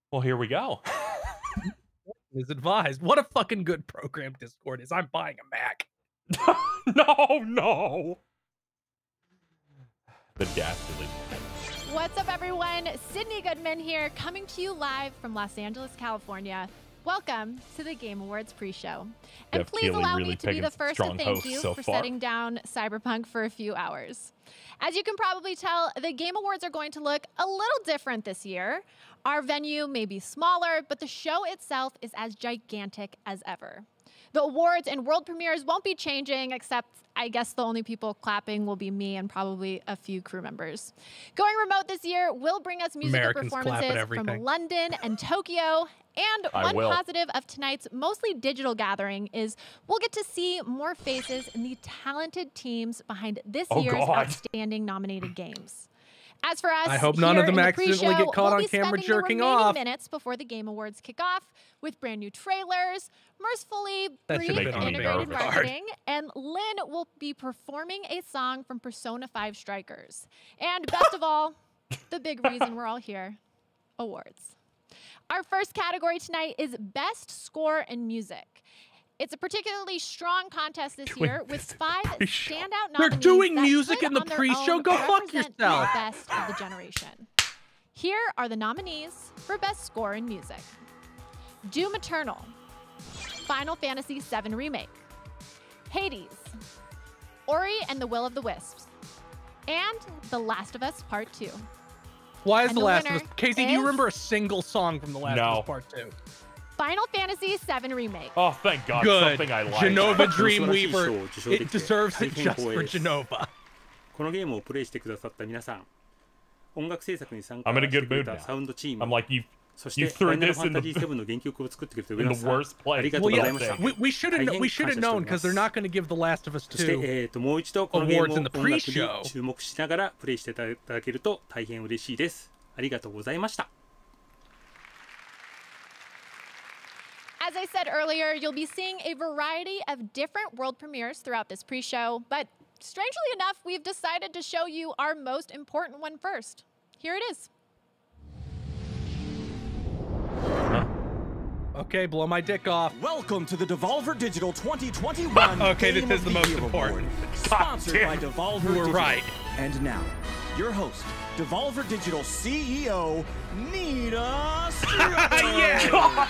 Well, here we go. Is advised. What a fucking good program Discord is. I'm buying a Mac. No. The dastardly. What's up, everyone? Sydney Goodman here, coming to you live from Los Angeles, California. Welcome to the Game Awards pre-show. And please allow me to be the first to thank you for setting down Cyberpunk for a few hours. As you can probably tell, the Game Awards are going to look a little different this year. Our venue may be smaller, but the show itself is as gigantic as ever. The awards and world premieres won't be changing, except I guess the only people clapping will be me and probably a few crew members. Going remote this year will bring us musical performances from London and Tokyo. And one positive of tonight's mostly digital gathering is we'll get to see more faces in the talented teams behind this year's outstanding nominated games. As for us, I hope none of them accidentally get caught on camera jerking off. Minutes before the Game Awards kick off with brand new trailers, mercifully brief and integrated marketing, and Lynn will be performing a song from Persona 5 Strikers. And best of all, the big reason we're all here, awards. Our first category tonight is Best Score in Music. It's a particularly strong contest this year with 5 standout nominees. We're doing music in the pre-show? Go fuck yourself. The best of the generation. Here are the nominees for Best Score in Music. Doom Eternal, Final Fantasy VII Remake, Hades, Ori and the Will of the Wisps, and The Last of Us Part 2. Why is The Last of Us? Casey, do you remember a single song from The Last of Us Part 2? Final Fantasy VII Remake. Oh, thank God. Good. Something I like. Genova Dreamweaver. It deserves it just for Genova. I'm in a good mood now. I'm like, you threw this in the worst place. Well, yeah, we should have known because they're not going to give The Last of Us 2 awards in the pre-show. As I said earlier, you'll be seeing a variety of different world premieres throughout this pre-show, but strangely enough, we've decided to show you our most important one first. Here it is. Okay, blow my dick off. Welcome to the Devolver Digital 2021 Okay, this is the most important. Sponsored by Devolver Digital. You were right. And now, your host, Devolver Digital CEO, Nita Yeah!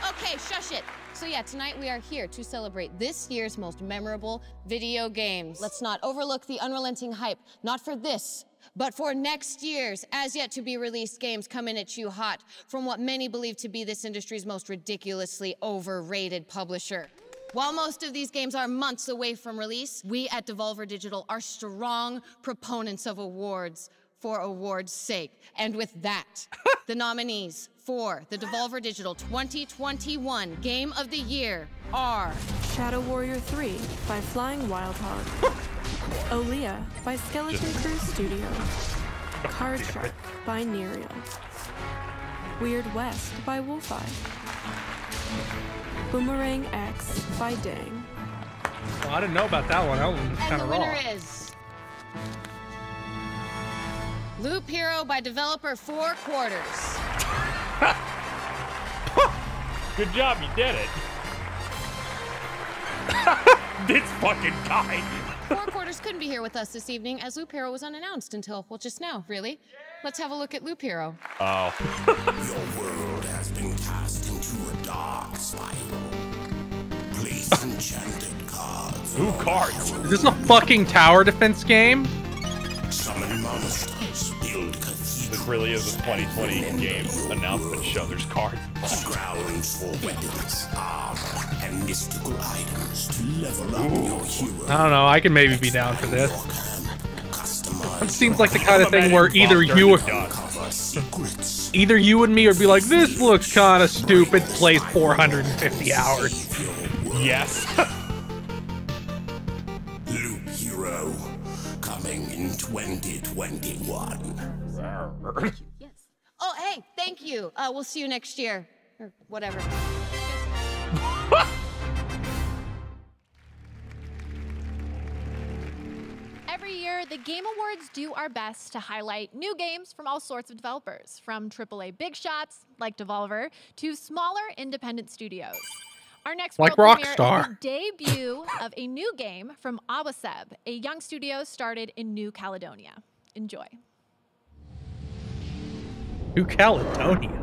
Okay, shush it. So yeah, tonight we are here to celebrate this year's most memorable video games. Let's not overlook the unrelenting hype, not for this, but for next year's as yet to be released games coming at you hot from what many believe to be this industry's most ridiculously overrated publisher. While most of these games are months away from release, we at Devolver Digital are strong proponents of awards for awards' sake. And with that, the nominees for the Devolver Digital 2021 Game of the Year are Shadow Warrior 3 by Flying Wild Hog, Olea by Skeleton Crew Studios, Card Shark by Nereal, Weird West by Wolfeye, Boomerang X by Dang. Well, I didn't know about that one. That one was kind of raw. And the winner is Loop Hero by developer 4 Quarters. Good job, you did it. This fucking guy. 4 Quarters couldn't be here with us this evening as Loop Hero was unannounced until, well, just now, really. Let's have a look at Loop Hero. Oh. Your world has been cast into a dark spiral. Place enchanted cards. Ooh, cards. Is this a fucking tower defense game? Summon monsters, build cathedrals. This really is a 2020 game announcement show. There's cards. Grounds for weapons, armor, and mystical items to level up your hero. I don't know. I can maybe be down for this. It seems like the kind of thing where either you and me would be like, this looks kind of stupid, plays 450 hours. Yes. Loop Hero, coming in 2021. Yes. Oh, hey, thank you. We'll see you next year. Or whatever. Every year, year, the Game Awards do our best to highlight new games from all sorts of developers, from AAA big shots like Devolver to smaller independent studios. Our next like world premiere Rockstar. is the debut of a new game from Awaseb, a young studio started in New Caledonia. Enjoy. New Caledonia.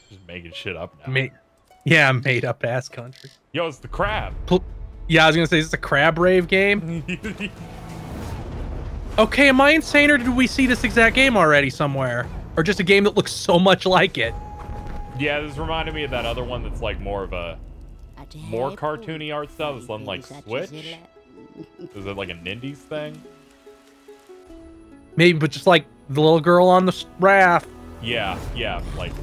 Just making shit up now. Yeah, made up ass country. Yo, it's the crab. Yeah, I was gonna say, is this a crab rave game? Okay, am I insane, or did we see this exact game already somewhere? Or just a game that looks so much like it? Yeah, this reminded me of that other one that's like more of a more cartoony art style. This one like Switch. Is it like a Nindies thing? Maybe, but just like the little girl on the raft. Yeah, like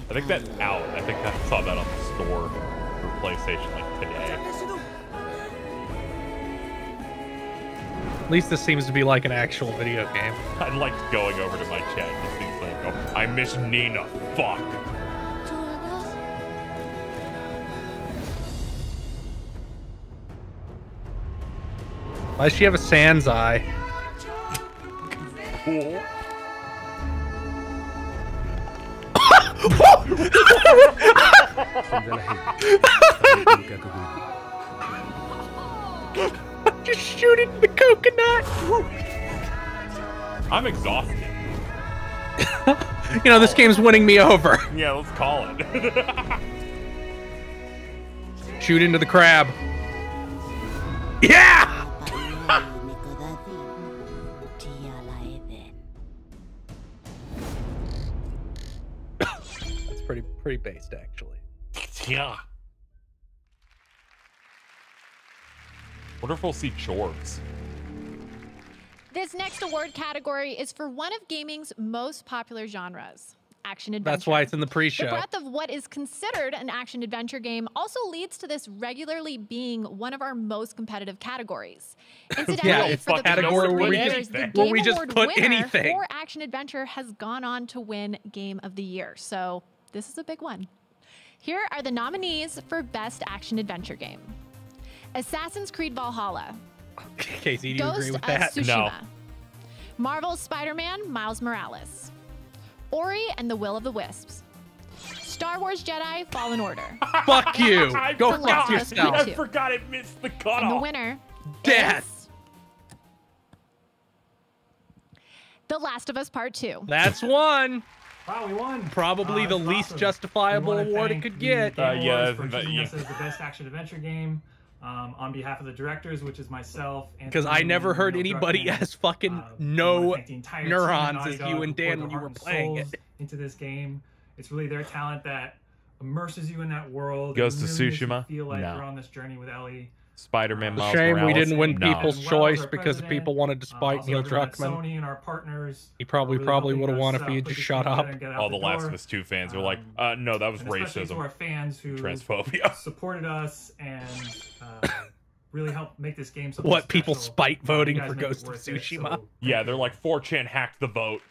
I think that's out. I think I saw that on the store for PlayStation like today. At least this seems to be like an actual video game. I liked going over to my chat and just seems like, oh, I miss Nina. Fuck. Why does she have a Sans eye? Cool. Just shooting the coconut. I'm exhausted. You know, this game's winning me over. Yeah, let's call it. Shoot into the crab. Yeah! That's pretty based, actually. Yeah. Wonder if we'll see chores. This next award category is for one of gaming's most popular genres, action adventure. That's why it's in the pre-show. The breadth of what is considered an action adventure game also leads to this regularly being one of our most competitive categories. Incidentally, yeah, it's for the category past where 3 years, the Game we just Award put winner anything for action adventure has gone on to win Game of the Year. So this is a big one. Here are the nominees for Best Action Adventure Game: Assassin's Creed Valhalla, Casey, do you Ghost agree with of that? Tsushima, Marvel's Spider-Man Miles Morales, Ori and the Will of the Wisps, Star Wars Jedi Fallen Order. Fuck you. Go fuck Last of Us yourself. Part 2. I forgot it missed the cutoff. And the winner Death. is The Last of Us Part 2. That's one. Wow, we won. Probably the least awesome. justifiable award it could get. Yeah, for choosing us as the best action adventure game. On behalf of the directors, which is myself, because I never heard anybody as fucking no neurons as you and Dan when you were playing it. Into this game, it's really their talent that immerses you in that world. Ghost of really Tsushima? feel like No. we're on this journey with Ellie. Spider-Man Miles Shame Morales? we didn't win No. People's Choice because people wanted to spite Neil Druckmann. Sony and our partners. He probably would have won if he had just shut up. All the Last of Us 2 fans were like, no, that was especially to racism. our fans who Transphobia. supported us and really helped make this game something What, people special. spite voting You guys for make it Ghost of worth it, Tsushima? so Yeah, they're like, 4chan hacked the vote.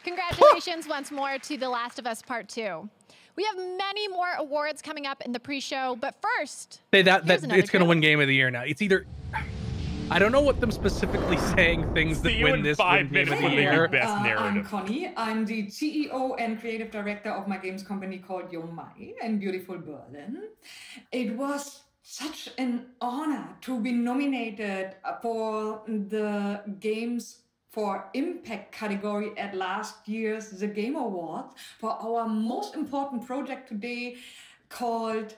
Congratulations once more to The Last of Us Part 2. We have many more awards coming up in the pre-show, but first, Say that here's another it's going to trailer. win Game of the Year now. It's either... I don't know what them specifically saying things that See you win in this 5 win Game minutes of when the they do Year. best narrative. I'm Connie. I'm the CEO and creative director of my games company called Yomai in beautiful Berlin. It was such an honor to be nominated for the Games for Impact category at last year's The Game Awards for our most important project today called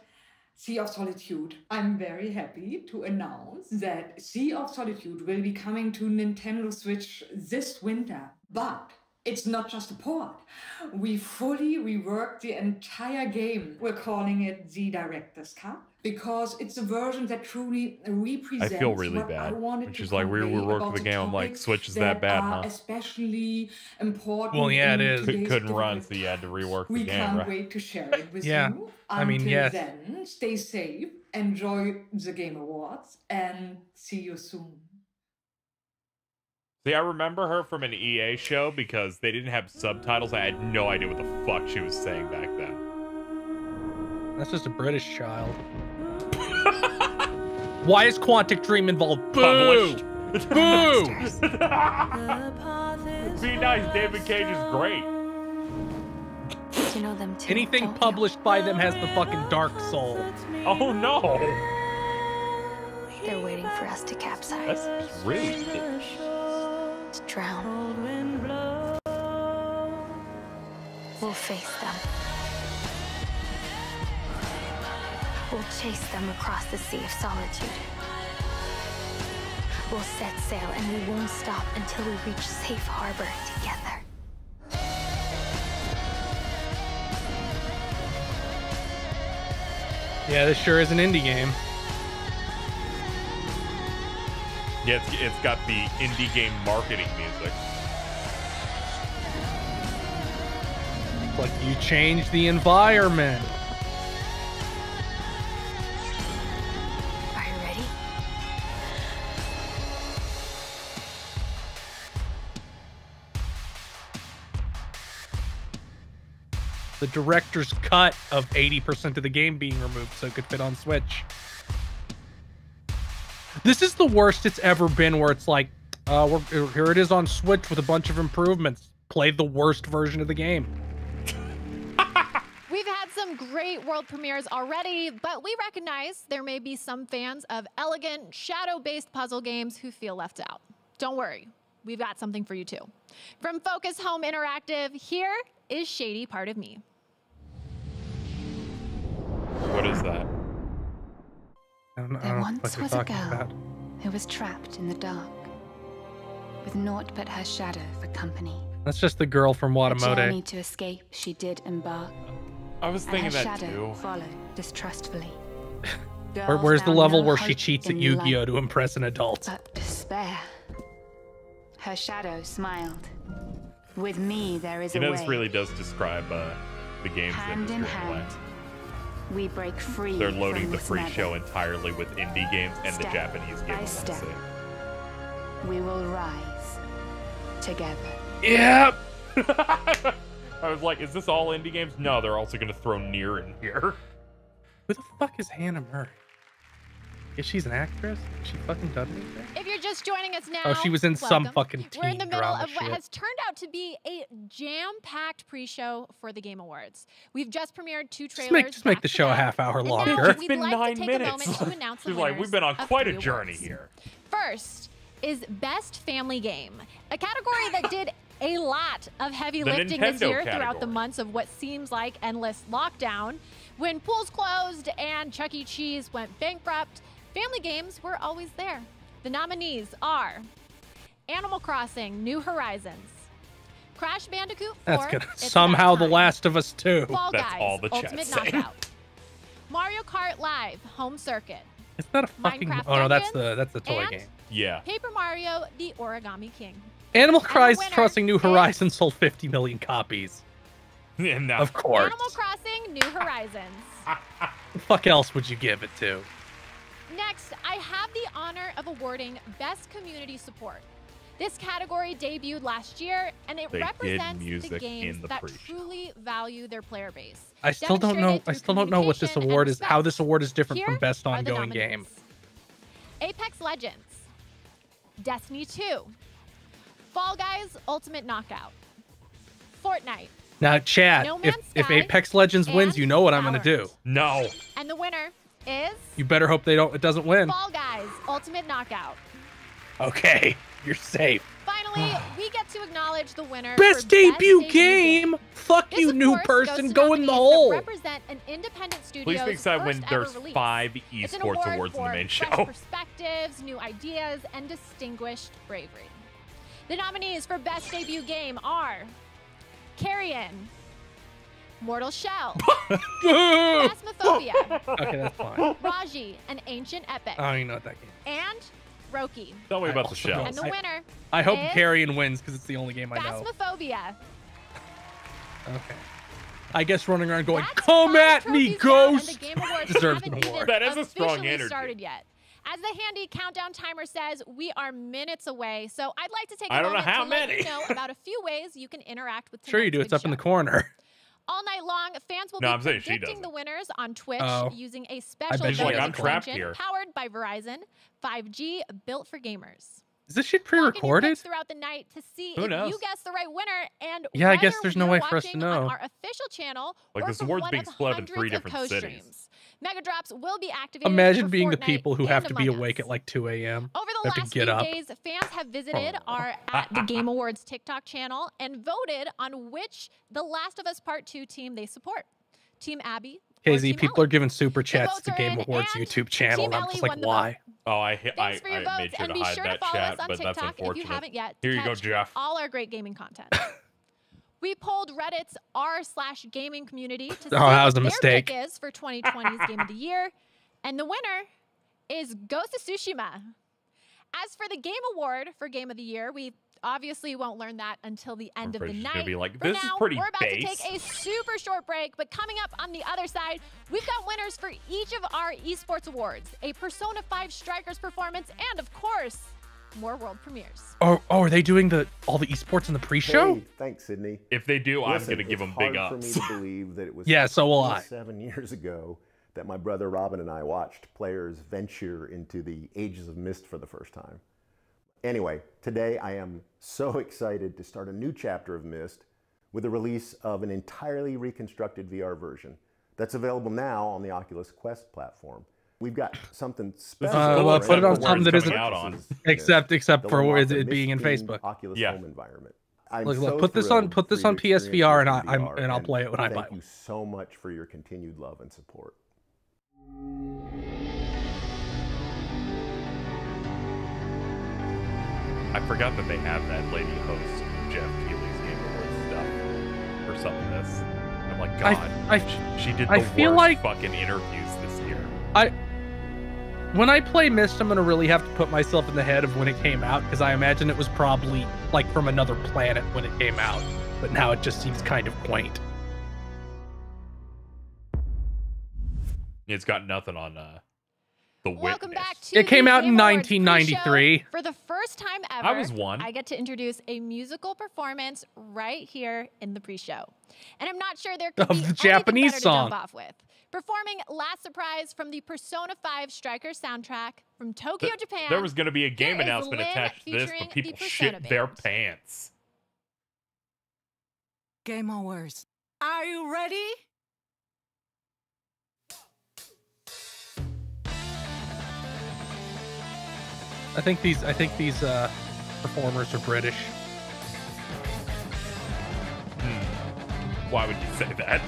Sea of Solitude. I'm very happy to announce that Sea of Solitude will be coming to Nintendo Switch this winter, but it's not just a port. We fully reworked the entire game. We're calling it the Director's Cut because it's a version that truly represents I feel really what bad. I wanted When to she's like, we convey reworked about the game. I'm like, topics Switch is that bad, huh? especially important. Well, yeah, it in is. today's Couldn't run, difficult so you had to rework the we game, can't right? wait to share it with Yeah, you. I mean, Until yes. then, stay safe, enjoy the Game Awards, and see you soon. See, I remember her from an EA show because they didn't have subtitles. I had no idea what the fuck she was saying back then. That's just a British child. Why is Quantic Dream involved? Boo! Published. Boo! Be nice. David Cage is great. You know them too, Anything don't published by them has the fucking dark soul. Oh no! They're waiting for us to capsize. That's really good. To drown. We'll face them. We'll chase them across the sea of solitude. We'll set sail and we won't stop until we reach safe harbor together. Yeah, this sure is an indie game. Yeah, it's got the indie game marketing music. It's like you change the environment. Are you ready? The director's cut of 80% of the game being removed so it could fit on Switch. This is the worst it's ever been, where it's like, here it is on Switch with a bunch of improvements. Play the worst version of the game. We've had some great world premieres already, but we recognize there may be some fans of elegant, shadow-based puzzle games who feel left out. Don't worry, we've got something for you too. From Focus Home Interactive, here is Shady Part of Me. What is that? There once was a girl who was trapped in the dark, with naught but her shadow for company. That's just the girl from A journey Watamode. to escape she did embark, I was thinking and her that shadow too. followed distrustfully. Where's the Girls level found where no she hope cheats at in Yu-Gi-Oh life to impress an adult? but despair. Her shadow smiled. With me there is You a know, way. this really does describe the games Hand in industry hand, we break free. They're loading from the this free nether. show entirely with indie games and the Step Japanese game. by I want to step. say. We will rise together. Yep. I was like, is this all indie games? No, they're also going to throw Nier in here. Who the fuck is Hannah Murray? Is she's an actress? Has she fucking done anything? If you're just joining us now, Oh, she was in some welcome. fucking We're in the teen middle drama of what shit. has turned out to be a jam-packed pre-show for the Game Awards. We've just premiered 2 trailers. Just make the show a half hour And now longer. It's been we'd like 9 to take minutes. a moment to announce the She's like, winners we've been on of quite a 3 journey awards. here. First is Best Family Game, a category that did a lot of heavy The lifting this Nintendo year throughout the category. months of what seems like endless lockdown. When pools closed and Chuck E. Cheese went bankrupt, family games were always there. The nominees are Animal Crossing: New Horizons, Crash Bandicoot 4, That's good. It's Somehow About The Time, Last of Us 2. Fall That's Guys, all the chat Ultimate saying. Knockout, Mario Kart Live Home Circuit, Is that a fucking... Minecraft Oh no, that's Dungeons, the toy and game. Yeah. Paper Mario: The Origami King. Animal the Crossing New winner Horizons sold 50 million copies. Yeah, no. Of course. Animal Crossing: New Horizons. The fuck else would you give it to? Next, I have the honor of awarding Best Community Support. This category debuted last year, and it They did represents the music games in the that pre-show. truly value their player base. I still don't know. I still don't know what this award is. How this award is different Here from Best are the Ongoing nominees. Game. Apex Legends, Destiny 2, Fall Guys Ultimate Knockout, Fortnite, Now, Chad, No if Man's Sky, Apex Legends wins, and you know what I'm gonna do. No. and the winner is You better hope it doesn't win. Fall Guys Ultimate Knockout. Okay, you're safe. Finally, we get to acknowledge the winner. Best for debut game. Fuck This, you, of new course, goes person. to Go in the nominees hole. that represent an independent studio's Please be excited when first ever there's release. 5 It's an esports award awards in the for main fresh show. perspectives, new ideas, and distinguished bravery. The nominees for Best Debut Game are Carrion, Mortal Shell, Phasmophobia, Okay, that's fine. Raji, an Ancient Epic, I don't even know what that game is. and Roki. Tell me I about the also show. don't- And the winner I hope is Carrion wins because it's the only game I know. Phasmophobia. Okay. I guess running around going, That's "Come 5 at me, trophies down, and Ghost!" the Game Awards deserves haven't an even award. That is a strong officially energy. started yet. As the handy countdown timer says, we are minutes away. So I'd like to take a I don't know moment how to let many. you know about a few ways you can interact with Sure you do. tonight's It's big up in the show. corner. All night long, fans will No, be I'm saying she predicting doesn't. the winners on Twitch Oh. using a I special bet she voting doesn't. I'm trapped engine here. powered by Verizon, 5G built for gamers. Is this shit pre-recorded? Throughout the night to see Who if knows? you guess the right winner, and yeah, I guess there's no way for us to know. On our official channel, like this award's being split up in 3 different cities. Mega drops will be activated. Imagine being the people who have to be awake at like 2 a.m. Over the last few days, fans have visited our at the Game Awards TikTok channel and voted on which The Last of Us Part 2 team they support. Team Abby. KZ, people are giving super chats to the Game Awards YouTube channel, and I'm just like, why? Oh, I made sure to hide that chat, but that's unfortunate. If you haven't yet, here you go, Jeff. All our great gaming content. We polled Reddit's r/gaming community to see that was a what mistake. Their pick is for 2020's Game of the Year, and the winner is Ghost of Tsushima. As for the Game Award for Game of the Year, we obviously won't learn that until the end of the night. Gonna be like, For this now, is pretty we're about base. to take a super short break, but coming up on the other side, we've got winners for each of our esports awards, a Persona 5 Strikers performance, and of course, more world premieres. Oh, are they doing all the esports in the pre-show? Hey, thanks, Sydney. If they do, Listen, I'm gonna give them big ups. It's hard for me to believe that it was yeah, so will I. 7 years ago that my brother Robin and I watched players venture into the Ages of Mist for the first time. Anyway, today I am so excited to start a new chapter of Myst with the release of an entirely reconstructed VR version that's available now on the Oculus Quest platform. We've got something special. Well, put it on something that isn't out on. except for it being in Facebook. Oculus home environment. Look, put this on PSVR and I'll play it when I buy it. Thank you so much for your continued love and support. I forgot that they have that lady host Jeff Keighley's Game Awards stuff or something. This, I'm like, God, she did the worst fucking interviews this year. When I play Myst, I'm gonna really have to put myself in the head of when it came out, because I imagine it was probably like from another planet when it came out, but now it just seems kind of quaint. It's got nothing on the Welcome Witness. back to it came out in Game Awards 1993. pre-show. For the first time ever, I was one. I get to introduce a musical performance right here in the pre-show. And I'm not sure there could be the Japanese better song. to jump off with. Performing Last Surprise from the Persona 5 Strikers soundtrack from Tokyo, Japan. There was going to be a game Here is announcement Lynn attached to this, featuring but people the Persona shit their band. pants. Game Awards. Are you ready? I think these performers are British. Why would you say that?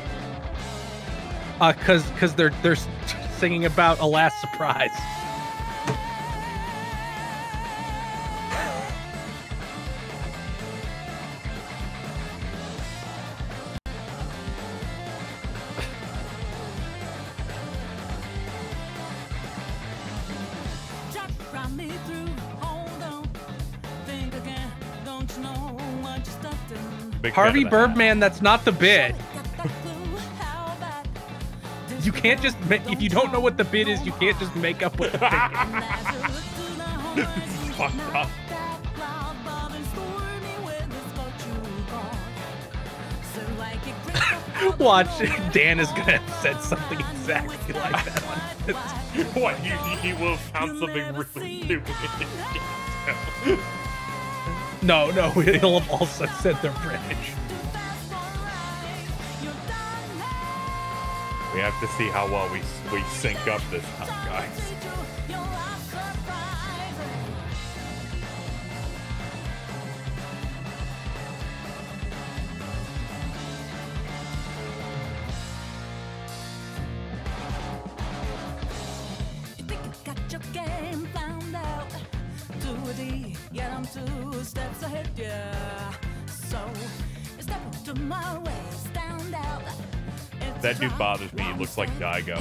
Cause they're singing about a last surprise. Harvey Birdman, that's not the bid. You can't just if you don't know what the bid is, you can't just make up what the bid is. This is fucked up. Watch, Dan is gonna have said something exactly like that on this. What? He will have found something really stupid. No, he'll have also said they're British. We have to see how well we sync up this time, guys. That dude bothers me. He looks like Daigo.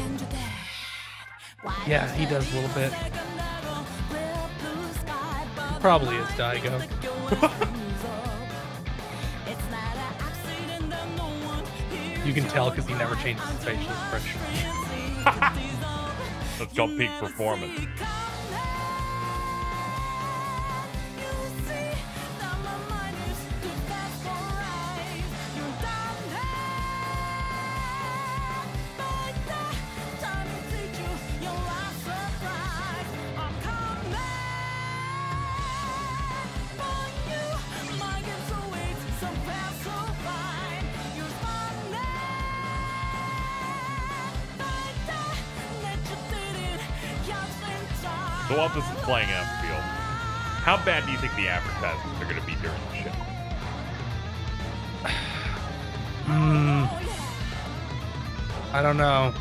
Yeah, he does a little bit. Probably is Daigo. You can tell because he never changes his facial expression. That's called peak performance. So while this is playing out in the field, how bad do you think the advertisements are going to be during the show? I don't know.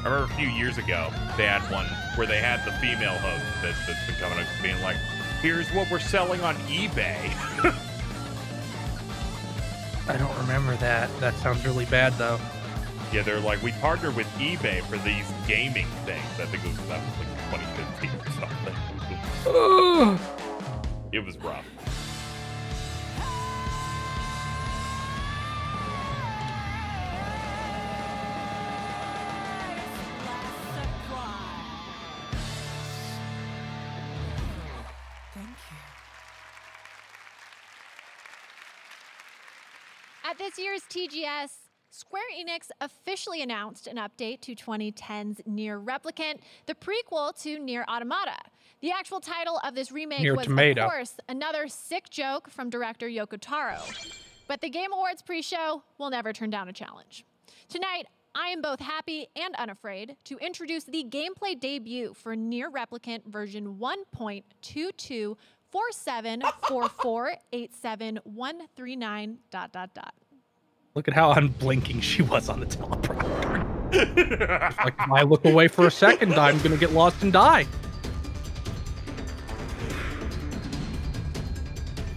I remember a few years ago, they had one where they had the female host that's been coming up being like, here's what we're selling on eBay. I don't remember that. That sounds really bad, though. Yeah, they're like, we partnered with eBay for these gaming things. I think it was like 2015 or something. It was rough. At this year's TGS, Square Enix officially announced an update to 2010's Nier Replicant, the prequel to Nier Automata. The actual title of this remake was, of course, another sick joke from director Yoko Taro. But the Game Awards pre-show will never turn down a challenge. Tonight, I am both happy and unafraid to introduce the gameplay debut for Nier Replicant version 1.224744871139 ... Look at how unblinking she was on the teleprompter. Like, if I look away for a second, I'm gonna get lost and die.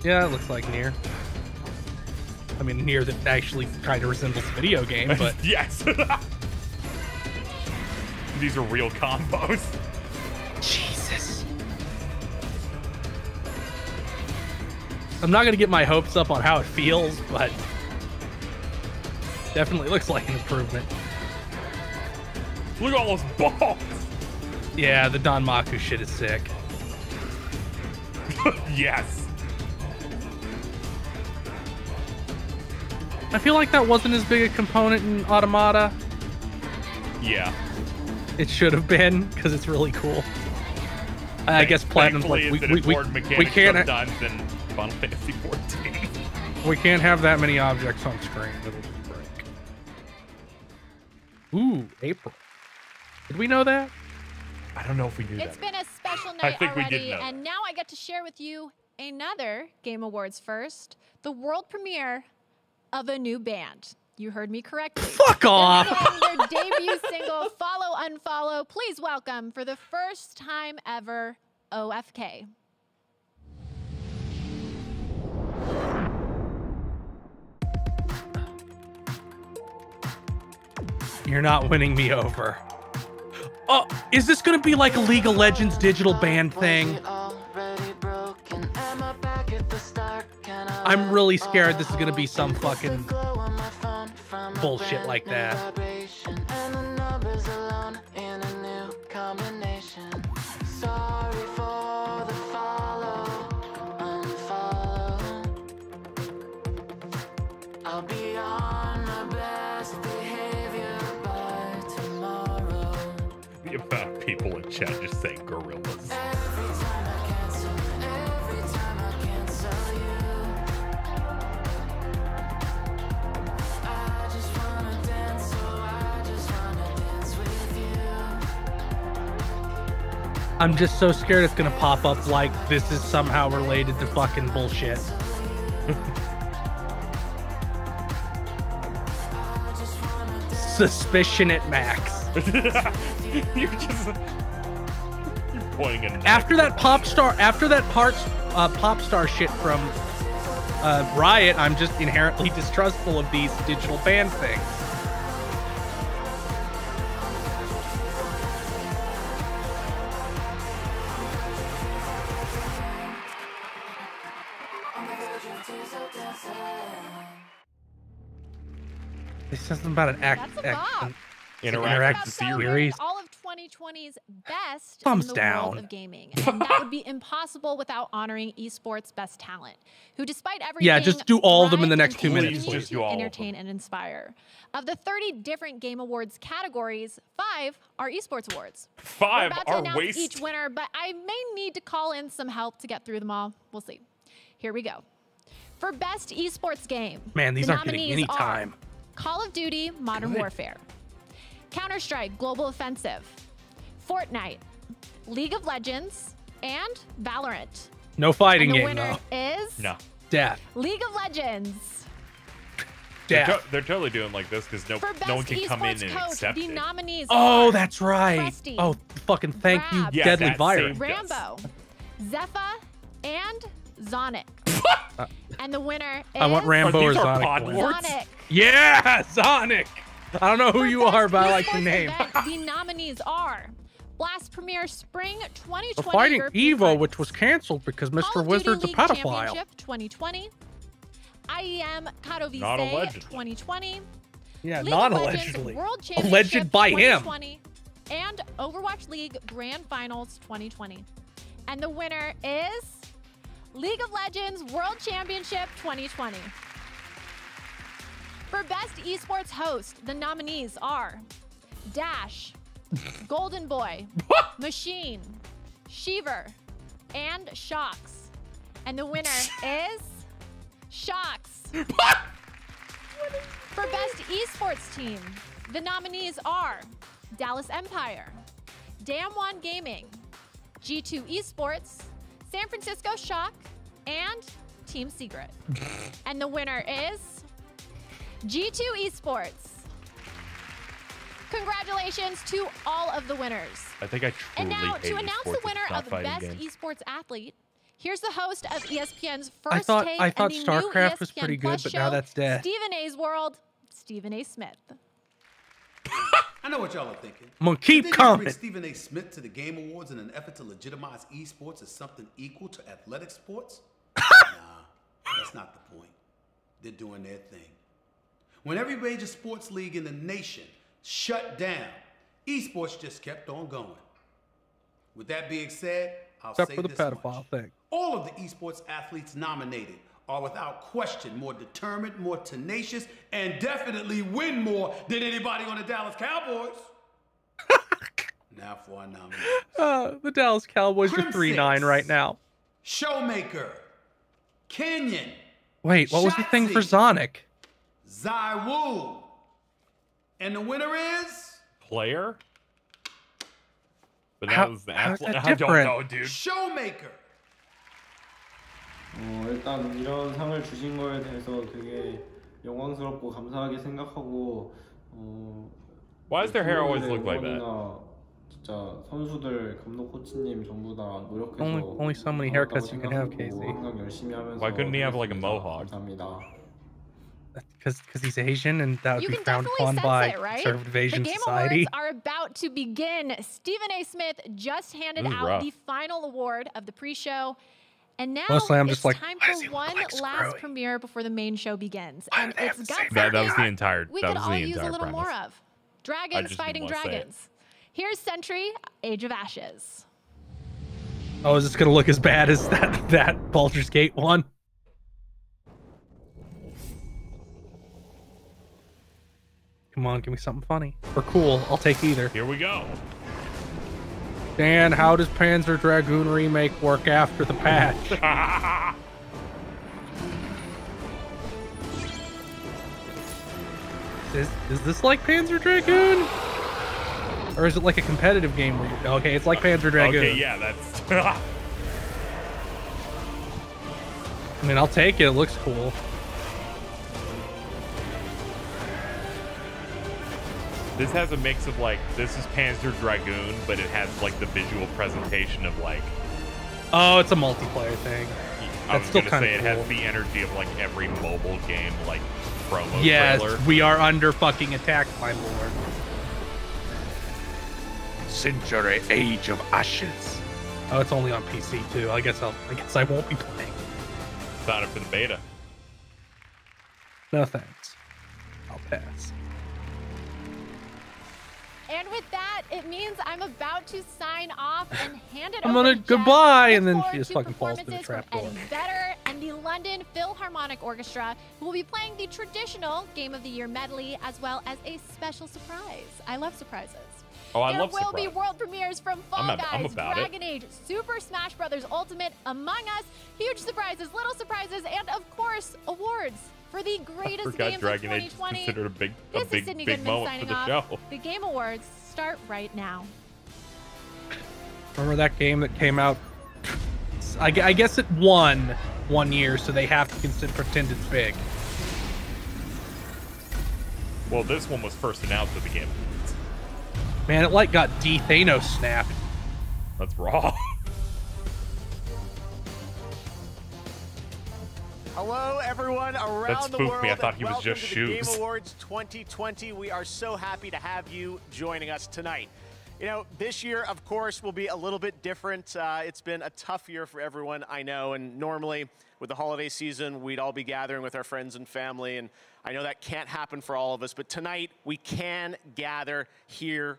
Yeah, it looks like Nier. I mean, Nier that actually kind of resembles a video game, but... Yes! These are real combos. Jesus. I'm not gonna get my hopes up on how it feels, but... definitely looks like an improvement. Look at all those balls! Yeah, the Don Maku shit is sick. Yes! I feel like that wasn't as big a component in Automata. Yeah. It should have been, because it's really cool. I guess Platinum's like, we can't sometimes than Final Fantasy 14. We can't have that many objects on screen. It'll just break. Ooh, April. Did we know that? I don't know if we knew that. It's been a special night already, and now I get to share with you another Game Awards first, the world premiere of a new band. You heard me correctly. Fuck off! Their debut single, Follow Unfollow. Please welcome, for the first time ever, OFK. You're not winning me over. Oh, is this gonna be like a League of Legends digital band thing? I'm really scared this is gonna be some fucking bullshit like that. I'll be on my best behavior by tomorrow. The amount of people in chat just saying gorillas. Every time I cancel you, I just wanna dance, so I just wanna dance with you. I'm just so scared it's gonna pop up like this is somehow related to fucking bullshit. Suspicion at max. You're pointing at after that pop star shit from Riot, I'm just inherently distrustful of these digital band things. This is something about an interactive series. All of 2020's best Thumbs in the down. world of gaming, and that would be impossible without honoring esports best talent, who, despite everything, yeah, just do all of them in the next 2 minutes. Just do all entertain and inspire. Of the 30 different Game Awards categories, 5 are esports awards. 5 We're about to announce each winner, but I may need to call in some help to get through them all. We'll see. Here we go. For best esports game, man, these aren't getting any time. Call of Duty Modern Warfare, Counter-Strike Global Offensive, Fortnite, League of Legends, and Valorant. No fighting and the game, winner though. is No. Death. League of Legends. They're totally doing like this because no one can come in and coach, accept the it. Nominees Oh, are that's right. Krusty, Oh, fucking thank you, Grab, Deadly Virus. Rambo, Zephyr, and Zonic. And the winner is... I want Rambo or Sonic. Sonic. Yeah, Sonic. I don't know who you are, but I like your name. The nominees are Blast Premier Spring 2020. We're fighting European Evo, which was canceled because Call Mr. of Wizard's a Duty League pedophile. Championship 2020. IEM Katowice Not alleged. 2020. Yeah, League not of Legends allegedly. World Championship Alleged by him. 2020, and Overwatch League Grand Finals 2020. And the winner is League of Legends World Championship 2020. For Best Esports Host, the nominees are Dash, Golden Boy, Machine, Sheever, and Shocks. And the winner is Shocks. For Best Esports Team, the nominees are Dallas Empire, Damwon Gaming, G2 Esports, San Francisco Shock, and Team Secret. And the winner is G2 Esports. Congratulations to all of the winners. I think I truly And now, hate to announce the esports, winner it's not of fighting Best games. Esports Athlete, here's the host of ESPN's I First thought Take I thought and the StarCraft new was ESPN pretty good, Plus but show, now that's dead. Stephen A's World, Stephen A. Smith. I know what y'all are thinking. I'm gonna keep Did they coming. bring Stephen A. Smith to the Game Awards in an effort to legitimize esports as something equal to athletic sports? Nah, that's not the point. They're doing their thing. When every major sports league in the nation shut down, esports just kept on going. With that being said, I'll Except say for the this pedophile much. thing. All of the esports athletes nominated are without question more determined, more tenacious, and definitely win more than anybody on the Dallas Cowboys. Now for our nominees. The Dallas Cowboys are 3-9 right now. Showmaker, Kenyon, Wait, what was the thing for Sonic? Zywoo. And the winner is... Player? But that How- was the how's athlete. that I don't different? know, dude. Showmaker. 일단 이런 상을 주신 거에 대해서 되게 영광스럽고 감사하게 생각하고 Why does their hair always look like that? 진짜 선수들, 감독, 코치님 전부 다 노력해서 Only so many haircuts you can have, Casey. 항상 열심히 하면서 Why couldn't he have like a mohawk? 감사합니다. Because he's Asian and that would You be can frowned definitely upon sense by it, right? conservative Asian the Game society. Awards are about to begin. Stephen A. Smith just handed This is out rough. the final award of the pre-show. And now Mostly I'm it's just like, time why does for he look one like last Screwy? premiere before the main show begins. And it's got That was the something entire. we that could was all the use a entire little premise. more of. I Dragons just fighting didn't wanna say it. dragons. Here's Sentry, Age of Ashes. Oh, is this gonna look as bad as that Baldur's Gate one? Come on, give me something funny or cool. I'll take either. Here we go. Dan, how does Panzer Dragoon Remake work after the patch? Is this like Panzer Dragoon? Or is it like a competitive game where you... Okay, it's like Panzer Dragoon. Okay, yeah, that's. I mean, I'll take it. It looks cool. This has a mix of like, this is Panzer Dragoon, but it has like the visual presentation of like. Oh, it's a multiplayer thing. I That's was still gonna kind say of it cool. has the energy of like every mobile game, like promo Yes, trailer. we are under fucking attack, my lord. Century Age of Ashes. Oh, it's only on PC too. I guess I won't be playing. Sign up for the beta. No thanks. I'll pass. And with that, it means I'm about to sign off and hand it I'm over gonna to Jeff. goodbye, Look and then forward she just to fucking falls through the performances trapdoor. from Eddie Vedder and the London Philharmonic Orchestra, who will be playing the traditional Game of the Year medley, as well as a special surprise. I love surprises. Oh, I there love will be surprise. world premieres from Fall I'm Guys, about it. Dragon Age, Super Smash Bros. Ultimate, Among Us, huge surprises, little surprises, and of course, awards for the greatest Forgot games Dragon of Age is 2020. considered a big This is Sydney big Goodman moment for signing the off. show. The Game Awards start right now. Remember that game that came out? I guess it won 1 year, so they have to pretend it's big. Well, this one was first announced at the Game Awards. Man, it like got Thanos snapped. That's raw. Hello, everyone around the world. Me. I thought he was just shoes. Welcome to the Game Awards 2020. We are so happy to have you joining us tonight. You know, this year, of course, will be a little bit different. It's been a tough year for everyone, I know, and normally with the holiday season, we'd all be gathering with our friends and family, and I know that can't happen for all of us, but tonight we can gather here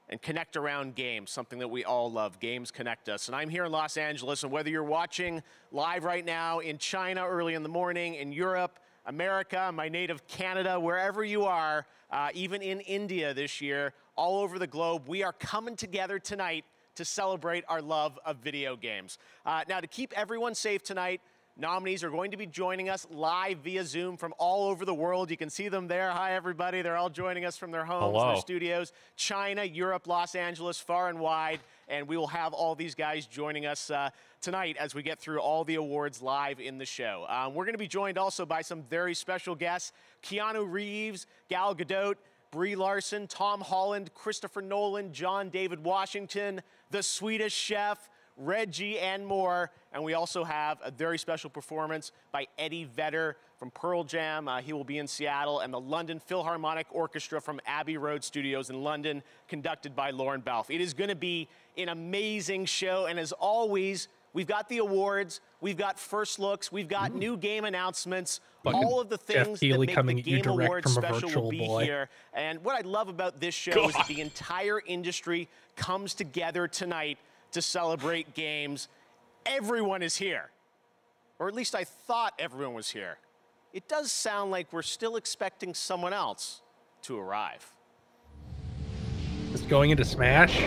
and connect around games, something that we all love. Games connect us. And I'm here in Los Angeles, and whether you're watching live right now in China early in the morning, in Europe, America, my native Canada, wherever you are, even in India this year, all over the globe, we are coming together tonight to celebrate our love of video games. Now, to keep everyone safe tonight, nominees are going to be joining us live via Zoom from all over the world. You can see them there. Hi, everybody. They're all joining us from their homes, their studios, China, Europe, Los Angeles, far and wide. And we will have all these guys joining us tonight as we get through all the awards live in the show. We're going to be joined also by some very special guests: Keanu Reeves, Gal Gadot, Brie Larson, Tom Holland, Christopher Nolan, John David Washington, the Swedish Chef, Reggie, and more. And we also have a very special performance by Eddie Vedder from Pearl Jam. He will be in Seattle, and the London Philharmonic Orchestra from Abbey Road Studios in London, conducted by Lauren Balfe. It is going to be an amazing show, and as always, we've got the awards, we've got first looks, we've got new game announcements, all of the things that make the Game Awards special will be here. And what I love about this show is that the entire industry comes together tonight to celebrate games. Everyone is here, or at least I thought everyone was here. It does sound like we're still expecting someone else to arrive. It's going into Smash?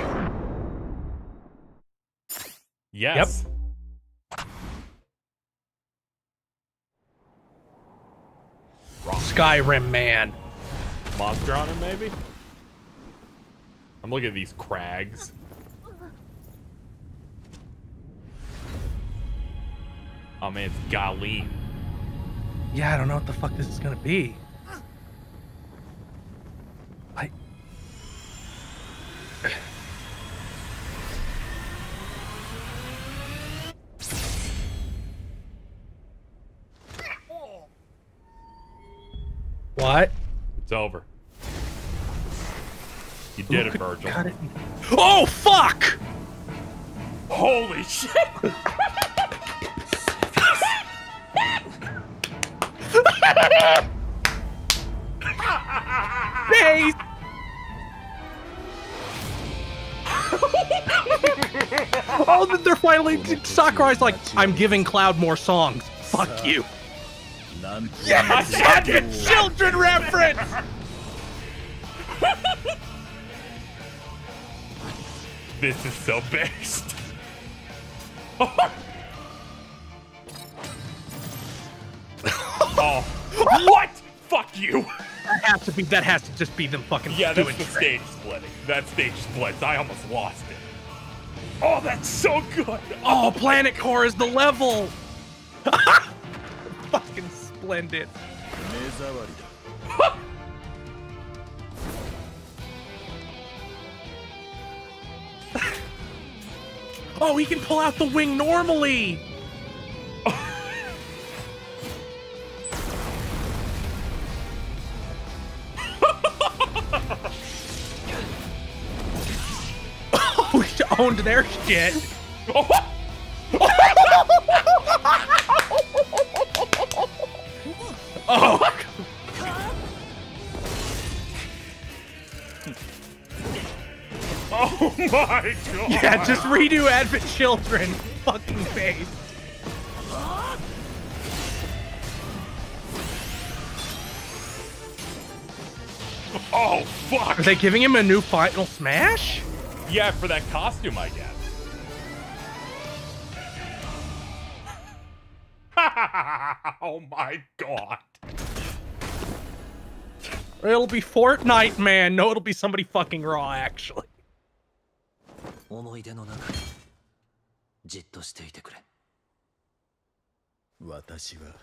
Yes. Yep. Skyrim man. Monster Hunter, maybe? I'm looking at these crags. Oh man, it's Galeen. Yeah, I don't know what the fuck this is gonna be. What? It's over. You did it, Virgil. Oh, fuck! Holy shit! Face! Oh, they're finally... Sakurai's like, I'm giving Cloud more songs. Fuck you. Yes! Fucking children reference! This is so based. Oh, what? Fuck you. That has to just be them fucking doing that's the stage splitting. That stage splits. I almost lost it. Oh, that's so good. Oh, Planet Core is the level. Fucking splendid. Oh, he can pull out the wing normally. Oh, he owned their shit. Oh. Oh my god. Yeah, just redo Advent Children. Fucking face. Oh, fuck. Are they giving him a new Final Smash? Yeah, for that costume, I guess. Oh my god. It'll be Fortnite, man. No, it'll be somebody fucking Raw, actually. じっとしていてくれ。私は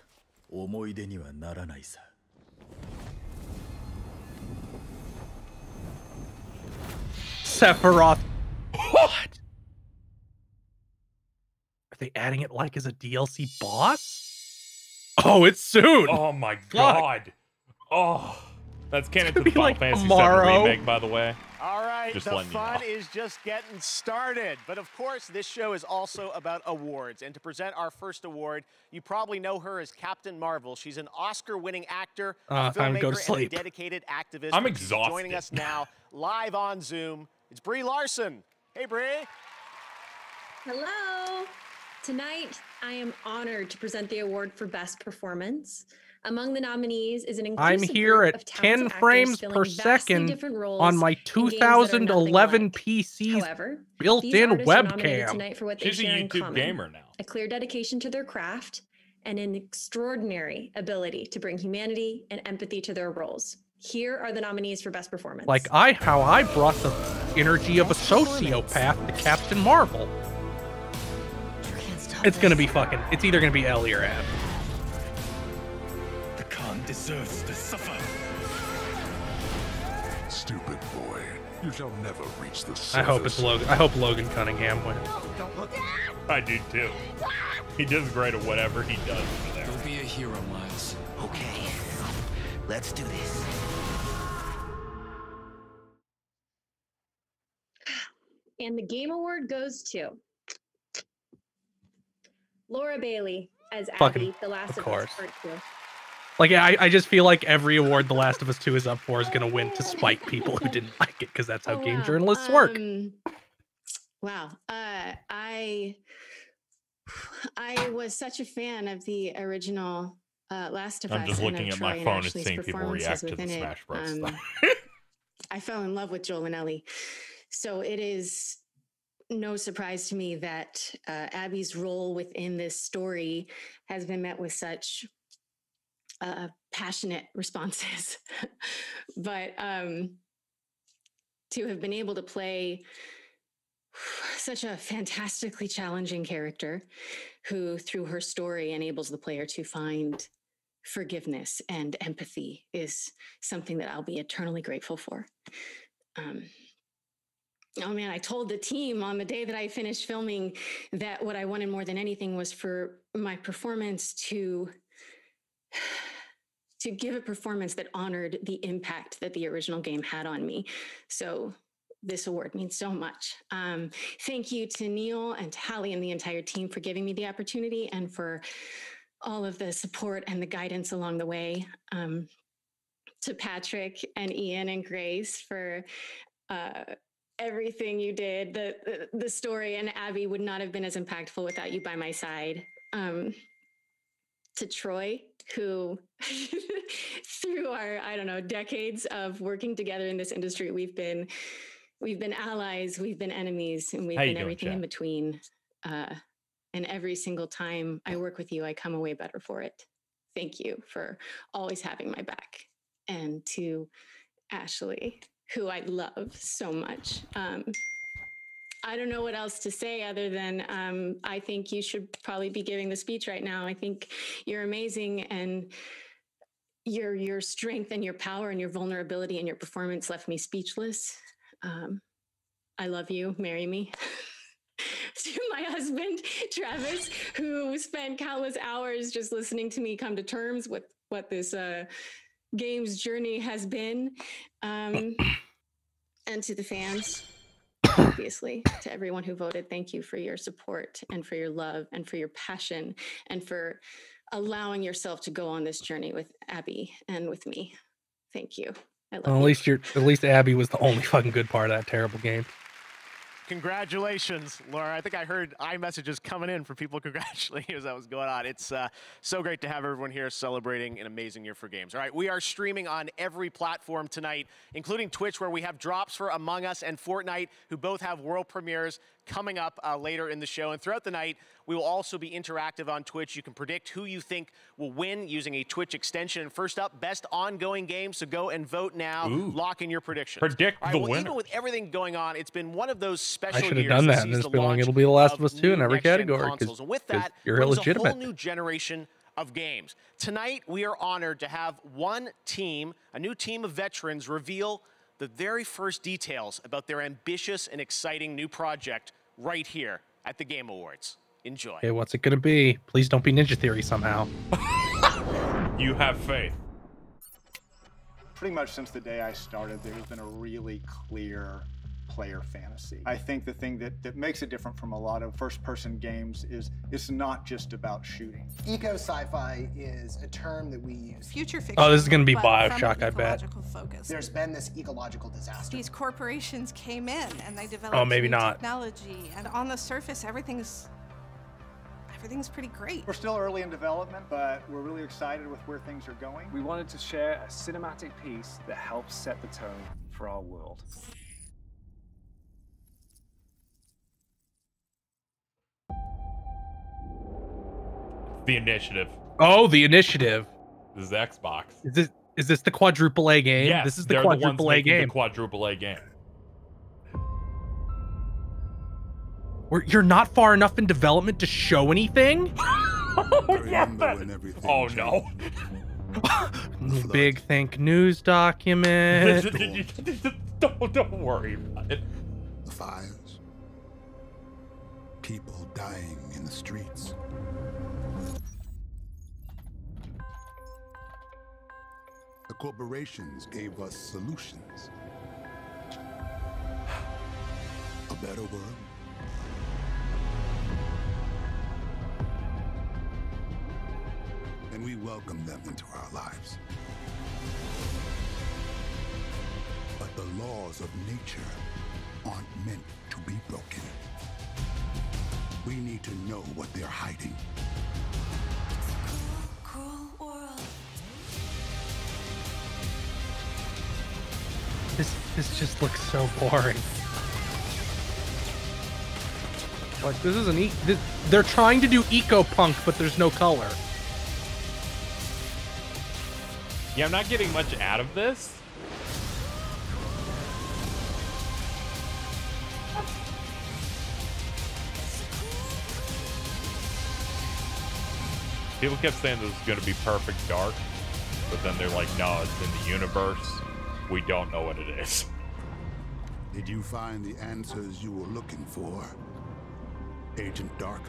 思い出にはならないさ。Sephiroth. What? Are they adding it like as a DLC boss? Oh, it's soon. Oh my god. Oh, that's canon to the Final like Fantasy tomorrow. VII remake, by the way. All right, Just the fun is just getting started. But of course, this show is also about awards. And to present our first award, you probably know her as Captain Marvel. She's an Oscar-winning actor, a filmmaker, and a dedicated activist. I'm She's exhausted. joining us now live on Zoom. It's Brie Larson. Hey, Brie. Hello. Tonight, I am honored to present the award for Best Performance. Among the nominees is an inclusive I'm here group at of talented 10 frames actors per filling vastly second different roles on my in games that are nothing 2011 alike. PC's However, built-in these artists are nominated webcam. tonight for what they She's a share in YouTube common: gamer now. a clear dedication to their craft and an extraordinary ability to bring humanity and empathy to their roles. Here are the nominees for Best Performance. Like how I brought the energy of a sociopath to Captain Marvel. It's gonna be fucking. It's either gonna be Ellie or Ab. The Khan deserves to suffer. Stupid boy, you shall never reach the surface. I hope it's Logan. I hope Logan Cunningham wins. I do too. He does great at whatever he does over there. Don't be a hero, Miles. Okay, let's do this. And the Game Award goes to Laura Bailey as Fucking, Abby, The Last of course. Us Part 2. Like, I just feel like every award The Last of Us 2 is up for is gonna win to spite people who didn't like it, because that's how game journalists work. Wow. I was such a fan of the original Last of Us. I'm just looking at my phone and Ashley's seeing people react to the within it. Smash Bros. Stuff. I fell in love with Joel and Ellie. So it is no surprise to me that Abby's role within this story has been met with such passionate responses. But to have been able to play such a fantastically challenging character who, through her story, enables the player to find forgiveness and empathy is something that I'll be eternally grateful for. Oh man, I told the team on the day that I finished filming that what I wanted more than anything was for my performance to give a performance that honored the impact that the original game had on me. So this award means so much. Thank you to Neil and to Hallie and the entire team for giving me the opportunity and for all of the support and the guidance along the way. To Patrick and Ian and Grace for everything you did. The story and Abby would not have been as impactful without you by my side. To Troy, who through our, I don't know, decades of working together in this industry, we've been allies, we've been enemies, and we've been everything in between. And every single time I work with you, I come away better for it. Thank you for always having my back. And to Ashley, who I love so much. I don't know what else to say other than I think you should probably be giving the speech right now. I think you're amazing, and your strength and your power and your vulnerability and your performance left me speechless. I love you. Marry me. To my husband, Travis, who spent countless hours just listening to me come to terms with what this game's journey has been. And to the fans, obviously, to everyone who voted, thank you for your support and for your love and for your passion and for allowing yourself to go on this journey with Abby and with me. Thank you. I love you. At least Abby was the only fucking good part of that terrible game. Congratulations, Laura. I think I heard iMessages coming in for people congratulating you as that was going on. It's so great to have everyone here celebrating an amazing year for games. All right, we are streaming on every platform tonight, including Twitch, where we have drops for Among Us and Fortnite, who both have world premieres coming up later in the show. And throughout the night, we will also be interactive on Twitch. You can predict who you think will win using a Twitch extension. And first up, best ongoing game. So go and vote now. Ooh. Lock in your predictions. Predict the winner. Even with everything going on, it's been one of those special I should years. have done that, and it's been like it'll be The Last of Us 2 in every category because you're illegitimate. A whole new generation of games. Tonight, we are honored to have one team, a new team of veterans, reveal the very first details about their ambitious and exciting new project right here at the Game Awards. Enjoy. Okay, what's it gonna be? Please don't be Ninja Theory somehow. You have faith. Pretty much since the day I started, there's been a really clear player fantasy. I think the thing that makes it different from a lot of first-person games is it's not just about shooting. Eco-sci-fi is a term that we use. Future fiction. Oh, this is gonna be Bioshock, I bet. Focus. There's been this ecological disaster. These corporations came in and they developed maybe new not. technology, and on the surface, everything's pretty great. We're still early in development, but we're really excited with where things are going. We wanted to share a cinematic piece that helps set the tone for our world. The Initiative. Oh, the Initiative. This is Xbox. Is this the quadruple A game? Yes, this is the they're quadruple A game. The quadruple A game. You're not far enough in development to show anything? Oh no. Big Think News document. Don't worry about it. The fires. People dying in the streets. The corporations gave us solutions. A better world. And we welcome them into our lives. But the laws of nature aren't meant to be broken. We need to know what they're hiding. Cruel world. This just looks so boring. Like, this isn't they're trying to do eco-punk, but there's no color. Yeah, I'm not getting much out of this. People kept saying this was going to be perfect dark, but then they're like, no, it's in the universe. We don't know what it is. Did you find the answers you were looking for, Agent Dark?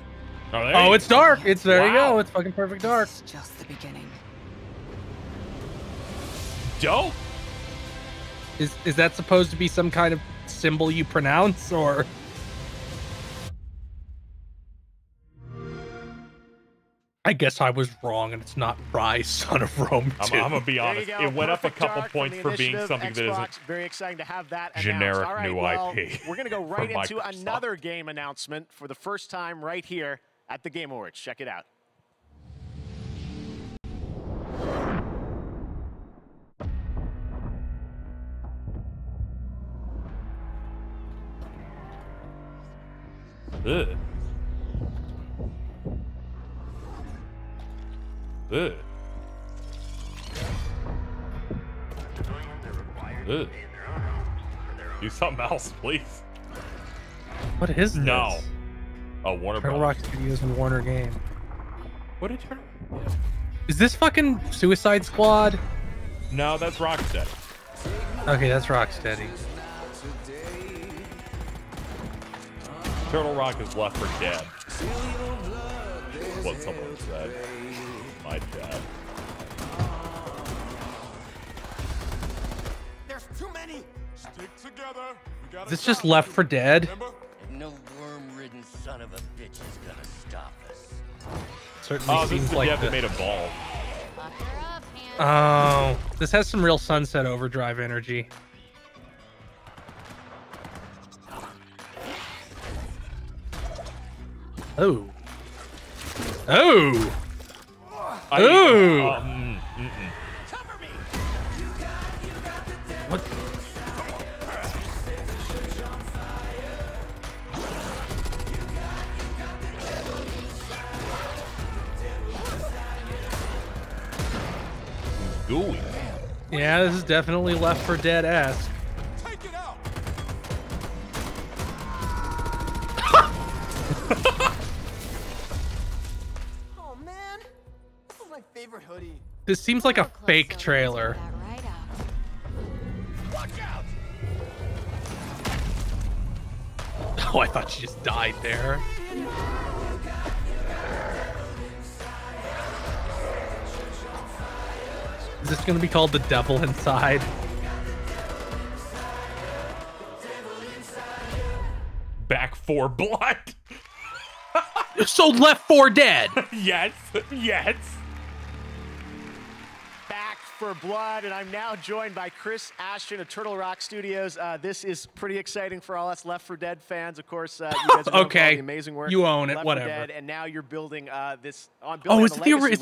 Oh, it's dark. It's there you go. It's fucking perfect dark. It's just the beginning. Dope. Is that supposed to be some kind of symbol you pronounce, or? I guess I was wrong, and it's not Rise, Son of Rome 2. I'm gonna be honest. It went up a couple points for being something that isn't very exciting to have that generic announced. new IP. We're gonna go right into another game announcement for the first time right here at the Game Awards. Check it out. Ugh. Ugh. Ugh. Do something else, please. What is this? No. Oh, Warner Turtle Brothers. Rock Studios and Warner Game. What did Turtle? Is this fucking Suicide Squad? No, that's Rocksteady. Okay, that's Rocksteady. Turtle Rock is Left 4 Dead. What someone said. My dad. There's too many. Stick together. Is this just Left 4 Dead? No worm-ridden son of a bitch is gonna stop us. Certainly this seems is the like dev that made a ball. Oh, this has some real Sunset Overdrive energy. Oh. Oh. Oh. What? gooey. Yeah, this is definitely Left 4 Dead-esque. Take it out. Oh man, this is my favorite hoodie. This seems like a fake trailer. Watch out! Oh, I thought she just died there. Is this going to be called The Devil Inside? Back 4 Blood. So Left 4 Dead. Yes, yes. Back for Blood, and I'm now joined by Chris Ashton of Turtle Rock Studios. This is pretty exciting for all us Left 4 Dead fans. Of course, you guys are doing all the amazing work. You own it, Left 4 whatever. Dead, and now you're building this. Oh, is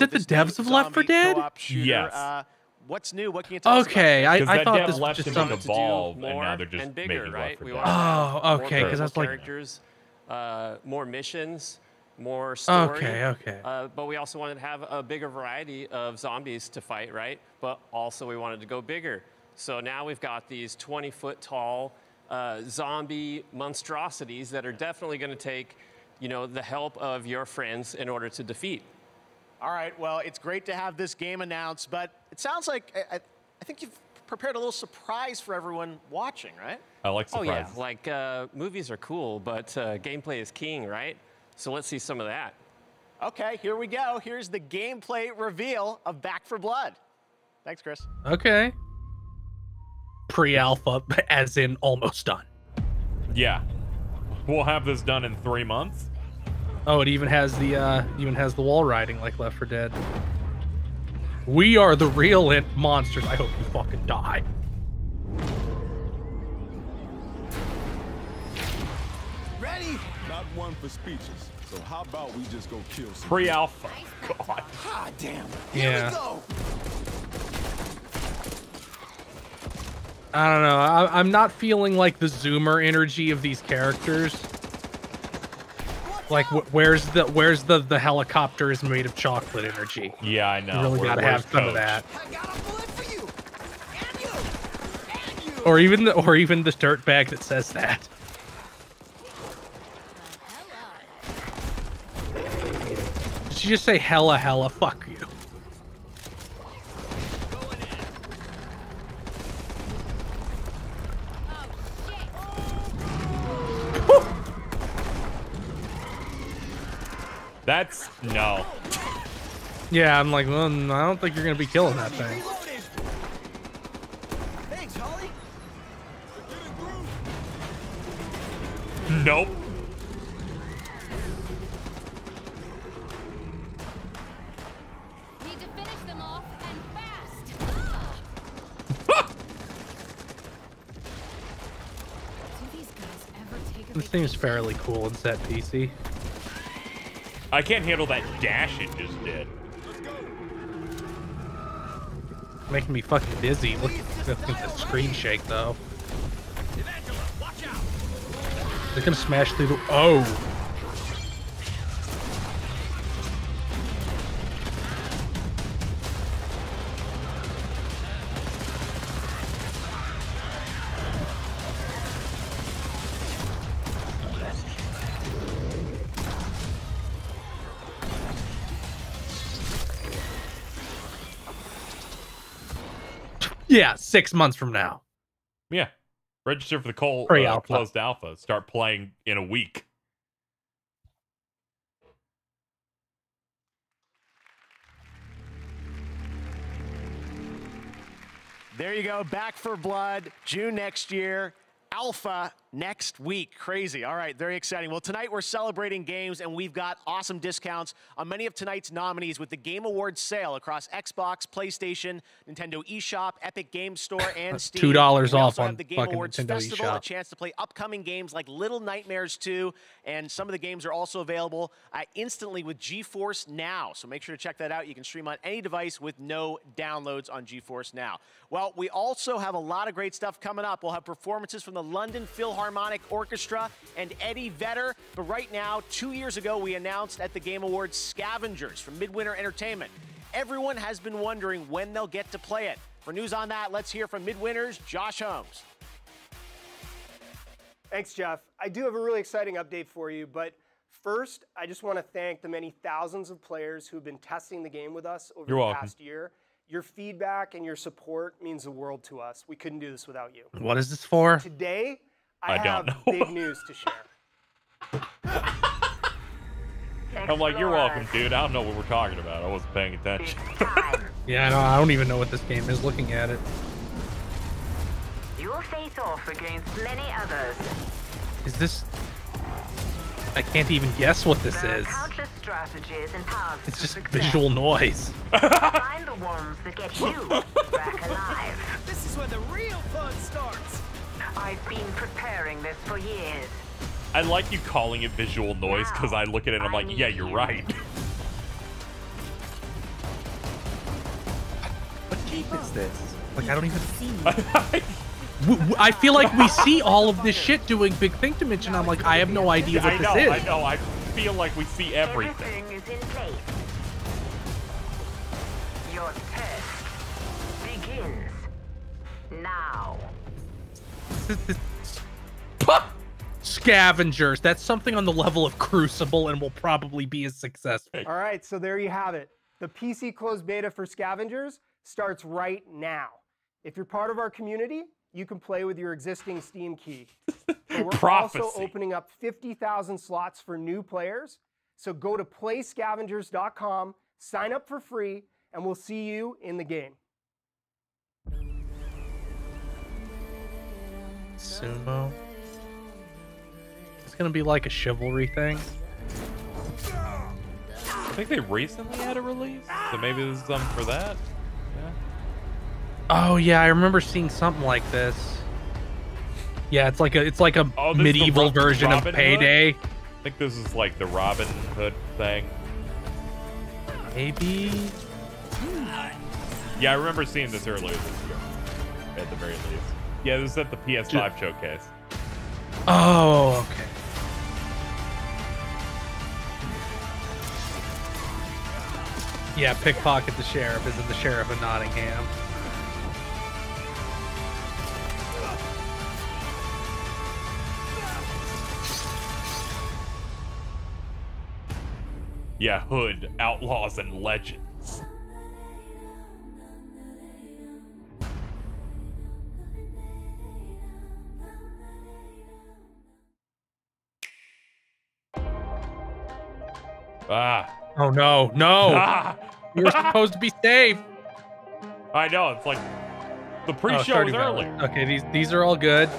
it the devs of Left 4 Dead? Yes. What's new? What can you tell us about Okay, I that thought dev this was left just him something to evolve, and now they're just and bigger, making right? Left 4 We Dead. want to have Oh, okay, more 'cause I was like- characters, more missions, more story. Okay. But we also wanted to have a bigger variety of zombies to fight, right? But also we wanted to go bigger. So now we've got these 20-foot tall zombie monstrosities that are definitely going to take, you know, the help of your friends in order to defeat. All right, well, it's great to have this game announced, but it sounds like I think you've prepared a little surprise for everyone watching, right? I like surprises. Oh, yeah. Like, movies are cool, but gameplay is king, right? So let's see some of that. Okay, here we go. Here's the gameplay reveal of Back 4 Blood. Thanks, Chris. Okay. Pre-alpha, as in almost done. Yeah. We'll have this done in 3 months. Oh, it even has the wall riding like Left 4 Dead. We are the real monsters. I hope you fucking die. Ready? Not one for speeches. So how about we just go kill some Pre-alpha. God. Ah, damn. Yeah. Here we go. I don't know. I'm not feeling like the zoomer energy of these characters. Like, where's the helicopter is made of chocolate energy? Yeah, I know. You really gotta have some of that. I got a bullet for you. And you. Or even the dirt bag that says that. Did she just say hella? Fuck you. That's no. Yeah, I'm like, well, I don't think you're gonna be killing that thing. Thanks, Holly. Nope. Need to finish them off and fast. Do these guys ever take a This seems fairly cool and set piecey. I can't handle that dash it just did. Making me fucking dizzy. Look at the screen shake though. They're gonna smash through the. Oh. Yeah, 6 months from now. Yeah. Register for the closed alpha. Start playing in a week. There you go. Back 4 Blood, June next year. Alpha next week. Crazy. All right, very exciting. Well, tonight we're celebrating games, and we've got awesome discounts on many of tonight's nominees with the Game Awards sale across Xbox, PlayStation, Nintendo eShop, Epic Games Store, and Steam. $2 We off also on have the Game fucking Awards Nintendo Festival, eShop. a chance to play upcoming games like Little Nightmares 2, and some of the games are also available instantly with GeForce Now. So make sure to check that out. You can stream on any device with no downloads on GeForce Now. Well, we also have a lot of great stuff coming up. We'll have performances from the London Philharmonic Orchestra and Eddie Vedder. But right now, 2 years ago, we announced at the Game Awards Scavengers from Midwinter Entertainment. everyone has been wondering when they'll get to play it. For news on that, let's hear from Midwinter's Josh Holmes. Thanks, Jeff. I do have a really exciting update for you, but first, I just want to thank the many thousands of players who've been testing the game with us over the past year. Your feedback and your support means the world to us. We couldn't do this without you. What is this for? Today, I have big news to share. I'm like, you're welcome, dude. I don't know what we're talking about. I wasn't paying attention. Yeah, I don't even know what this game is looking at it. You'll face off against many others. Is this... I can't even guess what this is. Countless strategies and paths it's just visual noise. Find the ones that get you back alive. This is where the real fun starts. I've been preparing this for years. I like you calling it visual noise because I look at it and I'm like, yeah, you're right. What game is this? Like, I don't even see. I feel like we see all of this shit doing big thing to mention. I'm like, I have no idea what this is. I know. I feel like we see everything. Everything is in place. Your test begins now. Scavengers. That's something on the level of Crucible and will probably be as successful. All right, so there you have it. The PC closed beta for Scavengers starts right now. If you're part of our community, you can play with your existing Steam key. But we're also opening up 50,000 slots for new players. So go to playscavengers.com, sign up for free, and we'll see you in the game. Sumo. It's gonna be like a chivalry thing. I think they recently had a release, so maybe this is something for that. Yeah. Oh yeah, I remember seeing something like this. Yeah, it's like a medieval version of Payday. Hood? I think this is like the Robin Hood thing. Maybe. Yeah, I remember seeing this earlier this year, at the very least. Yeah, this is at the PS5 showcase. Oh, okay. Yeah, Pickpocket the Sheriff isn't the Sheriff of Nottingham. Yeah, Hood, Outlaws, and Legends. Ah. Oh no, no! Ah. You're supposed to be safe. I know, it's like the pre-show is early. Okay, these are all good.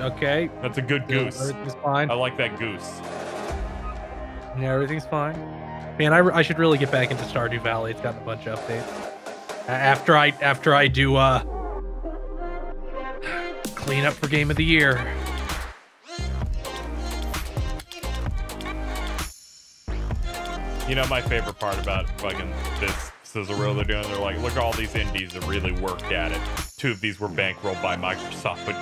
Okay. That's a good goose. Everything's fine. I like that goose. Yeah, everything's fine. Man, I should really get back into Stardew Valley. It's gotten a bunch of updates. After I do clean up for Game of the Year. You know, my favorite part about fucking this sizzle reel they're doing, they're like, look at all these indies that really worked at it. 2 of these were bankrolled by Microsoft, but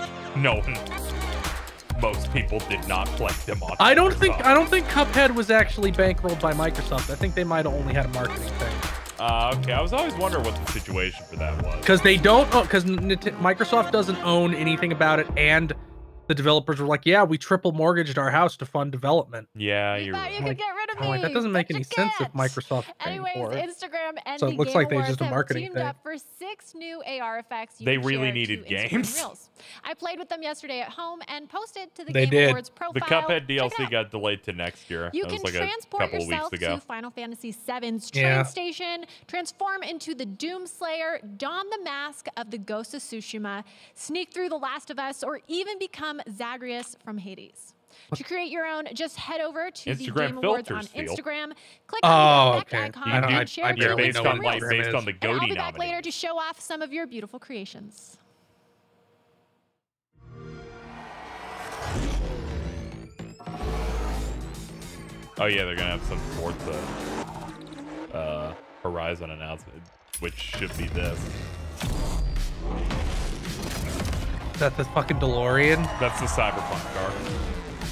most people did not play them on I don't think Cuphead was actually bankrolled by Microsoft. I think they might have only had a marketing thing. Okay, I was always wondering what the situation for that was. Because they don't, because Microsoft doesn't own anything about it, and the developers were like, yeah, we triple mortgaged our house to fund development. Yeah, you're right. You could get rid of me. Like, that doesn't make any sense if Microsoft's paying for it. Instagram and so it looks like they just a marketing teamed thing. up for 6 new AR effects. They really needed games. I played with them yesterday at home and posted to the They Game did. Awards profile. The Cuphead DLC got delayed to next year. You that can was like transport a couple of yourself weeks ago. to Final Fantasy VII's train station, transform into the Doomslayer, don the mask of the Ghost of Tsushima, sneak through The Last of Us, or even become Zagreus from Hades. To create your own, just head over to the Game Awards on Instagram, click on the effect icon, and share it based on the and I'll Goaty be back nominee. later to show off some of your beautiful creations. Oh yeah, they're gonna have some Forza Horizon announcement, which should be this. Is that the fucking DeLorean? That's the Cyberpunk car.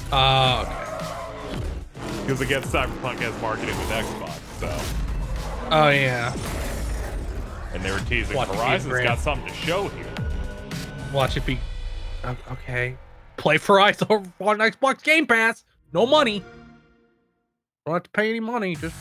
Oh, okay. Because again, Cyberpunk has marketing with Xbox, so. Oh yeah. And they were teasing Horizon's got something to show here. Watch it be... Okay. Play Horizon on Xbox Game Pass. No money. Don't have to pay any money. Just...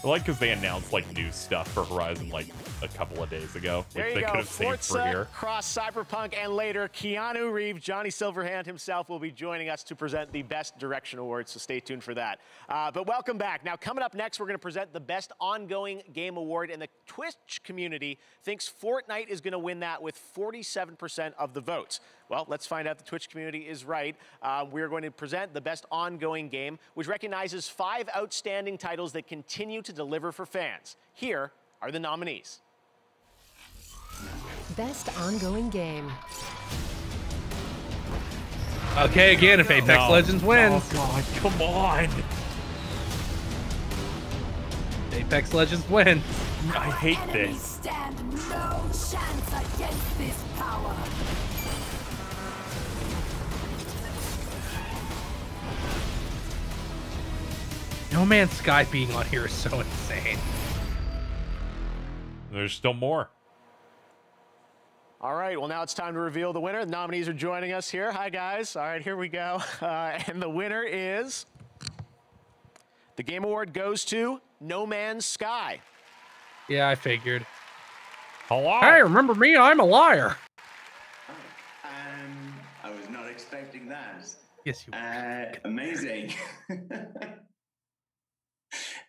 I like because they announced like new stuff for Horizon like a couple of days ago, which they could have saved for here. Cross Cyberpunk, and later Keanu Reeves, Johnny Silverhand himself, will be joining us to present the Best Direction Award, so stay tuned for that. But welcome back. Now, coming up next, we're going to present the Best Ongoing Game Award, and the Twitch community thinks Fortnite is going to win that with 47% of the votes. Well, let's find out the Twitch community is right. We're going to present the Best Ongoing Game, which recognizes 5 outstanding titles that continue to deliver for fans. Here are the nominees. Best Ongoing Game. Okay, again, if Apex Legends wins. Oh, God, come on. Apex Legends win. I hate this. Stand no chance against this power. No Man's Sky being on here is so insane. There's still more. All right, well, now it's time to reveal the winner. The nominees are joining us here. Hi, guys. All right, here we go. And the winner is... The Game Award goes to No Man's Sky. Yeah, I figured. Hello. Hey, remember me? I'm a liar. I was not expecting that. Yes, you were. Amazing.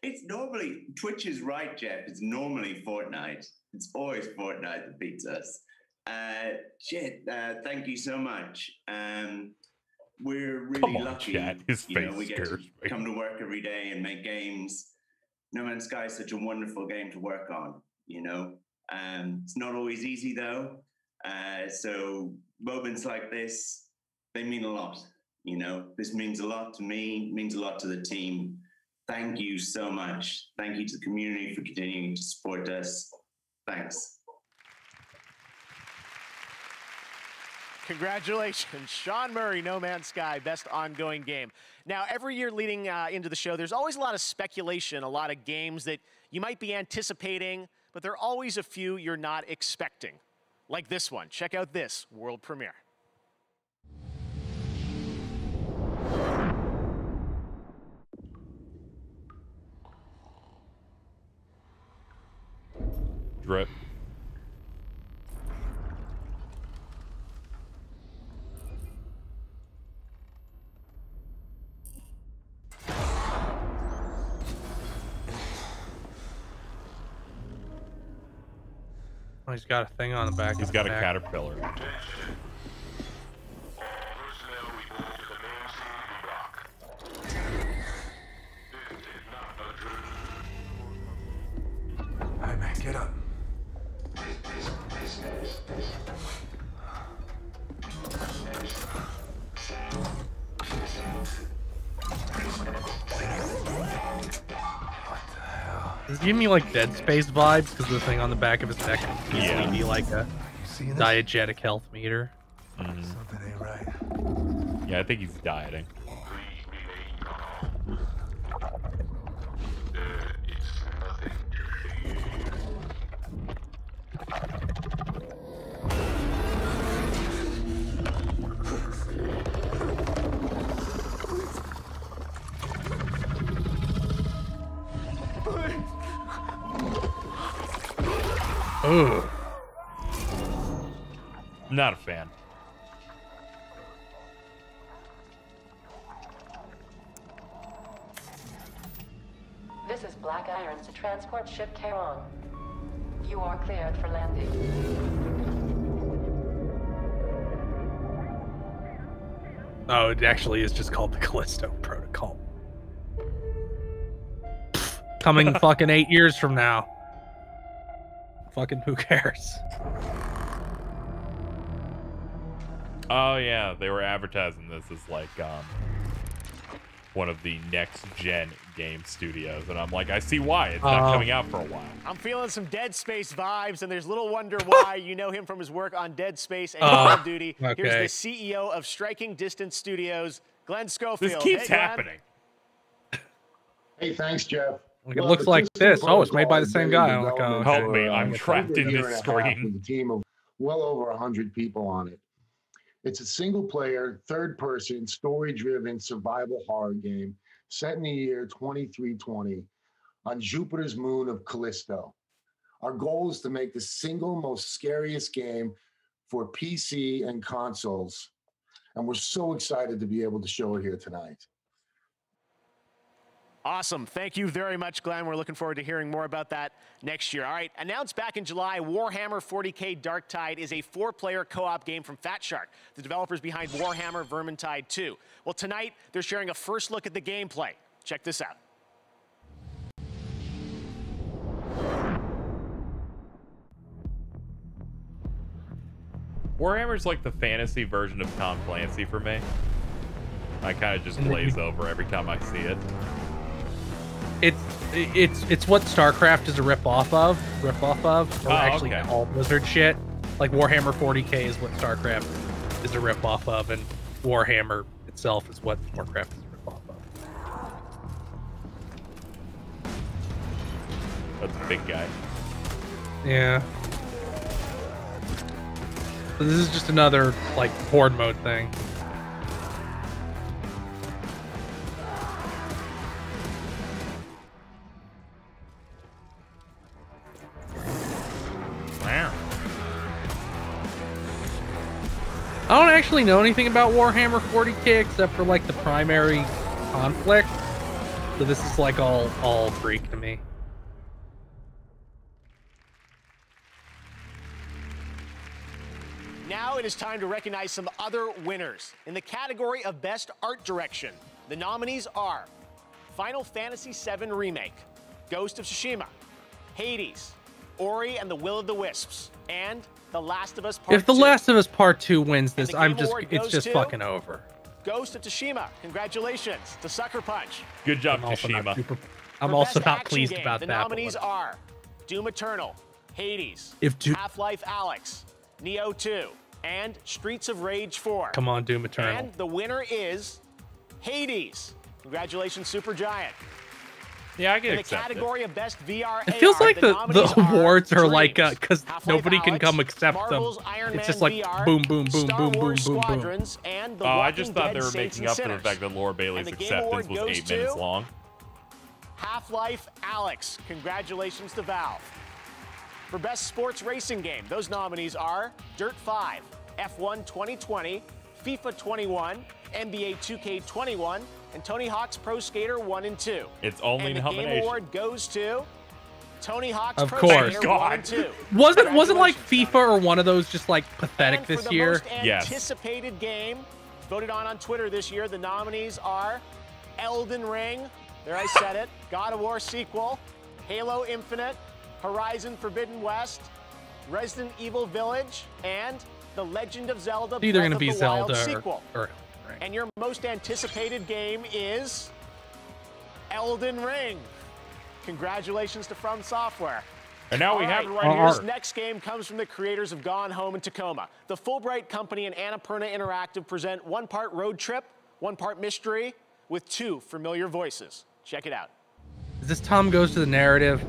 It's normally, Twitch is right, Jeff. It's normally Fortnite. It's always Fortnite that beats us. Thank you so much. We're really lucky. Chat. His face we get to come to work every day and make games. No Man's Sky is such a wonderful game to work on, It's not always easy, though. So moments like this, they mean a lot, This means a lot to me, means a lot to the team. Thank you so much. Thank you to the community for continuing to support us. Thanks. Congratulations, Sean Murray, No Man's Sky, Best Ongoing Game. Now, every year leading into the show, there's always a lot of speculation, a lot of games that you might be anticipating, but there are always a few you're not expecting. Like this one. Check out this world premiere. Drip. Oh, he's got a thing on the back. He's got a caterpillar. Alright, man, get up. It's giving me like Dead Space vibes because the thing on the back of his neck can easily be like a diegetic health meter. Mm-hmm. Something ain't right. Yeah, I think he's dieting. Ugh. Not a fan. This is Black Iron to transport ship Kerong. You are cleared for landing. Oh, it actually is just called the Callisto Protocol. Coming fucking 8 years from now. Fucking who cares? Oh yeah, they were advertising this as like one of the next gen game studios, and I'm like, I see why. It's not coming out for a while. I'm feeling some Dead Space vibes, and there's little wonder why. You know him from his work on Dead Space and Call of Duty. Okay. Here's the CEO of Striking Distance Studios, Glenn Schofield. This keeps Hey, Glenn. happening. Hey, thanks, Jeff. Like, it looks like this. Oh, it's made by the same guy. I'm like, oh, help me! I'm trapped in this screen. With a team of well over 100 people on it. It's a single-player, third-person, story-driven survival horror game set in the year 2320 on Jupiter's moon of Callisto. Our goal is to make the single most scariest game for PC and consoles, and we're so excited to be able to show it here tonight. Awesome. Thank you very much, Glenn. We're looking forward to hearing more about that next year. All right, announced back in July, Warhammer 40K Darktide is a 4-player co-op game from Fat Shark, the developers behind Warhammer Vermintide 2. Well, tonight, they're sharing a first look at the gameplay. Check this out. Warhammer's like the fantasy version of Tom Clancy for me. I kind of just glaze over every time I see it. It's what StarCraft is a rip-off of, or actually okay. all Blizzard shit. Like Warhammer 40K is what StarCraft is a rip-off of, and Warhammer itself is what Warcraft is a rip-off of. That's a big guy. Yeah. So this is just another like horde mode thing. Wow. I don't actually know anything about Warhammer 40K except for like the primary conflict. So this is like all Greek to me. Now it is time to recognize some other winners. In the category of Best Art Direction, the nominees are Final Fantasy VII Remake, Ghost of Tsushima, Hades, Ori and the Will of the Wisps, and The Last of Us Part 2. If The Last of Us Part 2 wins this, it's just fucking over. Ghost of Tsushima, congratulations to Sucker Punch. Good job, Tsushima. I'm also not pleased about the that. The nominees are Doom Eternal, Hades, Half-Life Alyx, Neo 2, and Streets of Rage 4. Come on, Doom Eternal. And the winner is Hades. Congratulations, Supergiant. Yeah, I get In the category of Best VR It feels AR, like the awards are like Dreams, because nobody can Alyx, come accept Marvel's them. Iron It's just Man like VR, boom, boom, boom, Star boom, boom, Wars boom, boom. Squadrons, and the I just thought Walking they were Dead making Saints up for the and fact that Laura Bailey's And the Game acceptance Award was goes 8 minutes to long. Half-Life Alyx. Congratulations to Valve. For Best Sports Racing Game, those nominees are Dirt 5, F1 2020, FIFA 21, NBA 2K21, and Tony Hawk's Pro Skater 1 and 2. It's only and the Game Award goes to Tony Hawk's Of Pro course. Skater 1 and 2. Wasn't like FIFA or one of those just like pathetic And for this the year? most anticipated game voted on Twitter this year, the nominees are Elden Ring, there I said it, God of War sequel, Halo Infinite, Horizon Forbidden West, Resident Evil Village, and The Legend of Zelda It's either Breath gonna of be the Zelda Wild sequel. or And your most anticipated game is Elden Ring. Congratulations to From Software. And now we have it right and here. This next game comes from the creators of Gone Home in Tacoma. The Fulbright Company and Annapurna Interactive present one part road trip, one part mystery, with two familiar voices. Check it out. Is this Tom Goes to the Narrative?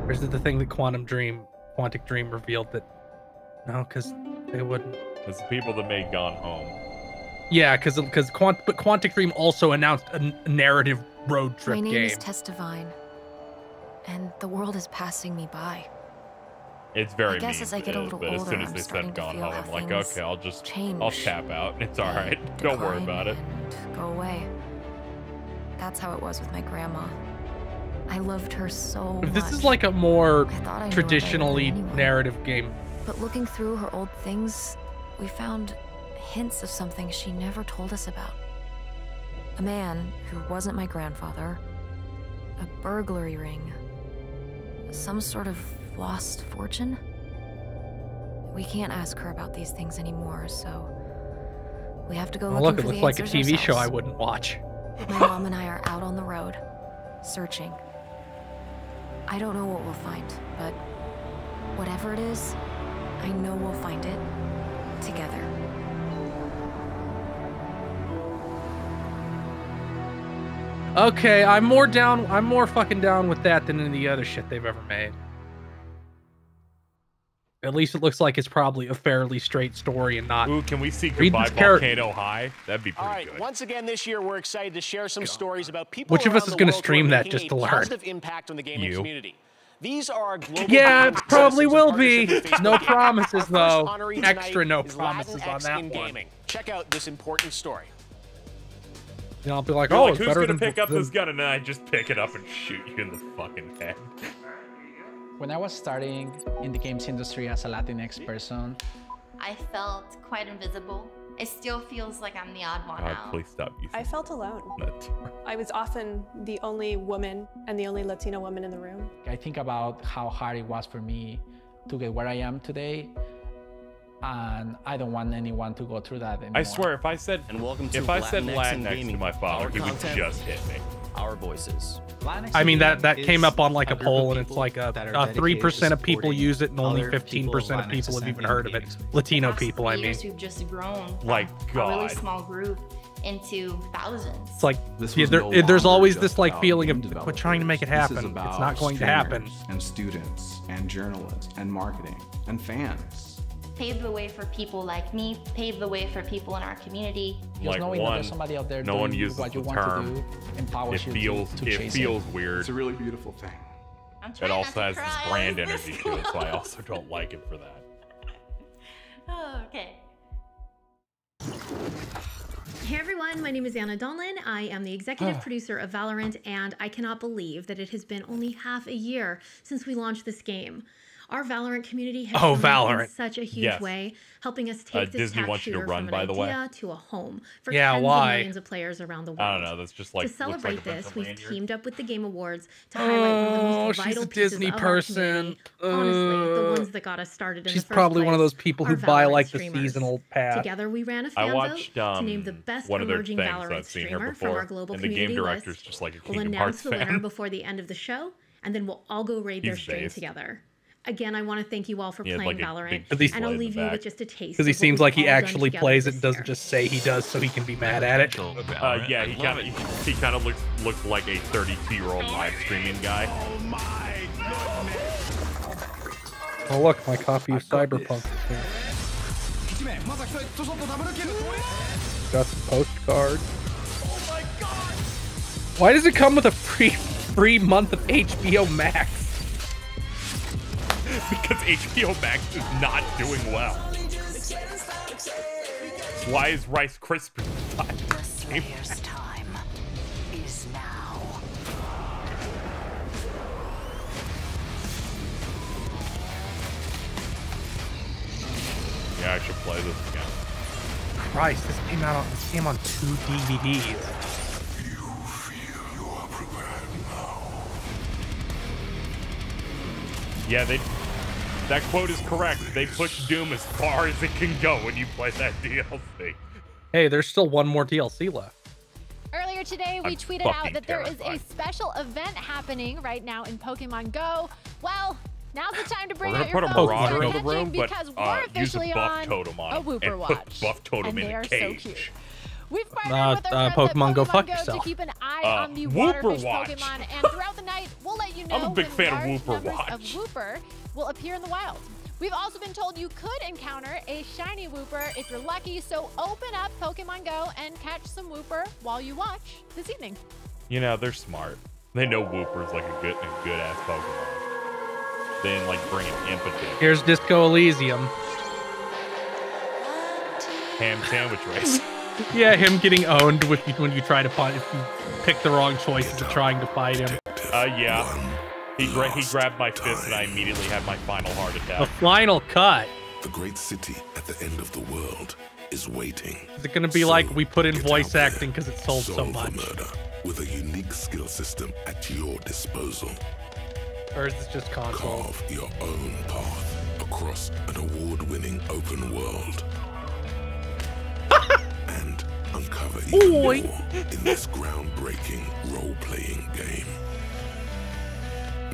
Or is it the thing that Quantic Dream revealed that... No, because they wouldn't. It's the people that made Gone Home. Yeah, because Quantic Dream also announced a narrative road trip game. My name is Tess Divine, and the world is passing me by. It's very I guess mean as I get a little but as older, soon as I'm they starting said to Gone feel Home, how I'm like, things okay, I'll tap out. It's all right. Don't worry about it. Go away. That's how it was with my grandma. I loved her so much. This is like a more I thought I knew traditionally her better than anyone. narrative game. But looking through her old things, we found hints of something she never told us about. A man who wasn't my grandfather, a burglary ring, some sort of lost fortune. We can't ask her about these things anymore, so we have to go Oh, looking look, it for looks the like a answers TV show I ourselves. wouldn't watch. My mom and I are out on the road, searching. I don't know what we'll find, but whatever it is, I know we'll find it together. Okay, I'm more fucking down with that than any of the other shit they've ever made. At least it looks like it's probably a fairly straight story and not. Ooh, can we see Goodbye Volcano High? That'd be pretty good. Once again this year, we're excited to share some stories about people. Which of us is going to stream that just to learn? Positive impact on the gaming community. These are our global. Yeah, it probably will be. No promises though. Extra no promises on that one. Gaming. Check out this important story. You know, I'll be like, You're oh, like, it's who's better gonna than pick up this gun, and then I just pick it up and shoot you in the fucking head. When I was starting in the games industry as a Latinx person, I felt quite invisible. It still feels like I'm the odd one out. Please stop using I felt alone. I was often the only woman and the only Latina woman in the room. I think about how hard it was for me to get where I am today, and I don't want anyone to go through that anymore. I swear, if I said Latinx to my father, he would just hit me. Our voices. I mean, that came up on like a poll, and it's like a 3% of people use it, and only 15% of people have even heard of it. Latino people, I mean. We've just grown like a really small group into thousands. It's like there's always this like feeling of quit trying to make it happen. It's not going to happen. And students and journalists and marketing and fans. Pave the way for people like me, pave the way for people in our community. Just knowing that there's somebody out there doing what you want to do empowers you to chase it. It feels weird. It's a really beautiful thing. It also has this brand energy to it, so I also don't like it for that. Oh, okay. Hey everyone, my name is Anna Donlin. I am the executive producer of Valorant, and I cannot believe that it has been only half a year since we launched this game. Our Valorant community has grown in such a huge way, helping us take this Disney tap shooter from an idea to a home for tens of millions of players around the world. I don't know. That's just like to celebrate this, we've teamed up with the Game Awards to highlight one of the most vital pieces of our community. Honestly, the ones that got us started in the first place. She's probably one of those people who buy like the seasonal pass. Together, we ran a fan vote to name the best emerging Valorant streamer from our global community list. Just like a we'll announce the winner before the end of the show, and then we'll all go raid their stream together. Again, I want to thank you all for playing Valorant, and I'll leave you with just a taste. Because he seems like he actually plays it and doesn't just say he does so he can be mad at it. Yeah, he kind of looks like a 32-year-old live streaming guy. Oh my goodness! Oh look, my copy of Cyberpunk is here. Got some postcards. Oh my God! Why does it come with a free month of HBO Max? Because HBO Max is not doing well. Why is Rice Krispies time is now. Yeah, I should play this again. Christ, this came on 2 DVDs. Yeah, that quote is correct. They push Doom as far as it can go when you play that DLC. Hey, there's still one more DLC left. Earlier today, we tweeted out that there is a special event happening right now in Pokemon Go. Well, now's the time to bring out your phone and start catching because we're officially on a Wooper Watch. Buff Totem and in they are a cage. so cute. We've partnered with our friends Pokemon at Go Pokemon fuck Go yourself. to keep an eye on the waterfish Pokemon, and throughout the night, we'll let you know I'm a big fan of when Wooper large numbers Watch. of Wooper will appear in the wild. We've also been told you could encounter a shiny Wooper if you're lucky, so open up Pokemon Go and catch some Wooper while you watch this evening. You know, they're smart. They know Wooper's like a good ass Pokemon. They didn't like bring an impetus. Here's Disco Elysium. Ham sandwich race. Yeah, him getting owned when you try to fight, if you pick the wrong choices of trying to fight him. Yeah. He grabbed my fist and I immediately had my final heart attack. The final cut. The great city at the end of the world is waiting. Is it going to be like we put in voice acting because it sold so much? Murder with a unique skill system at your disposal. Or is this just console? Carve your own path across an award-winning open world. And uncover even more in this groundbreaking role-playing game.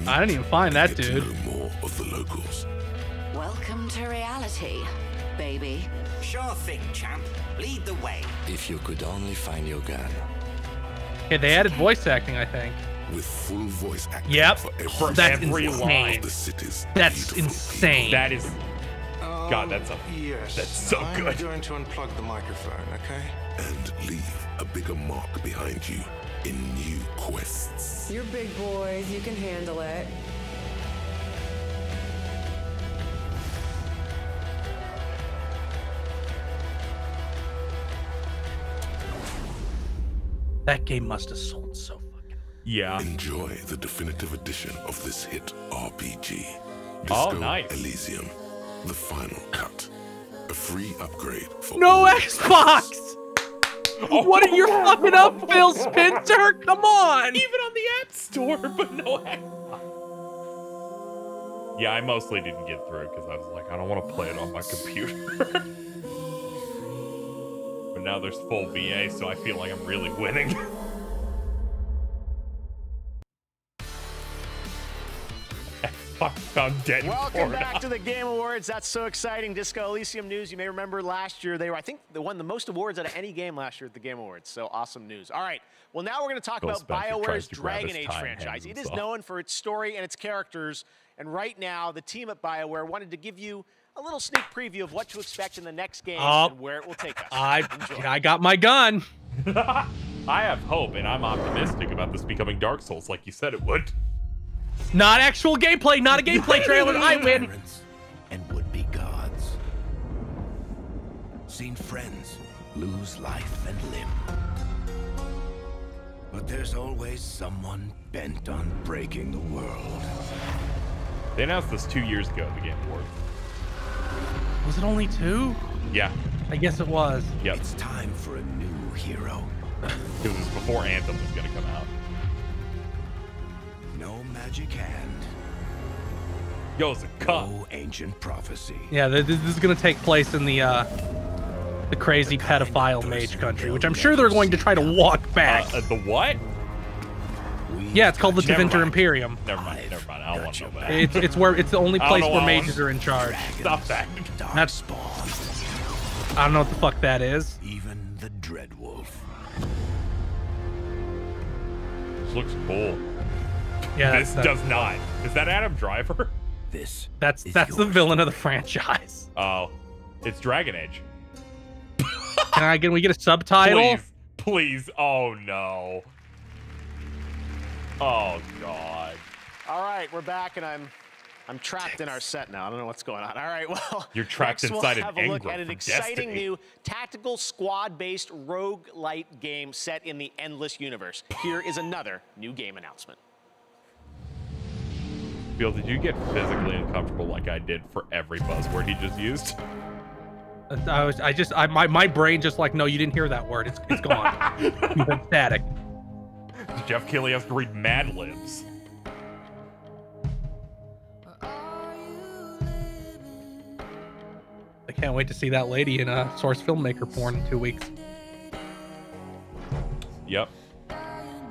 I didn't even find that dude. To know more of the locals. Welcome to reality, baby. Sure thing, champ. Lead the way. If you could only find your gun. Okay, they added voice acting, I think. With full voice acting for every line. That's insane. That is. God, that's so good. I'm going to unplug the microphone, okay? And leave a bigger mark behind you in new quests. You're big boys. You can handle it. That game must have sold so fucking. Yeah. Enjoy the definitive edition of this hit RPG. Oh, Disco nice. Elysium, the final cut. A free upgrade for No Xbox! What are you fucking up, Phil Spencer? Come on! Even on the App Store, but no Xbox. Yeah, I mostly didn't get through because I was like, I don't want to play it on my computer. But now there's full VA, so I feel like I'm really winning. Found dead. Welcome back to the Game Awards. That's so exciting. Disco Elysium news. You may remember last year I think they won the most awards out of any game last year at the Game Awards. So awesome news. All right. Well, now we're going to talk about BioWare's Dragon Age franchise. It is known for its story and its characters. And right now, the team at BioWare wanted to give you a little sneak preview of what to expect in the next game and where it will take us. I got my gun. I have hope, and I'm optimistic about this becoming Dark Souls like you said it would. Not actual gameplay, not a gameplay trailer. I win. And would-be gods. Seen friends lose life and limb. But there's always someone bent on breaking the world. They announced this 2 years ago at the Game Awards. Was it only 2? Yeah. I guess it was. Yep. It's time for a new hero. It was before Anthem was going to come out. No magic hand. Yo, it's a cut. No ancient prophecy. Yeah, this is going to take place in the crazy pedophile mage country, which I'm sure they're going to try to walk back. The what? Yeah, it's called the Tevinter Imperium. Never mind. I don't want to know about it. It's the only place where mages are in charge. Stop that. That's I don't know what the fuck that is. Even the Dreadwolf. This looks cool. Yeah, this does not. Is that Adam Driver? That's the villain of the franchise. Oh, it's Dragon Age. Can we get a subtitle? Please. Oh no. Oh god. All right, we're back, and I'm trapped in our set now. I don't know what's going on. All right, well, you're trapped inside we'll have a look at an exciting new tactical squad-based roguelite game set in the Endless universe. Here is another new game announcement. Phil, did you get physically uncomfortable like I did for every buzzword he just used? My brain just like, no, you didn't hear that word. It's gone. You went static. Jeff Keighley has to read Mad Libs. I can't wait to see that lady in a Source Filmmaker porn in 2 weeks. Yep.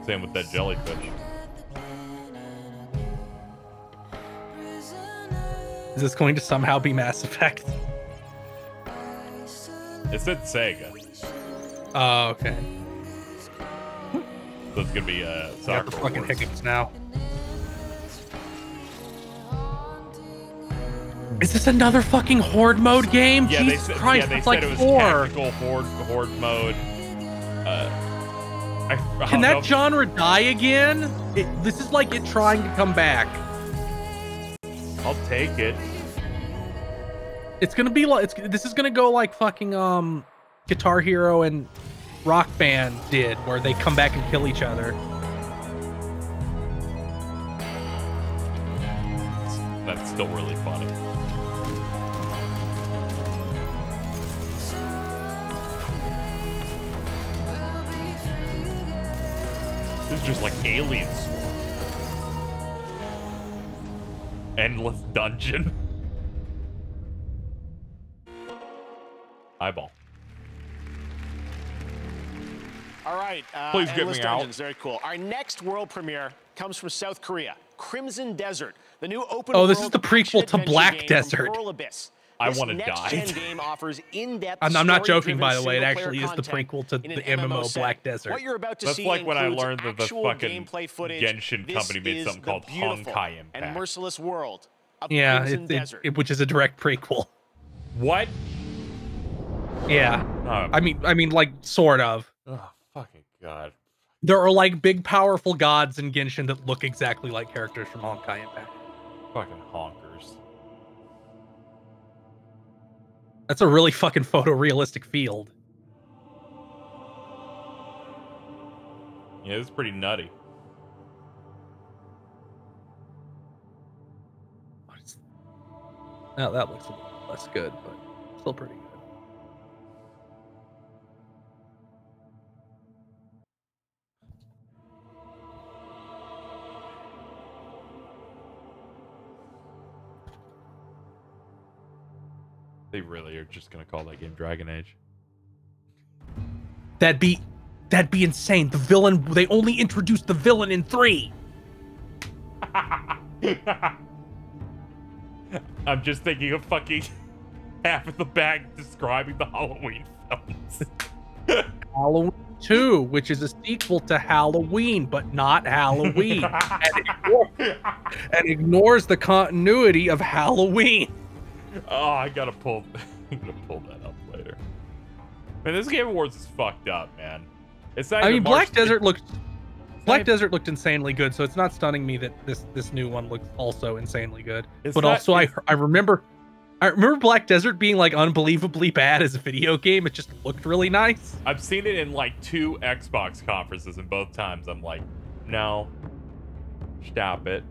Same with that jellyfish. Is this going to somehow be Mass Effect? It said Sega. Oh, okay. So it's gonna be soccer fucking hiccups now. Is this another fucking horde mode game? Yeah, Jesus Christ, they it's said like it was 4. Tactical horde mode. Can that genre die again? This is like it trying to come back. I'll take it. It's gonna be like this is gonna go like fucking Guitar Hero and Rock Band did, where they come back and kill each other. That's still really funny. This is just like Alien Swarm. Endless dungeon. Eyeball. All right. Please get me out. Very cool. Our next world premiere comes from South Korea. Crimson Desert, the new open world. Oh, this is the prequel to Black Desert. Pearl Abyss. I want to die. Game offers in-depth I'm not joking, by the way. It actually is the prequel to the MMO Black Desert. What you're about to That's see like when I learned that the actual fucking gameplay footage. Genshin company made something called Honkai Impact. And merciless world of Yeah, Crimson Desert. which is a direct prequel. What? Yeah. I mean, like, sort of. Oh, fucking God. There are, like, big, powerful gods in Genshin that look exactly like characters from Honkai Impact. Fucking honkers. That's a really fucking photorealistic field. Yeah, it's pretty nutty. Now that looks a little less good, but still pretty good. They really are just gonna call that game Dragon Age. That'd be insane. The villain, they only introduced the villain in 3. I'm just thinking of fucking half of the bag describing the Halloween films. Halloween 2, which is a sequel to Halloween, but not Halloween. and ignores the continuity of Halloween. Oh, I gotta pull that up later. Man, this Game Awards is fucked up, man. It's not. I mean, Black Desert looked insanely good, so it's not stunning me that this new one looks also insanely good. But also, I remember Black Desert being like unbelievably bad as a video game. It just looked really nice. I've seen it in like 2 Xbox conferences, and both times I'm like, no, stop it,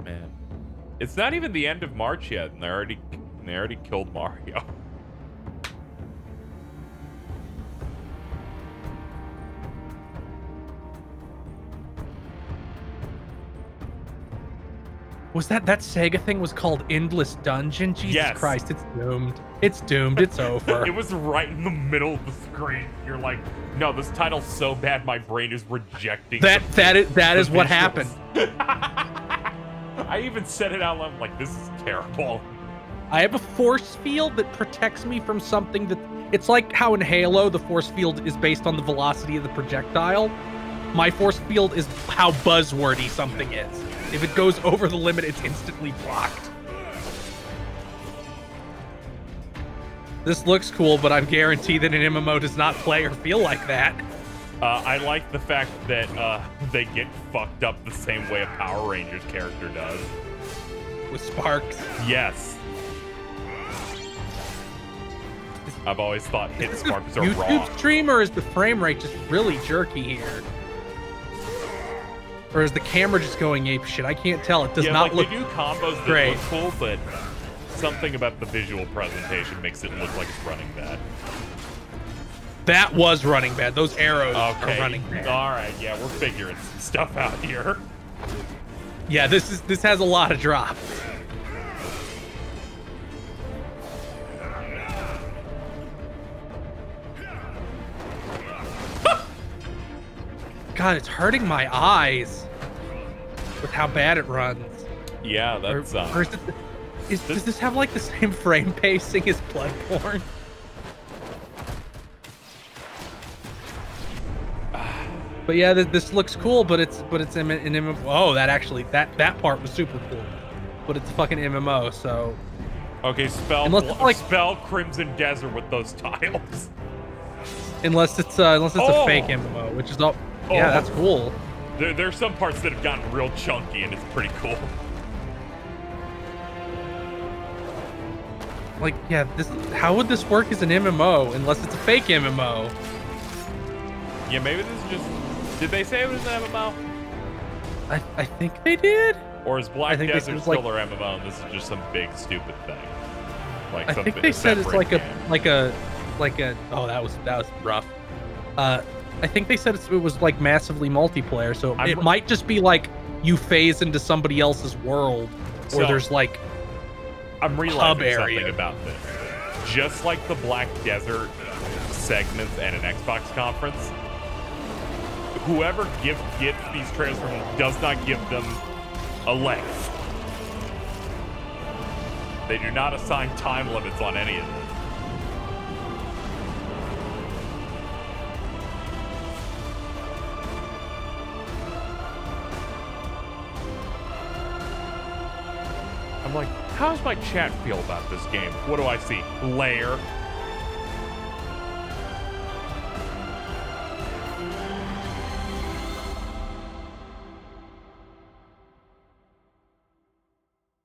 man. It's not even the end of March yet, and they already killed Mario. Was that Sega thing was called Endless Dungeon? Jesus Christ, it's doomed. It's doomed. It's over. It was right in the middle of the screen. You're like, no, this title's so bad my brain is rejecting that is what happened. I even said it out loud. I'm like, this is terrible. I have a force field that protects me from something that... It's like how in Halo, the force field is based on the velocity of the projectile. My force field is how buzzwordy something is. If it goes over the limit, it's instantly blocked. This looks cool, but I'm guaranteed that an MMO does not play or feel like that. I like the fact that they get fucked up the same way a Power Rangers character does. With sparks? Yes. I've always thought hit sparks are YouTube wrong. YouTube stream, or is the frame rate just really jerky here? Or is the camera just going ape shit? I can't tell. It does not look they do combos that great. look cool, but something about the visual presentation makes it look like it's running bad. That was running bad. Those arrows are running bad. All right, yeah, we're figuring some stuff out here. Yeah, this has a lot of drops. God, it's hurting my eyes with how bad it runs. Yeah, that's or does this have like the same frame pacing as Bloodborne? But yeah, this looks cool, but it's an MMO. Oh, that part was super cool, but it's a fucking MMO. So okay, spell Crimson Desert with those tiles. Unless it's a fake MMO, which is all. Yeah, that's cool. There's some parts that have gotten real chunky, and it's pretty cool. Like, yeah, how would this work as an MMO unless it's a fake MMO? Yeah, maybe this is just. Did they say it was an MMO? I think they did. Or is Black Desert still their MMO, and this is just some big stupid thing? Like I think they said it's like a. Oh, that was rough. I think they said it was like massively multiplayer, so it might just be like you phase into somebody else's world, or there's like I'm realizing something about this. Just like the Black Desert segments at an Xbox conference, whoever gets these trailers from them does not give them a length. They do not assign time limits on any of this. I'm like, how's my chat feel about this game? What do I see? Lair.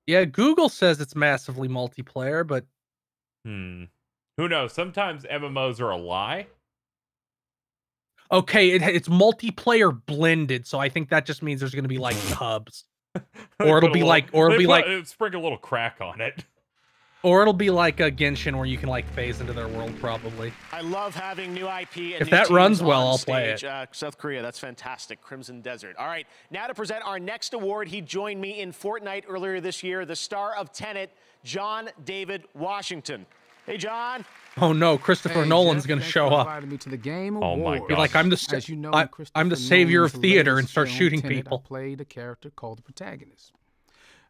Yeah, Google says it's massively multiplayer, but who knows? Sometimes MMOs are a lie. Okay, it's multiplayer blended, so I think that just means there's going to be like hubs, or it'll be like, sprinkle a little crack on it. Or it'll be like a Genshin where you can like phase into their world, probably. I love having new IP. And if that runs well, I'll play it. South Korea, that's fantastic. Crimson Desert. All right, now to present our next award. He joined me in Fortnite earlier this year, the star of Tenet, John David Washington. Hey, John. Oh no, Christopher Nolan's going to show up. Me to the Game oh my God! Be like, I'm the, As you know, I'm the savior of theater, and start shooting Tenet, people. I played a character called the protagonist.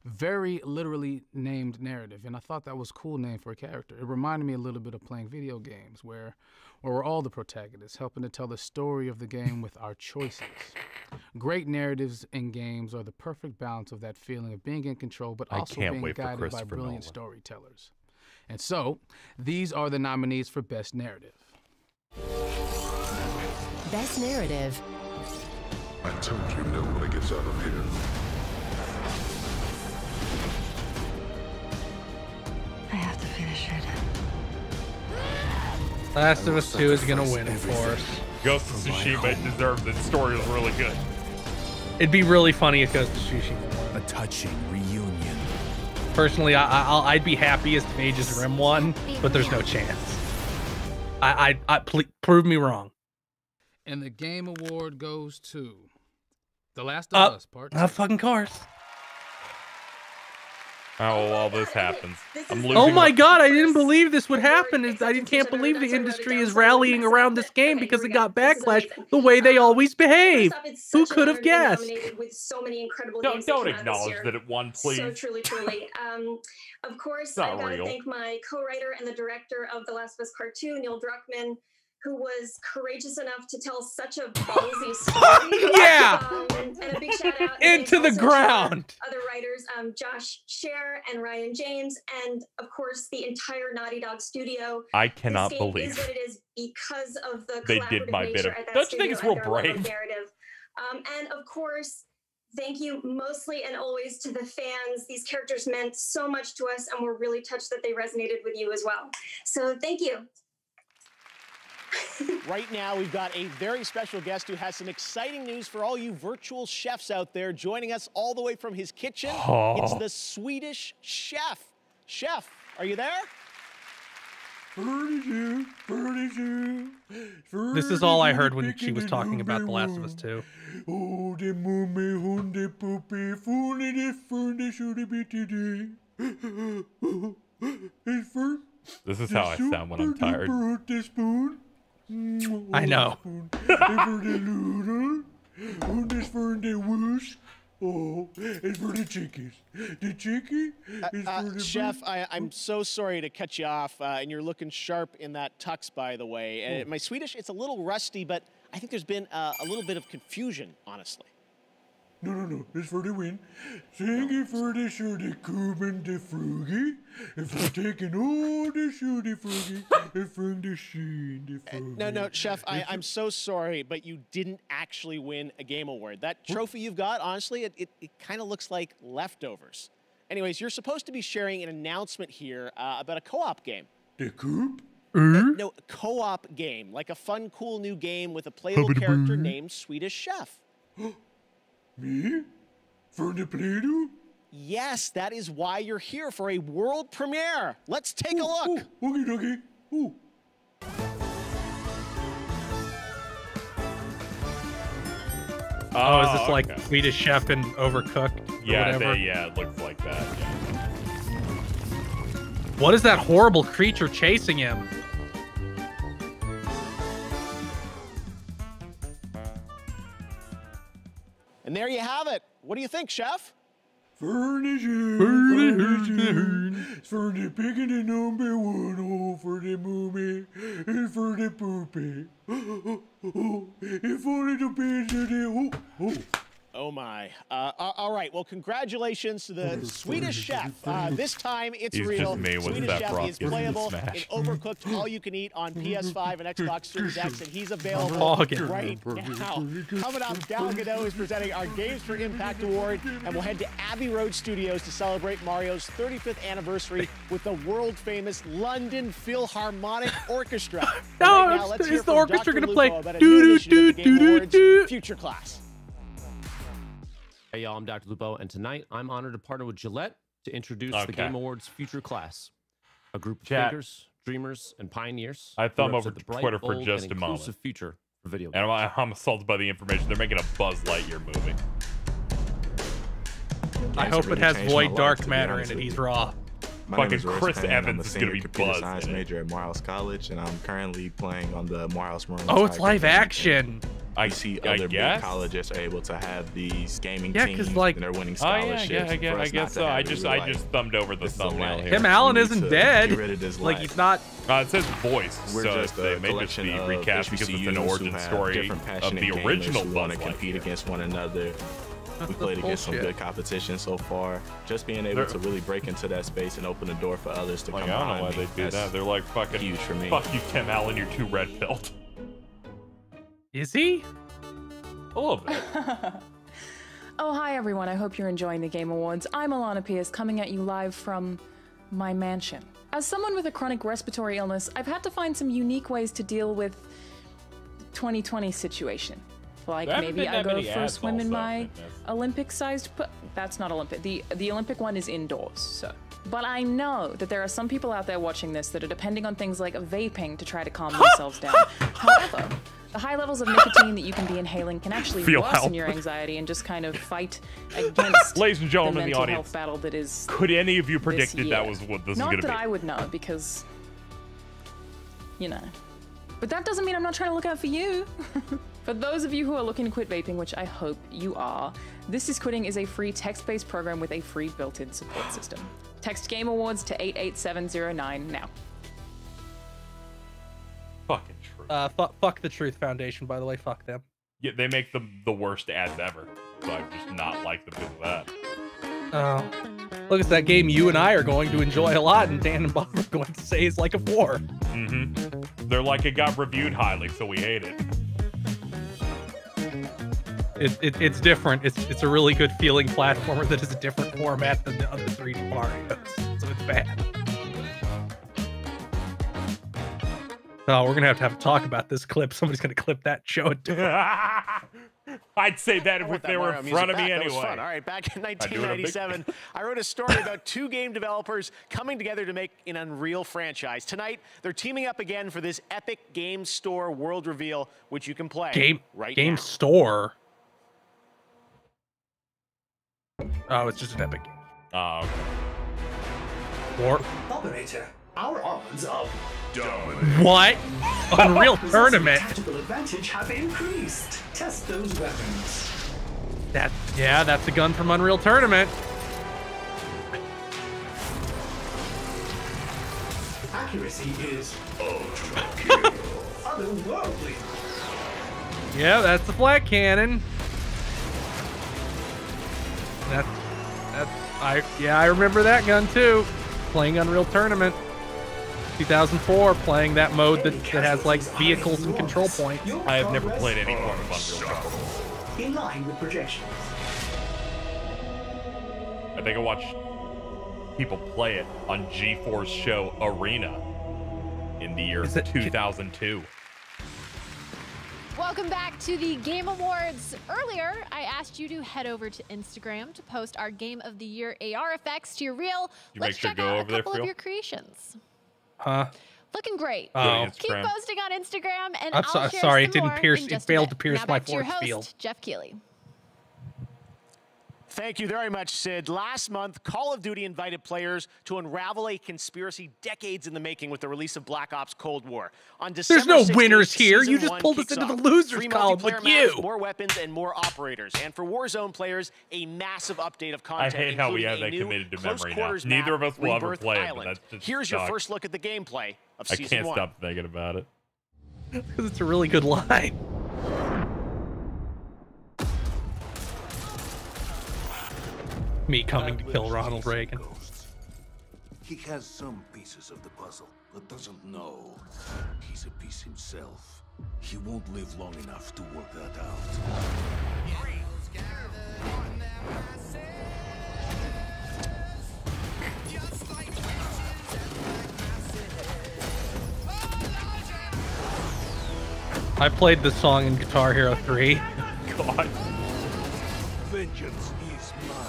Very literally named narrative, and I thought that was a cool name for a character. It reminded me a little bit of playing video games where we're all the protagonists, helping to tell the story of the game with our choices. Great narratives in games are the perfect balance of that feeling of being in control, but also being guided by brilliant storytellers. And so, these are the nominees for Best Narrative. Best Narrative. I told you no one gets out of here. I have to finish it. Last of Us 2 is gonna win, of course. Ghost of Tsushima deserves it. The story was really good. It'd be really funny if Ghost of Tsushima won. A touching reunion. Personally, I'd be happiest if Aegis Rim won, but there's no chance. Please, prove me wrong. And the Game Award goes to The Last of Us Part 2. Fucking cars. Oh, all this happens. I'm losing. Oh my God, I didn't believe this would happen. I can't believe the industry is rallying around this game because it got backlash the way they always behave. Who could have guessed? With so many incredible don't acknowledge that it won, please. So truly. Of course, I've got to thank my co-writer and the director of The Last of Us Part 2, Neil Druckmann, who was courageous enough to tell such a ballsy story. Yeah! And a big shout out into the ground. Other writers, Josh Scher and Ryan James, and of course the entire Naughty Dog studio. I cannot this game believe is what it is because of the they did my bit of. Don't you think it's real brave? Narrative. And of course, thank you mostly and always to the fans. These characters meant so much to us, and we're really touched that they resonated with you as well. So thank you. Right now, we've got a very special guest who has some exciting news for all you virtual chefs out there. Joining us all the way from his kitchen, it's the Swedish chef. Chef, are you there? This is all I heard when she was talking about The Last of Us 2. This is how I sound when I'm tired. I know. Chef, I'm so sorry to cut you off, and you're looking sharp in that tux, by the way. My Swedish, it's a little rusty, but I think there's been a little bit of confusion, honestly. No, it's for the win. Thank you for the shooty kuben de frugi. If we're taking all the shooty frugi and from the sheen de frugi. No, Chef, I'm so sorry, but you didn't actually win a game award. That trophy you've got, honestly, it kind of looks like leftovers. Anyways, you're supposed to be sharing an announcement here about a co-op game. The coop? No, a co-op game, like a fun, cool new game with a playable character named Swedish Chef. Me? For the Play-Doh? Yes, that is why you're here for a world premiere. Let's take a look. Okay. Oh, is this like Swedish Chef and Overcooked? Yeah, it looks like that. Yeah. What is that horrible creature chasing him? And there you have it. What do you think, Chef? For the picking the number one hole for the movie and for the poopy. If only the pants are there. Oh my. All right. Well, congratulations to the Swedish chef. This time it's real. Swedish chef is playable in Overcooked All You Can Eat on PS5 and Xbox Series X, and he's available right now. Coming up, Gal Gadot is presenting our Games for Impact Award, and we'll head to Abbey Road Studios to celebrate Mario's 35th anniversary with the world-famous London Philharmonic Orchestra. No, right now, let's hear is the from orchestra Dr. going to play Lupo about a new initiative at the Game Awards, Future Class. Hey y'all, I'm Dr. Lupo, and tonight I'm honored to partner with Gillette to introduce the Game Awards Future Class, a group of thinkers, dreamers, and pioneers. I thumb over Twitter for just a moment. Future for video games. And I'm assaulted by the information. They're making a Buzz Lightyear movie. I hope it has Void Dark Matter in it. He's raw. Fucking Chris Evans is gonna be computer Buzz. Science major at Morehouse College, and I'm currently playing on the Morehouse Marine. Oh, it's live action. I see other big colleges are able to have these gaming teams, like, and they're winning scholarships. I guess so. I just thumbed over the thumbnail here. Tim Allen isn't dead. Like, he's not. It says voice, We're so just they a may just be recast because it's an origin story of the original Buzz want to compete against one another. We played against some good competition so far. Just being able to really break into that space and open the door for others to come behind me. I don't know why they do that. They're like, fucking huge for me. Fuck you, Tim Allen, you're too red-pilled. Is he? A little bit. Oh, hi everyone. I hope you're enjoying the Game Awards. I'm Alana Pierce, coming at you live from my mansion. As someone with a chronic respiratory illness, I've had to find some unique ways to deal with 2020 situation. Like maybe I go for a swim in my Olympic-sized, that's not Olympic. The Olympic one is indoors, so. But I know that there are some people out there watching this that are depending on things like vaping to try to calm themselves down. However, the high levels of nicotine that you can be inhaling can actually worsen your anxiety and just kind of fight against Ladies and gentlemen, the mental in the audience, health battle that is. Could any of you predicted that was what this was going to be? Not that I would know, because, you know. But that doesn't mean I'm not trying to look out for you. For those of you who are looking to quit vaping, which I hope you are, This Is Quitting is a free text-based program with a free built-in support system. Text Game Awards to 88709 now. Fucking truth. Fuck the Truth Foundation, by the way. Fuck them. Yeah, they make the worst ads ever. So I just not like them because of that. Oh. Look, it's that game you and I are going to enjoy a lot, and Dan and Bob are going to say is like a 4. Mm-hmm. They're like, it got reviewed highly, so we hate it. It's different. It's a really good feeling platformer that is a different format than the other 3D Marios, so it's bad. Oh, we're gonna have to talk about this clip. Somebody's gonna clip that, show it to me. I'd say that if they were in front of me anyway. All right, back in 1997, I wrote a story about 2 game developers coming together to make an Unreal franchise. Tonight, they're teaming up again for this epic Game Store world reveal, which you can play right now. Game Store? Oh, it's just an epic game. Oh, okay. Or Operator, our odds of domination. What? Unreal Tournament. Tactical advantage have increased. Test those weapons. That's a gun from Unreal Tournament. Accuracy is ultra kill. Otherworldly. Yeah, that's the flat cannon. I remember that gun too. Playing Unreal Tournament 2004, playing that mode that has like vehicles and control points. I have never played any form of Unreal Tournament. In line with projections. I think I watched people play it on G4's show Arena in the year 2002. Welcome back to the Game Awards. Earlier, I asked you to head over to Instagram to post our Game of the Year AR effects to your reel. Let's check out a couple of your creations. Huh? Looking great. Oh. Keep posting on Instagram, and I'm I'll share sorry, some it didn't more pierce. in It just failed a to bit. pierce Now my back to your force host, field. Jeff Keighley. Thank you very much, Sid. Last month, Call of Duty invited players to unravel a conspiracy decades in the making with the release of Black Ops Cold War. On December There's no 16th, winners here. You just 1 pulled us kicks into off. the losers Free column multiplayer with maps, you. more weapons, and more operators. And for Warzone players, a massive update of content. I hate how we have including that a new committed to memory now. close-quarters Neither map, of us will ever Rebirth play it, but Island. that's just Here's your sucks. first look at the gameplay of I Season 1. can't stop thinking about it. Because it's a really good line. Me coming to kill Ronald Reagan. He has some pieces of the puzzle, but doesn't know he's a piece himself. He won't live long enough to work that out. I played this song in Guitar Hero 3. God. Vengeance is mine.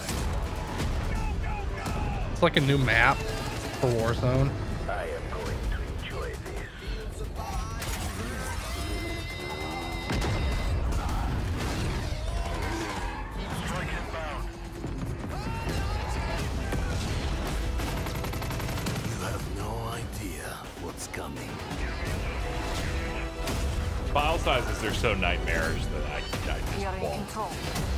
It's like a new map for Warzone. I am going to enjoy this. You have no idea what's coming. File sizes are so nightmarish that I just won't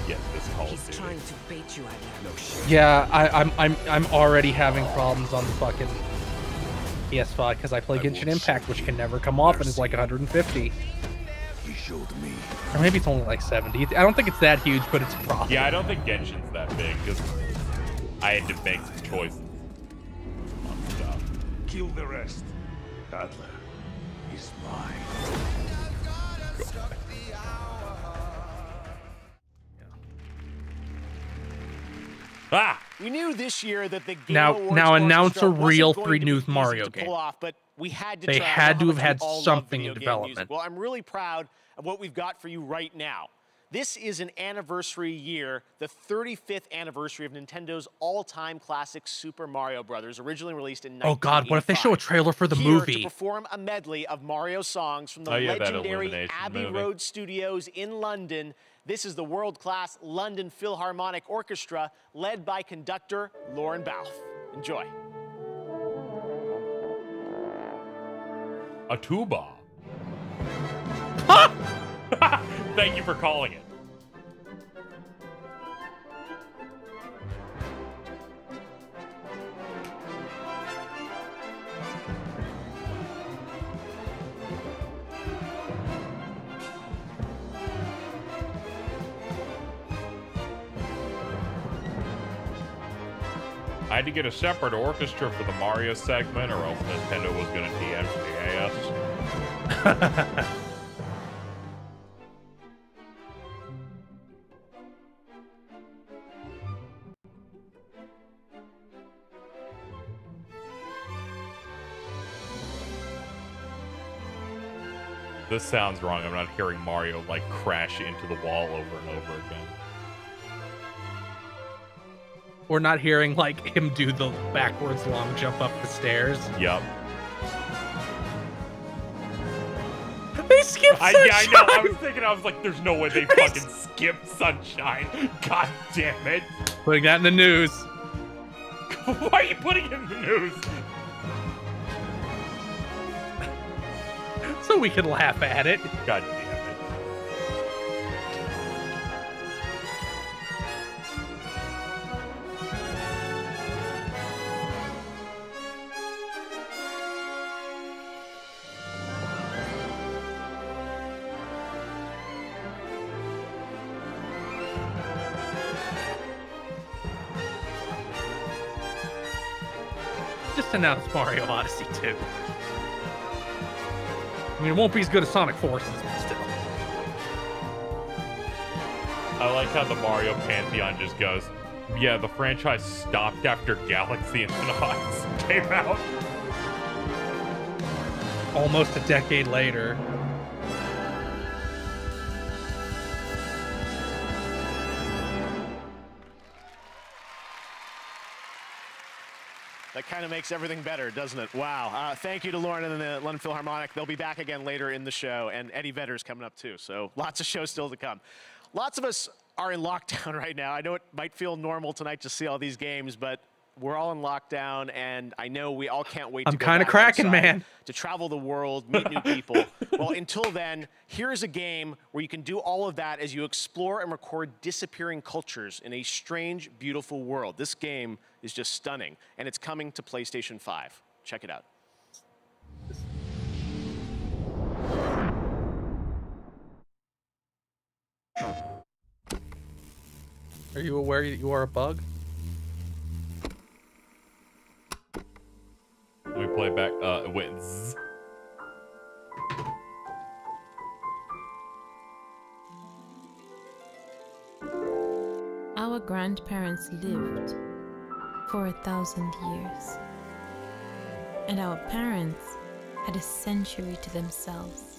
get this Call of Duty. Trying to bait you, no shit. Yeah, I'm already having problems on the fucking PS5 because I play Genshin Impact, which can never come off and is like 150. He showed me. Or maybe it's only like 70. I don't think it's that huge, but it's a problem. Yeah, I don't think Genshin's that big because I had to make some choices on stuff. Kill the rest. Adler is mine. Ah! We knew this year that the Game Now Awards announce a orchestra real wasn't going 3 to new be Mario easy to game. pull off, but we had to They try. had to How have much had we all love something video in game development. music. Well, I'm really proud of what we've got for you right now. This is an anniversary year, the 35th anniversary of Nintendo's all-time classic Super Mario Bros., originally released in 1985. Oh god, what if they show a trailer for the Here movie? to perform a medley of Mario songs from the Oh, yeah, that legendary Illumination Abbey movie. Road Studios in London. This is the world-class London Philharmonic Orchestra, led by conductor Lauren Bouth. Enjoy. A tuba. Thank you for calling it. I had to get a separate orchestra for the Mario segment, or else Nintendo was going to DMCA us. This sounds wrong. I'm not hearing Mario like crash into the wall over and over again. We're not hearing like him do the backwards long jump up the stairs. Yep. They skipped Sunshine! Yeah, I know. I was thinking, I was like, there's no way they fucking skipped Sunshine. God damn it. Putting that in the news. Why are you putting it in the news? So we can laugh at it. God damn it. Just announced Mario Odyssey 2. I mean, it won't be as good as Sonic Forces, but still. I like how the Mario Pantheon just goes, yeah, the franchise stopped after Galaxy and Knox came out. Almost a decade later. That kind of makes everything better, doesn't it? Wow. Thank you to Lauren and the London Philharmonic. They'll be back again later in the show, and Eddie Vedder's coming up too, so lots of shows still to come. Lots of us are in lockdown right now. I know it might feel normal tonight to see all these games, but we're all in lockdown, and I know we all can't wait to go back cracking, outside, man. to travel the world, meet new people. Well, until then, here's a game where you can do all of that as you explore and record disappearing cultures in a strange, beautiful world. This game is just stunning, and it's coming to PlayStation 5. Check it out. Are you aware you are a bug? We play back, it went zzz. Our grandparents lived for 1,000 years, and our parents had a century to themselves.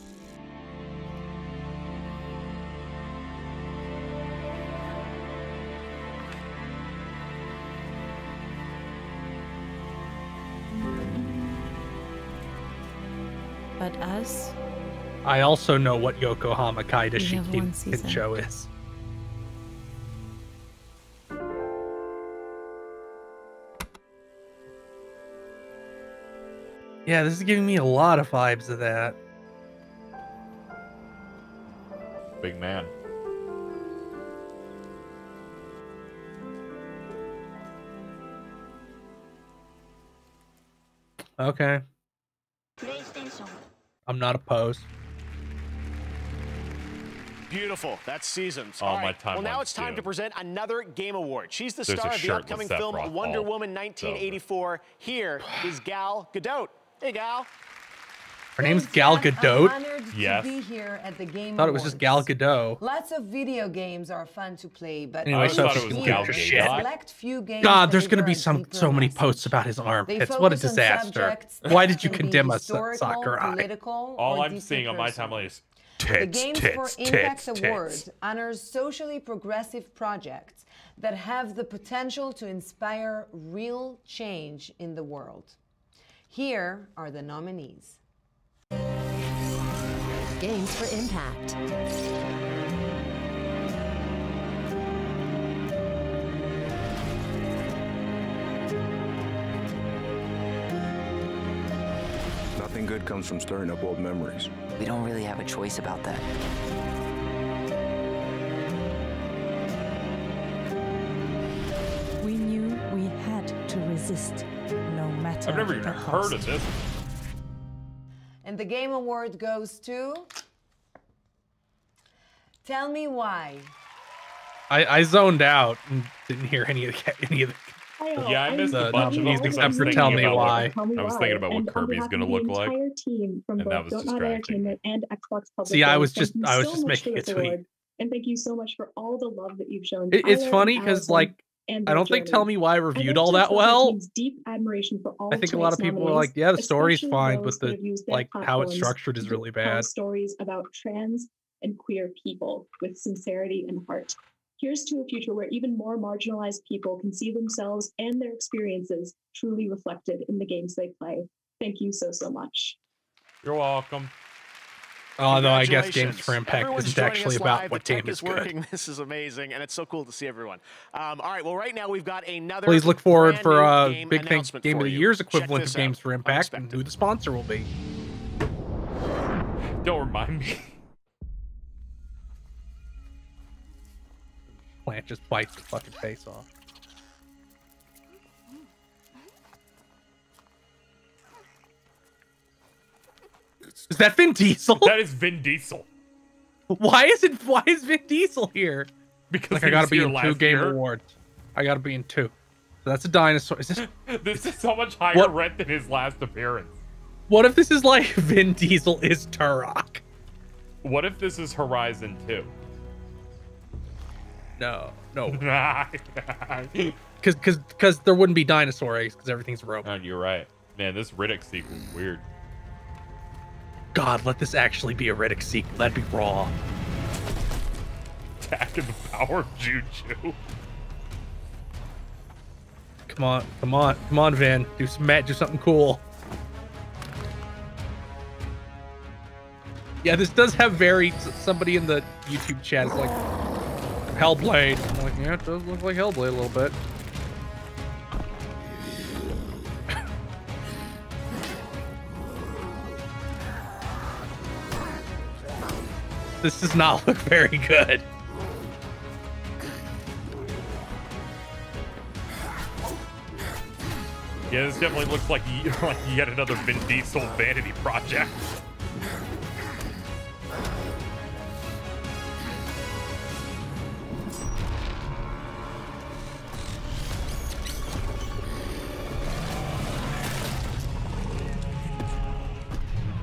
But us? I also know what Yokohama Kaida Shinsho is. Yeah, this is giving me a lot of vibes of that. Big man. Okay. I'm not opposed. Beautiful. That's Seasons. Oh, my time. Well, now it's time to present another Game Award. She's the star of the upcoming film Wonder Woman 1984. Here is Gal Gadot. Hey, Gal. Her name's Gal Gadot? Yes. To be here at the Game I thought it was just Gal Gadot. Lots of video games are fun to play, but anyway, so it was Gal Gadot. God, there's going to be so many posts about his armpits. What a disaster. Why did you condemn us, Sakurai? All I'm seeing on my timeline is the Games for Impact Awards honors socially progressive projects that have the potential to inspire real change in the world. Here are the nominees. Games for Impact. Nothing good comes from stirring up old memories. We don't really have a choice about that. We knew we had to resist, no matter I've never even heard of this. And the Game Award goes to... Tell Me Why. I zoned out and didn't hear any of the Yeah, I missed a bunch of them except for Tell Me Why. I was thinking about what Kirby's going to look like, and that was distracting. And Xbox Public See, I was just making a tweet. And thank you so much for all the love that you've shown. It's funny because, like, I don't think Tell Me Why reviewed all that well. Deep admiration for all I think a lot of people were like, yeah, the story's fine, but the how it's structured is really bad. Stories about trans and queer people with sincerity and heart. Here's to a future where even more marginalized people can see themselves and their experiences truly reflected in the games they play. Thank you so much. You're welcome. Although I guess Games for Impact isn't actually about what game is working. good. This is amazing, and it's so cool to see everyone. All right, well, right now we've got another. Please look forward for Big Thing Game of the Year's Check equivalent this of Games out. for Impact and who the sponsor will be. Don't remind me. Plant just bites the fucking face off. Is that Vin Diesel? That is Vin Diesel. Why is Vin Diesel here? Because like I gotta be in 2 Game Awards. I gotta be in 2. So that's a dinosaur. Is this? This is so much higher rent than his last appearance. What if this is like Vin Diesel is Turok? What if this is Horizon 2? No. Because there wouldn't be dinosaur eggs because everything's robot. Oh, you're right. Man, this Riddick sequel is weird. God, let this actually be a Riddick sequel. That'd be raw. Attack of the power of Juju. Come on, Vin. Do something cool. Yeah, this does have somebody in the YouTube chat is like, Hellblade. I'm like, yeah, it does look like Hellblade a little bit. This does not look very good. Yeah, this definitely looks like yet another Vin Diesel vanity project.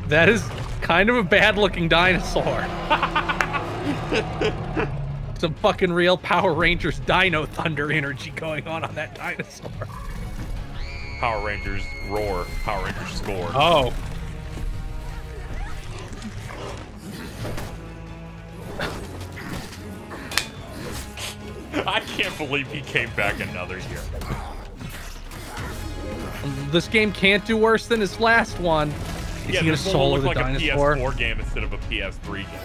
That is kind of a bad-looking dinosaur. Some fucking real Power Rangers Dino Thunder energy going on that dinosaur. Power Rangers roar, Power Rangers score. Oh. I can't believe he came back another year. This game can't do worse than his last one. Is he gonna solo the dinosaur? A PS4 game instead of a PS3 game.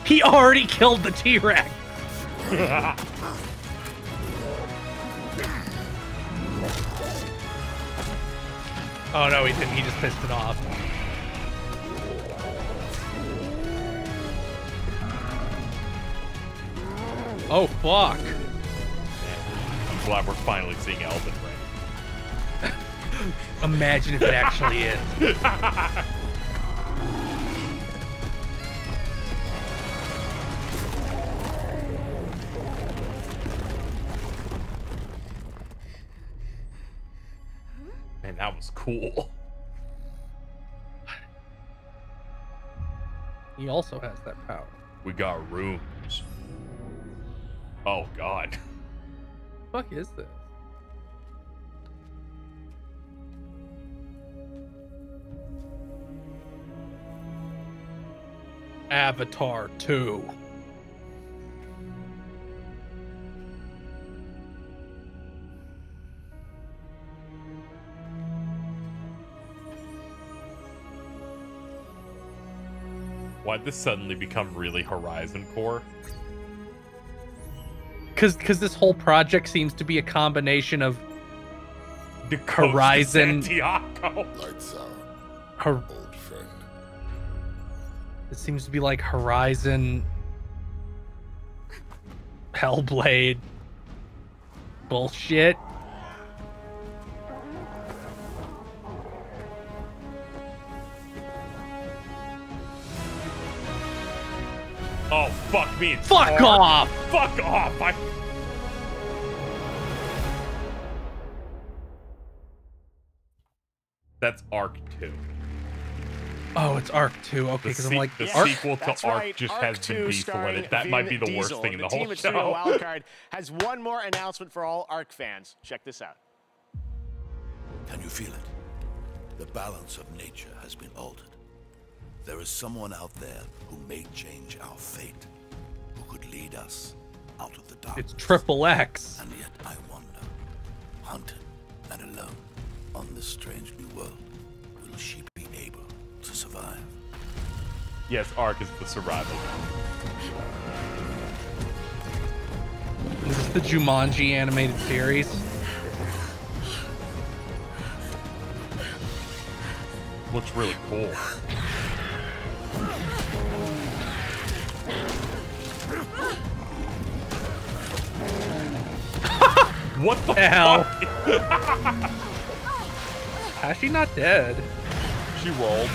He already killed the T-Rex. Oh no, he didn't. He just pissed it off. Oh fuck. I'm glad we're finally seeing Elden Ring. Imagine if it actually is. Man, that was cool. He also has that power. We got rooms. Oh god. What the fuck is this? Avatar 2. Why'd this suddenly become really Horizon Core? Because this whole project seems to be a combination of Horizon. Santiago. Lights out, old friend. It seems to be like Horizon, Hellblade bullshit. Oh, fuck me. It's Fuck hard. off! Fuck off! That's Arc 2. Oh, it's Arc 2. Okay, because I'm like... The Arc? sequel to That's Arc right. just Arc has 2 Vin Diesel in it. That might be the worst thing in the whole Team show. Wildcard has one more announcement for all Arc fans. Check this out. Can you feel it? The balance of nature has been altered. There is someone out there who may change our fate, who could lead us out of the darkness. It's Triple X. And yet I wonder, hunted and alone on this strange new world, will she be able to survive? Yes, Arc is the survival. This is the Jumanji animated series. Looks really cool. What the hell? How's she not dead? She rolled.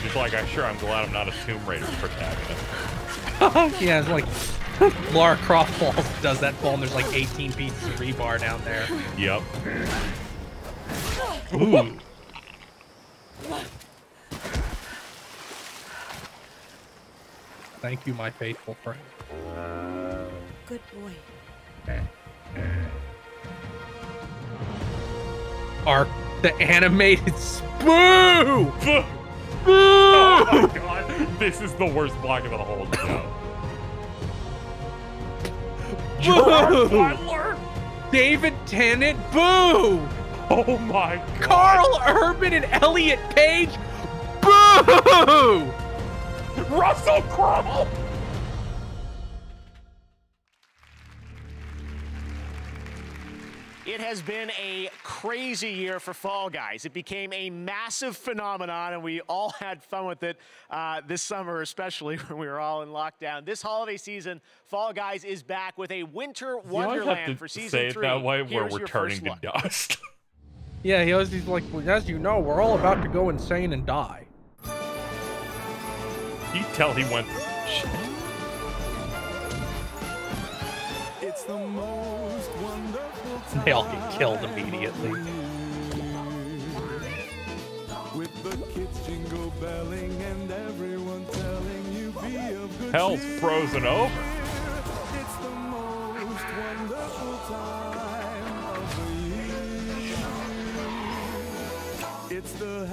She's like, I'm glad I'm not a Tomb Raider protagonist. Yeah, it's like Lara Croft falls, does that fall, and there's like 18 pieces of rebar down there. Yep. Ooh. Thank you, my faithful friend. Good boy. Arc, the animated spoo! Oh my god, this is the worst block of the whole show. Boo! David Tennant, boo! Oh my God. Carl Urban and Elliot Page, boo! Russell Crowe! It has been a crazy year for Fall Guys. It became a massive phenomenon, and we all had fun with it this summer, especially when we were all in lockdown. This holiday season, Fall Guys is back with a winter wonderland for season 3. Say it that way, where we're turning to dust. Yeah, he's like, well, as you know, we're all about to go insane and die. You tell he went through shit. It's the most wonderful time. They all get killed immediately. With the kids jingle belling and everyone telling you be of good Hell's frozen over. It's the most wonderful time of the year. It's the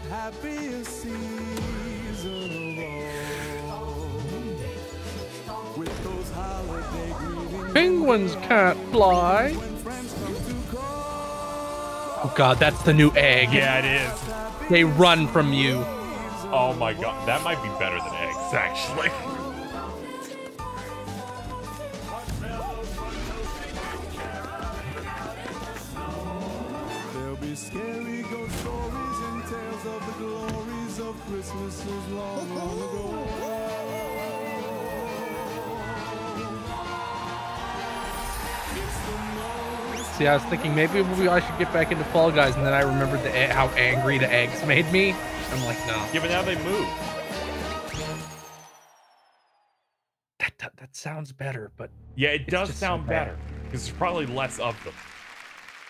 happiest season of all. With those holiday greetings. Penguins can't fly. Oh God, that's the new egg. Yeah, it is. They run from you. Oh my God, that might be better than eggs, actually. There'll be scary ghost stories and tales of the glories of Christmases long, long ago. See, I was thinking maybe I should get back into Fall Guys, and then I remembered how angry the eggs made me. I'm like, no. Yeah, but now they move. That sounds better, but yeah, it does sound better because there's probably less of them.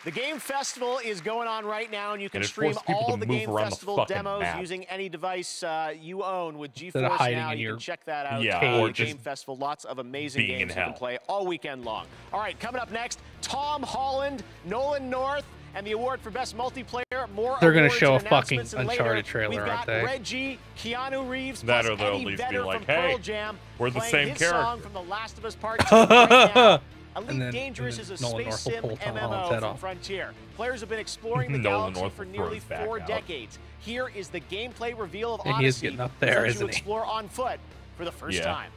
The Game Festival is going on right now, and you can stream all the Game Festival demos using any device you own with GeForce Now. You can check that out. Yeah, or Game Festival, lots of amazing games you can play all weekend long. All right, coming up next, Tom Holland, Nolan North, and the award for best multiplayer. More they're going to show a fucking Uncharted trailer, aren't they? Reggie, Keanu Reeves, that plus or they'll at Eddie least Vedder be like, from hey, Pearl Jam, we're the same character. Song from The Last of Us Part 2 right now. Elite Dangerous is a Nolan space North sim will pull Tom Holland's MMO head from off. Frontier. Players have been exploring the galaxy for nearly 4 decades. Here is the gameplay reveal of Odyssey. He is getting up there, isn't he? Explore on foot for the first time.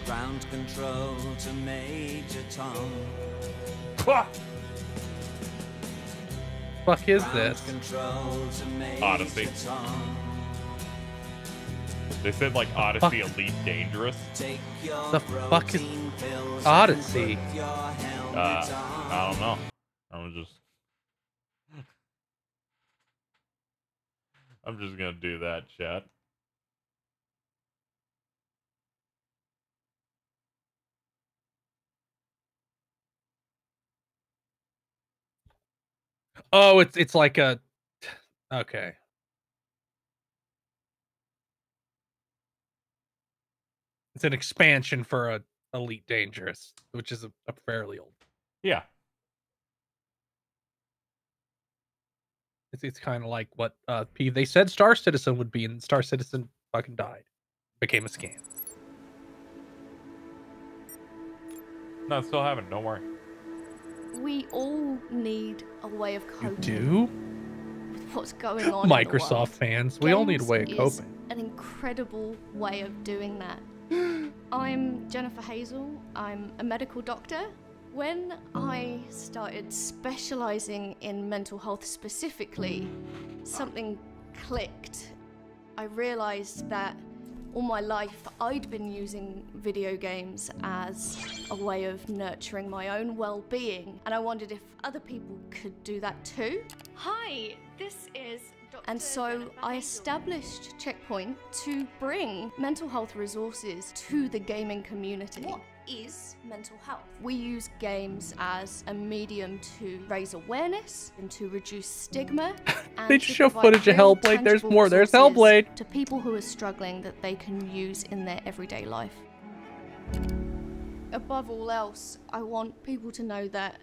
Ground control to Major Tom. Fuck is this? Odyssey. They said like Odyssey Elite Dangerous. The fuck is Odyssey? I don't know. I'm just gonna do that, chat. Oh, it's like a okay. It's an expansion for a Elite Dangerous, which is a fairly old. Yeah. It's kind of like what they said Star Citizen would be, and Star Citizen fucking died. Became a scam. No, it's still happening. Don't worry. We all need a way of coping. You do? With what's going on Microsoft in the world. fans, we all need a way of Games coping. is an incredible way of doing that. I'm Jennifer Hazel. I'm a medical doctor. When I started specializing in mental health specifically, something clicked. I realized that all my life I'd been using video games as a way of nurturing my own well-being, and I wondered if other people could do that too. Hi, this is Dr. And so I established Checkpoint to bring mental health resources to the gaming community. is mental health. We use games as a medium to raise awareness and to reduce stigma. And they show footage of Hellblade. There's more. There's Hellblade. To people who are struggling that they can use in their everyday life. Above all else, I want people to know that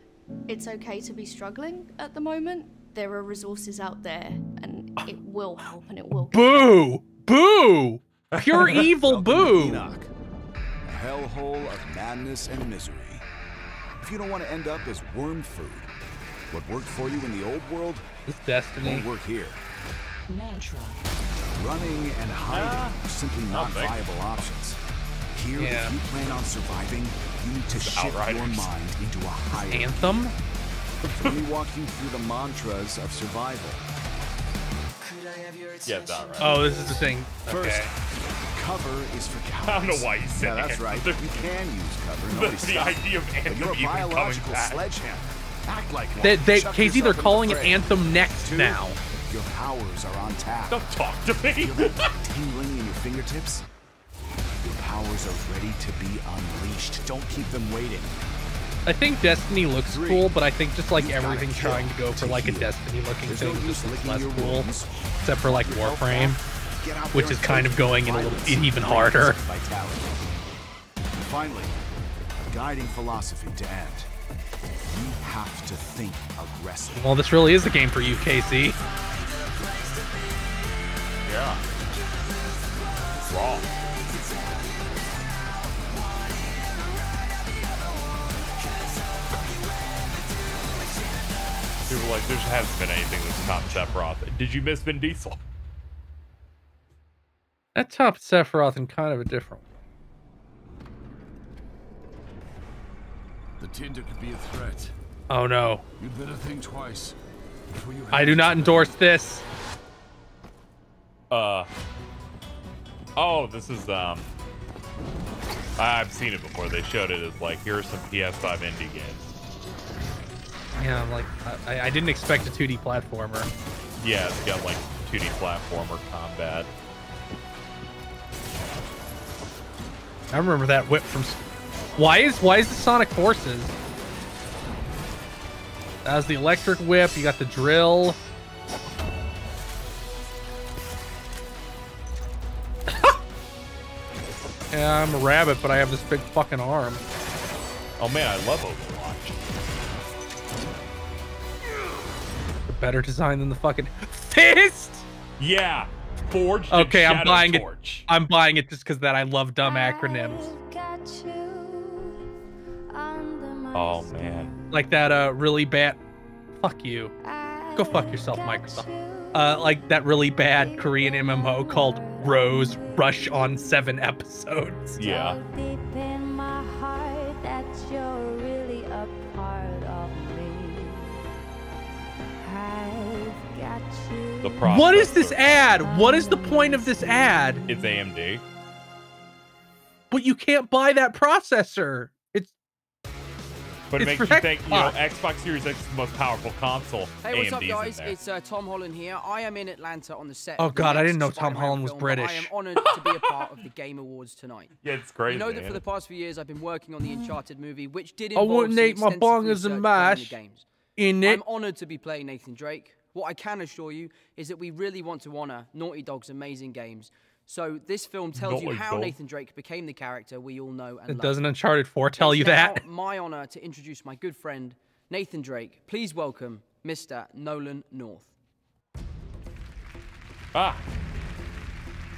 it's okay to be struggling at the moment. There are resources out there, and it will help, and it will. Boo! Boo! Pure evil boo! Enoch, a hellhole of madness and misery. If you don't want to end up as worm food, what worked for you in the old world is destiny. Won't work here. Mantra. Running and hiding are simply not viable options. Here, if you plan on surviving, you need to shift your mind into a higher Anthem. Let me walk you through the mantras of survival. Yeah, that right. Oh, this is the thing. First, cover is for cowards. I don't know why you said that. That's right. You can use cover. The idea of Anthem you're a even biological coming back. sledgehammer. Act like one. KZ, they're calling it Anthem next now. Your powers are on tap. Don't talk to me. Feel it tingling in your fingertips? Your powers are ready to be unleashed. Don't keep them waiting. I think Destiny looks cool, but I think just like everything's trying to go for like a Destiny-looking thing, just looks less cool. Except for like Warframe, which is kind of going in a little even harder. Finally, a guiding philosophy to end. You have to think aggressive. Well, this really is the game for you, KC. Yeah. Raw. People are like, there hasn't been anything that's topped Sephiroth. Did you miss Vin Diesel? That topped Sephiroth in kind of a different way. The Tinder could be a threat. Oh no. You'd better think twice. I do not endorse this. Oh, this is I've seen it before. They showed it as like, here are some PS5 indie games. Yeah, I'm like, I didn't expect a 2D platformer. Yeah, it's got like 2D platformer combat. I remember that whip from. Why is the Sonic Forces? That was the electric whip. You got the drill. Yeah, I'm a rabbit, but I have this big fucking arm. Oh man, I love Overwatch. Better design than the fucking fist. Yeah, forged. Okay, I'm buying torch. it. I'm buying it just because that I love dumb acronyms. Oh man, like that really bad. Fuck you. Go fuck yourself, Microsoft. Like that really bad Korean MMO called Rose Rush on 7 episodes. Yeah. What is this ad? What is the point of this ad? It's AMD. But you can't buy that processor. But it makes you think, you know, Xbox Series X is the most powerful console. Hey, what's AMD's up, guys? It's Tom Holland here. I am in Atlanta on the set. Oh God, I didn't know Tom Holland was British. I am honored to be a part of the Game Awards tonight. Yeah, it's great. You know that for the past few years, I've been working on the Uncharted movie, which did involve I wouldn't eat my bongers and mash in it. I'm honored to be playing Nathan Drake. What I can assure you is that we really want to honor Naughty Dog's amazing games. So this film tells you how Nathan Drake became the character we all know and love. Doesn't Uncharted 4 tell you that? It's now my honor to introduce my good friend, Nathan Drake. Please welcome Mr. Nolan North.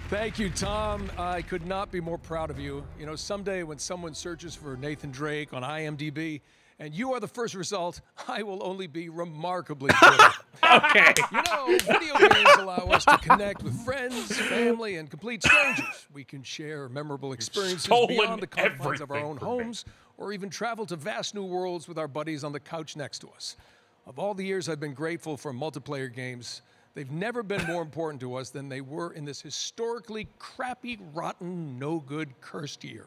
Thank you, Tom. I could not be more proud of you. You know, someday when someone searches for Nathan Drake on IMDb, and you are the first result, I will only be remarkably good. Okay. You know, video games allow us to connect with friends, family, and complete strangers. We can share memorable experiences beyond the confines of our own homes, or even travel to vast new worlds with our buddies on the couch next to us. Of all the years I've been grateful for multiplayer games, they've never been more important to us than they were in this historically crappy, rotten, no-good, cursed year.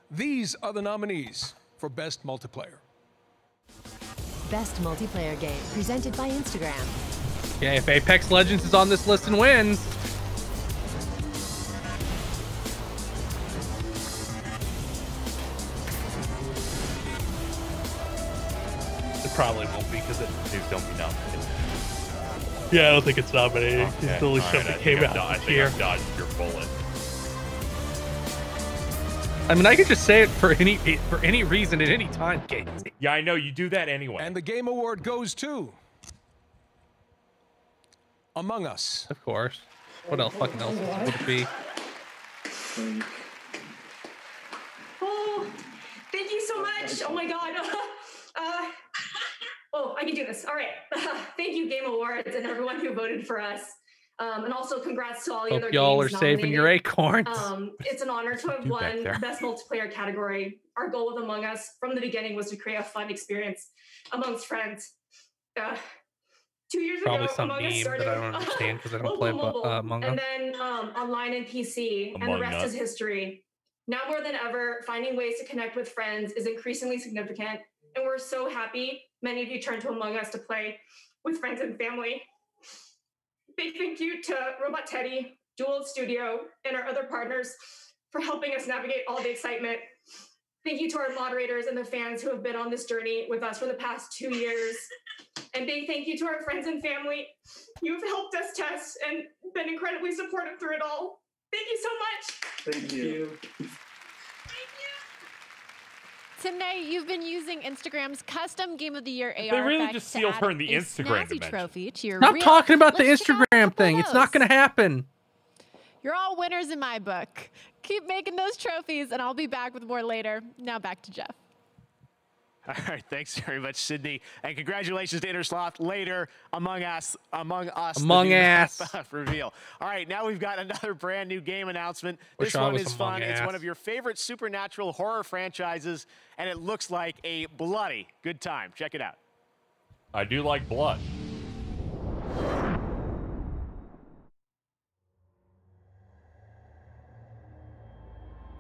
These are the nominees for Best Multiplayer. Best multiplayer game, presented by Instagram. Yeah, if Apex Legends is on this list and wins. probably won't be because it. Dude, don't be nominated. Yeah, I don't think it's nominated. Okay. It's the only show that came out I think I've dodged your bullet. I mean, I could just say it for any reason at any time, Casey. Yeah, I know you do that anyway. And the Game Award goes to Among Us. Of course. What else? Fucking else would it be? Oh, thank you so much. Oh my God. Oh, I can do this. All right. Thank you, Game Awards, and everyone who voted for us. And also congrats to all the other games y'all are saving your acorns. It's an honor to have won Best Multiplayer category. Our goal with Among Us from the beginning was to create a fun experience amongst friends. 2 years Probably ago, some Among Us meme started, that I don't understand because I don't play Among Us. and then online and PC, and the rest is history. Now more than ever, finding ways to connect with friends is increasingly significant, and we're so happy many of you turned to Among Us to play with friends and family. Big thank you to Robot Teddy, Jewel Studio, and our other partners for helping us navigate all the excitement. Thank you to our moderators and the fans who have been on this journey with us for the past 2 years. And big thank you to our friends and family. You've helped us test and been incredibly supportive through it all. Thank you so much. Thank you. Tonight, you've been using Instagram's custom Game of the Year AR They really effect just to sealed add her in the a Instagram snazzy trophy to your Stop reel. talking about the Let's check out a Instagram couple thing. of It's not those. going to happen. You're all winners in my book. Keep making those trophies, and I'll be back with more later. Now back to Jeff. All right, thanks very much, Sydney, and congratulations to Innersloth later. Among Us reveal. All right, now we've got another brand new game announcement. This one is fun. It's one of your favorite supernatural horror franchises, and it looks like a bloody good time. Check it out. I do like blood.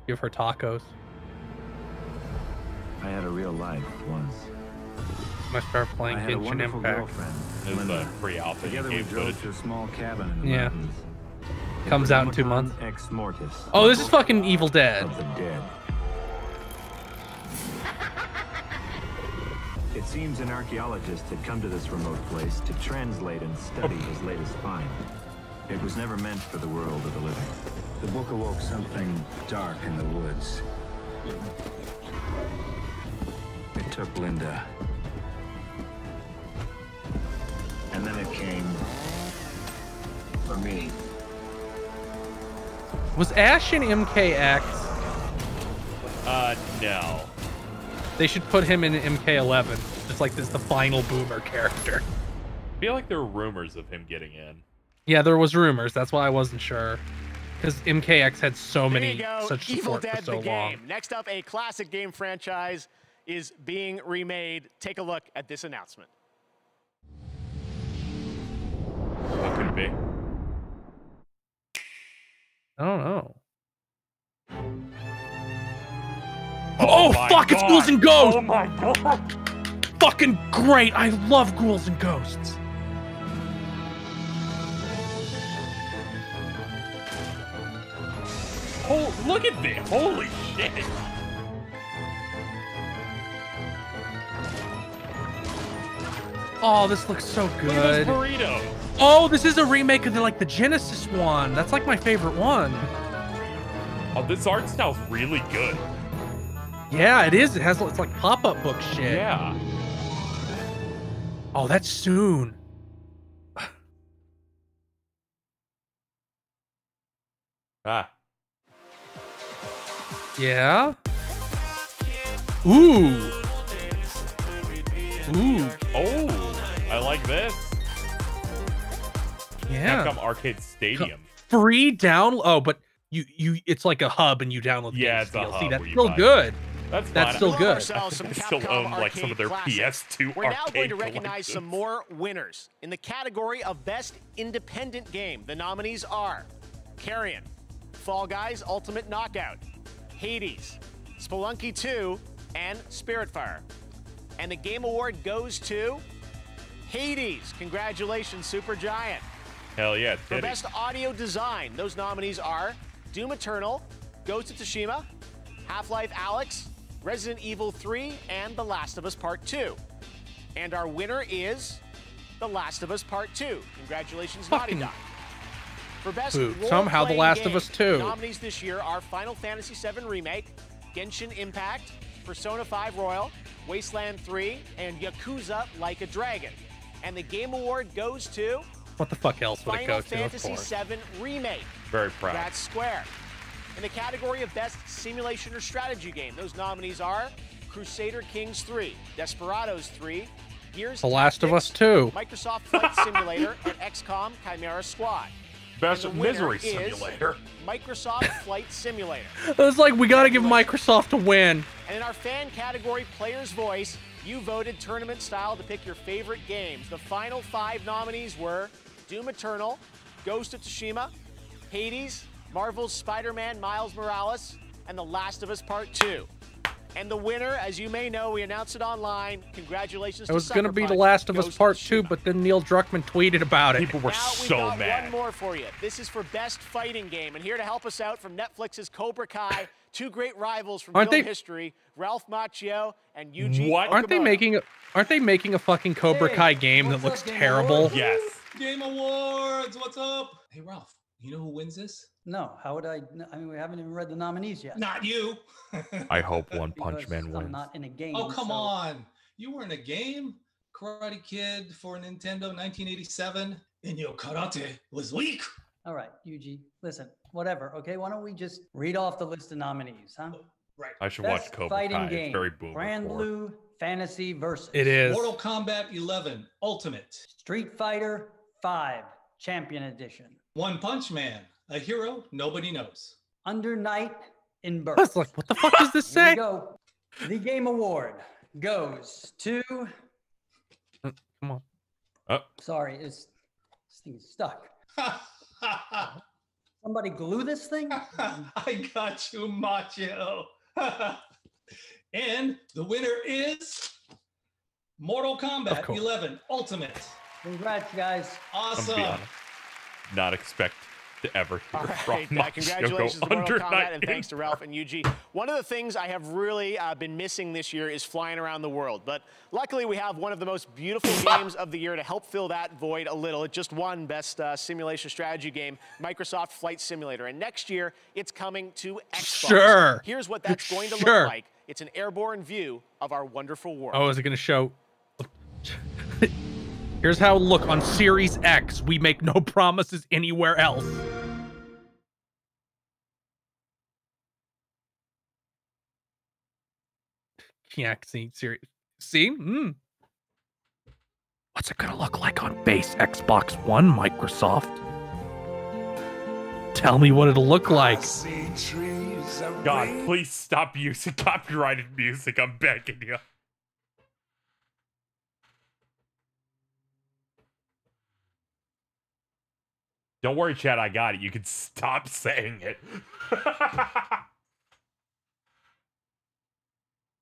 Give her tacos. I had a real life once. I start playing Genshin Impact. This is a pre-alpha game footage. To a small cabin in the Yeah. mountains. Comes out in 2 months. Ex Mortis. Oh, this is fucking Evil Dead. Of the dead. It seems an archaeologist had come to this remote place to translate and study his latest find. It was never meant for the world of the living. The book awoke something dark in the woods. It took Linda. And then it came for me. Was Ash in MKX? No. They should put him in MK11. Just like this, the final boomer character. I feel like there were rumors of him getting in. Yeah, there was rumors. That's why I wasn't sure. Because MKX had so many, such Evil support Dead, for so the long. game. Next up, a classic game franchise is being remade. Take a look at this announcement. What could it be? I don't know. Oh, fuck, God. it's Ghouls and Ghosts! Oh my god! Fucking great! I love Ghouls and Ghosts! Oh, look at this! Holy shit! Oh, this looks so good. Look at those burritos! Oh, this is a remake of the Genesis one. That's like my favorite one. Oh, this art style's really good. Yeah, it is. It's like pop-up book shit. Yeah. Oh, that's soon. Ah. Yeah. Ooh. Ooh. Oh, I like this. Yeah. Capcom Arcade Stadium. Free download. Oh, but you it's like a hub and you download the Yeah, games it's a hub That's where you still buy good. That's still good. I still own like some of their PS2 We're now going to recognize collections. some more winners. In the category of Best Independent Game, the nominees are Carrion, Fall Guys Ultimate Knockout, Hades, Spelunky 2, and Spiritfire. And the Game Award goes to Hades. Congratulations, Supergiant. Hell yeah, For Teddy. Best Audio Design, those nominees are Doom Eternal, Ghost of Tsushima, Half-Life Alyx, Resident Evil 3, and The Last of Us Part 2. And our winner is The Last of Us Part 2. Congratulations, Naughty Dog. For best somehow The Last of Us 2. Nominees this year are Final Fantasy VII Remake, Genshin Impact, Persona 5 Royal, Wasteland 3, and Yakuza Like a Dragon. And the Game Award goes to... What the fuck else would it go to? Final Fantasy VII Remake. Very proud. That's Square. In the category of Best Simulation or Strategy Game, those nominees are Crusader Kings 3, Desperados 3, Gears The Last of Us 2, Microsoft Flight Simulator, and XCOM Chimera Squad. Best Misery Simulator. Microsoft Flight Simulator. It was like, we got to give Microsoft a win. And in our fan category, Player's Voice, you voted tournament style to pick your favorite games. The final 5 nominees were Doom Eternal, Ghost of Tsushima, Hades, Marvel's Spider-Man Miles Morales, and The Last of Us Part 2. And the winner, as you may know, we announced it online. Congratulations to It was going to be The Last of Us Part 2, but then Neil Druckmann tweeted about it. People were so mad. One more for you. This is for Best Fighting Game. And here to help us out from Netflix's Cobra Kai, 2 great rivals from film history, Ralph Macchio and Yuji Okamoto. Aren't they making a fucking Cobra Kai game that looks terrible? Yes. Game Awards, what's up? Hey, Ralph, you know who wins this? No, how would I? I mean, we haven't even read the nominees yet. Not you. I hope One Punch Man wins. I'm not in a game. Oh, come on. You were in a game? Karate Kid for Nintendo 1987, and your karate was weak. All right, Yuji, listen, whatever, okay? Why don't we just read off the list of nominees, huh? Right. I should watch Cobra Kai. It's very boomer. Brand Blue Fantasy Versus. It is. Mortal Kombat 11 Ultimate. Street Fighter 5 Champion Edition. One Punch Man, a hero nobody knows. Under Night in Birth. I was like, what the fuck does this say? Here we go. The Game Award goes to... Come on. Sorry, this thing is stuck. Somebody glue this thing? I got you, Macho. And the winner is Mortal Kombat 11 Ultimate. Congrats, guys. Awesome. Not expect to ever hear from congratulations to Mortal Kombat, and thanks to Ralph and Yuji. One of the things I have really been missing this year is flying around the world, but luckily we have one of the most beautiful games of the year to help fill that void a little. It just won Best Simulation Strategy Game, Microsoft Flight Simulator, and next year it's coming to Xbox. Sure. Here's what that's going to look like. It's an airborne view of our wonderful world. Oh, is it going to show? Here's how it'll look on Series X. We make no promises anywhere else. Yeah, see? What's it gonna look like on base Xbox One, Microsoft? Tell me what it'll look like. God, please stop using copyrighted music. I'm begging you. Don't worry, Chad, I got it. You can stop saying it.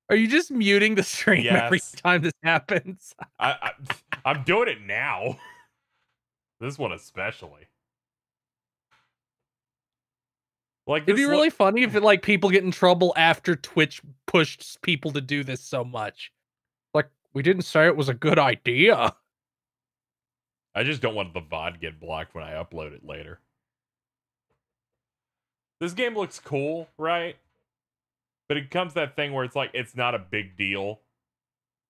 Are you just muting the stream every time this happens? I'm doing it now. This one especially. Like, it'd be really funny if like people get in trouble after Twitch pushed people to do this so much. Like, we didn't say it was a good idea. I just don't want the VOD get blocked when I upload it later. This game looks cool, right? But it comes that thing where it's like, it's not a big deal,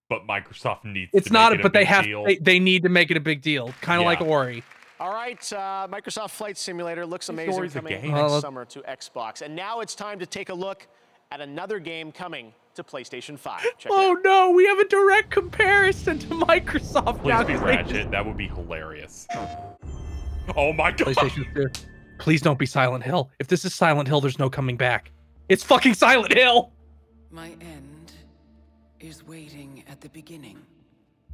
but Microsoft needs to make it a big deal. They need to make it a big deal. Kind of like Ori. All right, Microsoft Flight Simulator looks amazing coming next summer to Xbox. And now it's time to take a look at another game coming to PlayStation 5. Check it out. No, we have a direct comparison to Microsoft. Please be Ratchet. That would be hilarious. Oh my god. PlayStation 2. Please don't be Silent Hill. If this is Silent Hill, there's no coming back. It's fucking Silent Hill. My end is waiting at the beginning.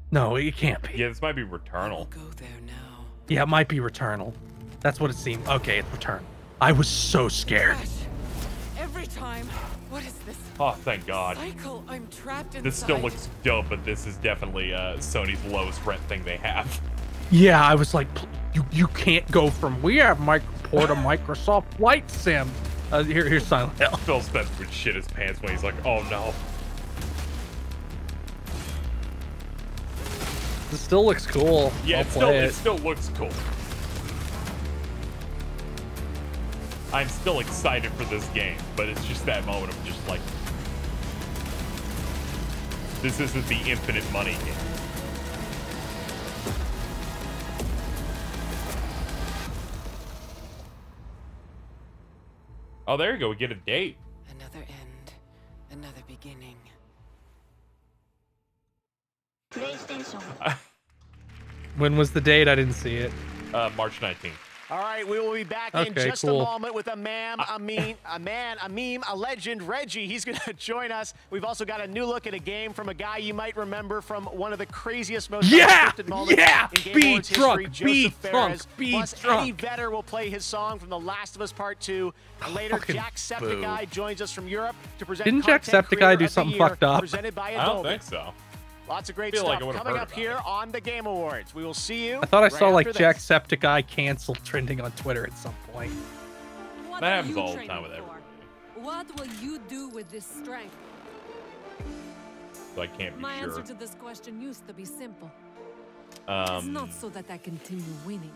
No, it can't be. Yeah, this might be Returnal. Go there now. Yeah, it might be Returnal. That's what it seemed. Okay, it's Return. I was so scared. Every time. What is this? Oh, thank God. Cycle I'm trapped inside. This still looks dope, but this is definitely Sony's lowest rent thing they have. Yeah, I was like, you can't go from we have port of Microsoft Flight Sim. Here's Silent Hill. Phil Spencer would shit his pants when he's like, oh no. It still looks cool. Yeah, it still looks cool. I'm still excited for this game, but it's just that moment of just like, this isn't the infinite money game. Oh, there you go. We get a date. Another end, another beginning. When was the date? I didn't see it. March 19th. All right, we will be back in just a moment with a meme, a legend, Reggie. He's going to join us. We've also got a new look at a game from a guy you might remember from one of the craziest, most unscripted moments in Game Awards history, Joseph Fares. Plus, Eddie Vedder will play his song from The Last of Us Part 2. And later, Jacksepticeye joins us from Europe to present Didn't Jacksepticeye do something fucked up? Presented by I don't think so. Lots of great stuff coming up here on the Game Awards. We will see you. I thought I saw like Jacksepticeye canceled trending on Twitter at some point. That happens all the time with everybody. What will you do with this strength? So I can't be My sure. answer to this question used to be simple. It's not so that I continue winning.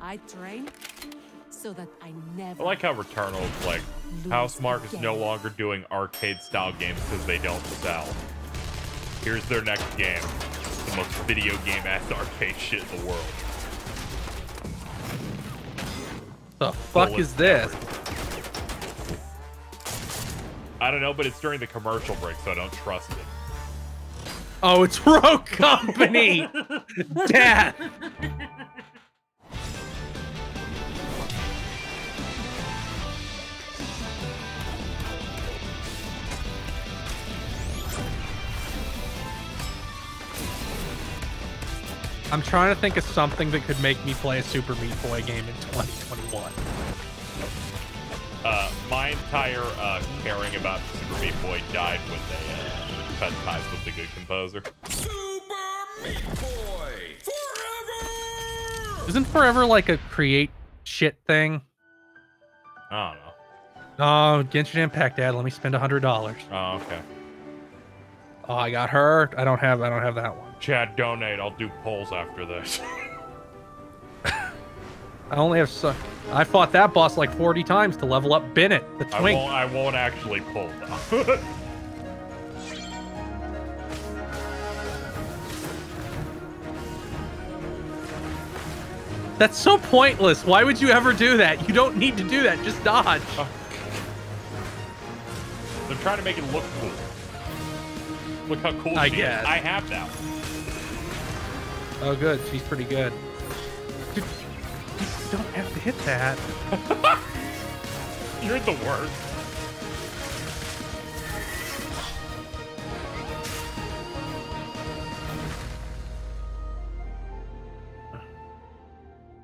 I train so that I never. I like how Returnal's like, Housemarque is no longer doing arcade-style games because they don't sell. Here's their next game. The most video game-ass arcade shit in the world. The fuck is this? I don't know, but it's during the commercial break, so I don't trust it. Oh, it's Rogue Company! Dad! I'm trying to think of something that could make me play a Super Meat Boy game in 2021. My entire caring about Super Meat Boy died when they cut ties with the good composer. Super Meat Boy! Forever! Isn't Forever like a create shit thing? I don't know. Oh, Genshin Impact ad. Let me spend $100. Oh, okay. Oh, I got hurt. I don't have that one. Chad, donate. I'll do polls after this. I only have I fought that boss like 40 times to level up Bennett, the twink. I won't actually pull though. That's so pointless. Why would you ever do that? You don't need to do that. Just dodge. Oh. They're trying to make it look cool. Look how cool she is. I have that one. Oh, good. She's pretty good. Dude, you don't have to hit that. You're the worst.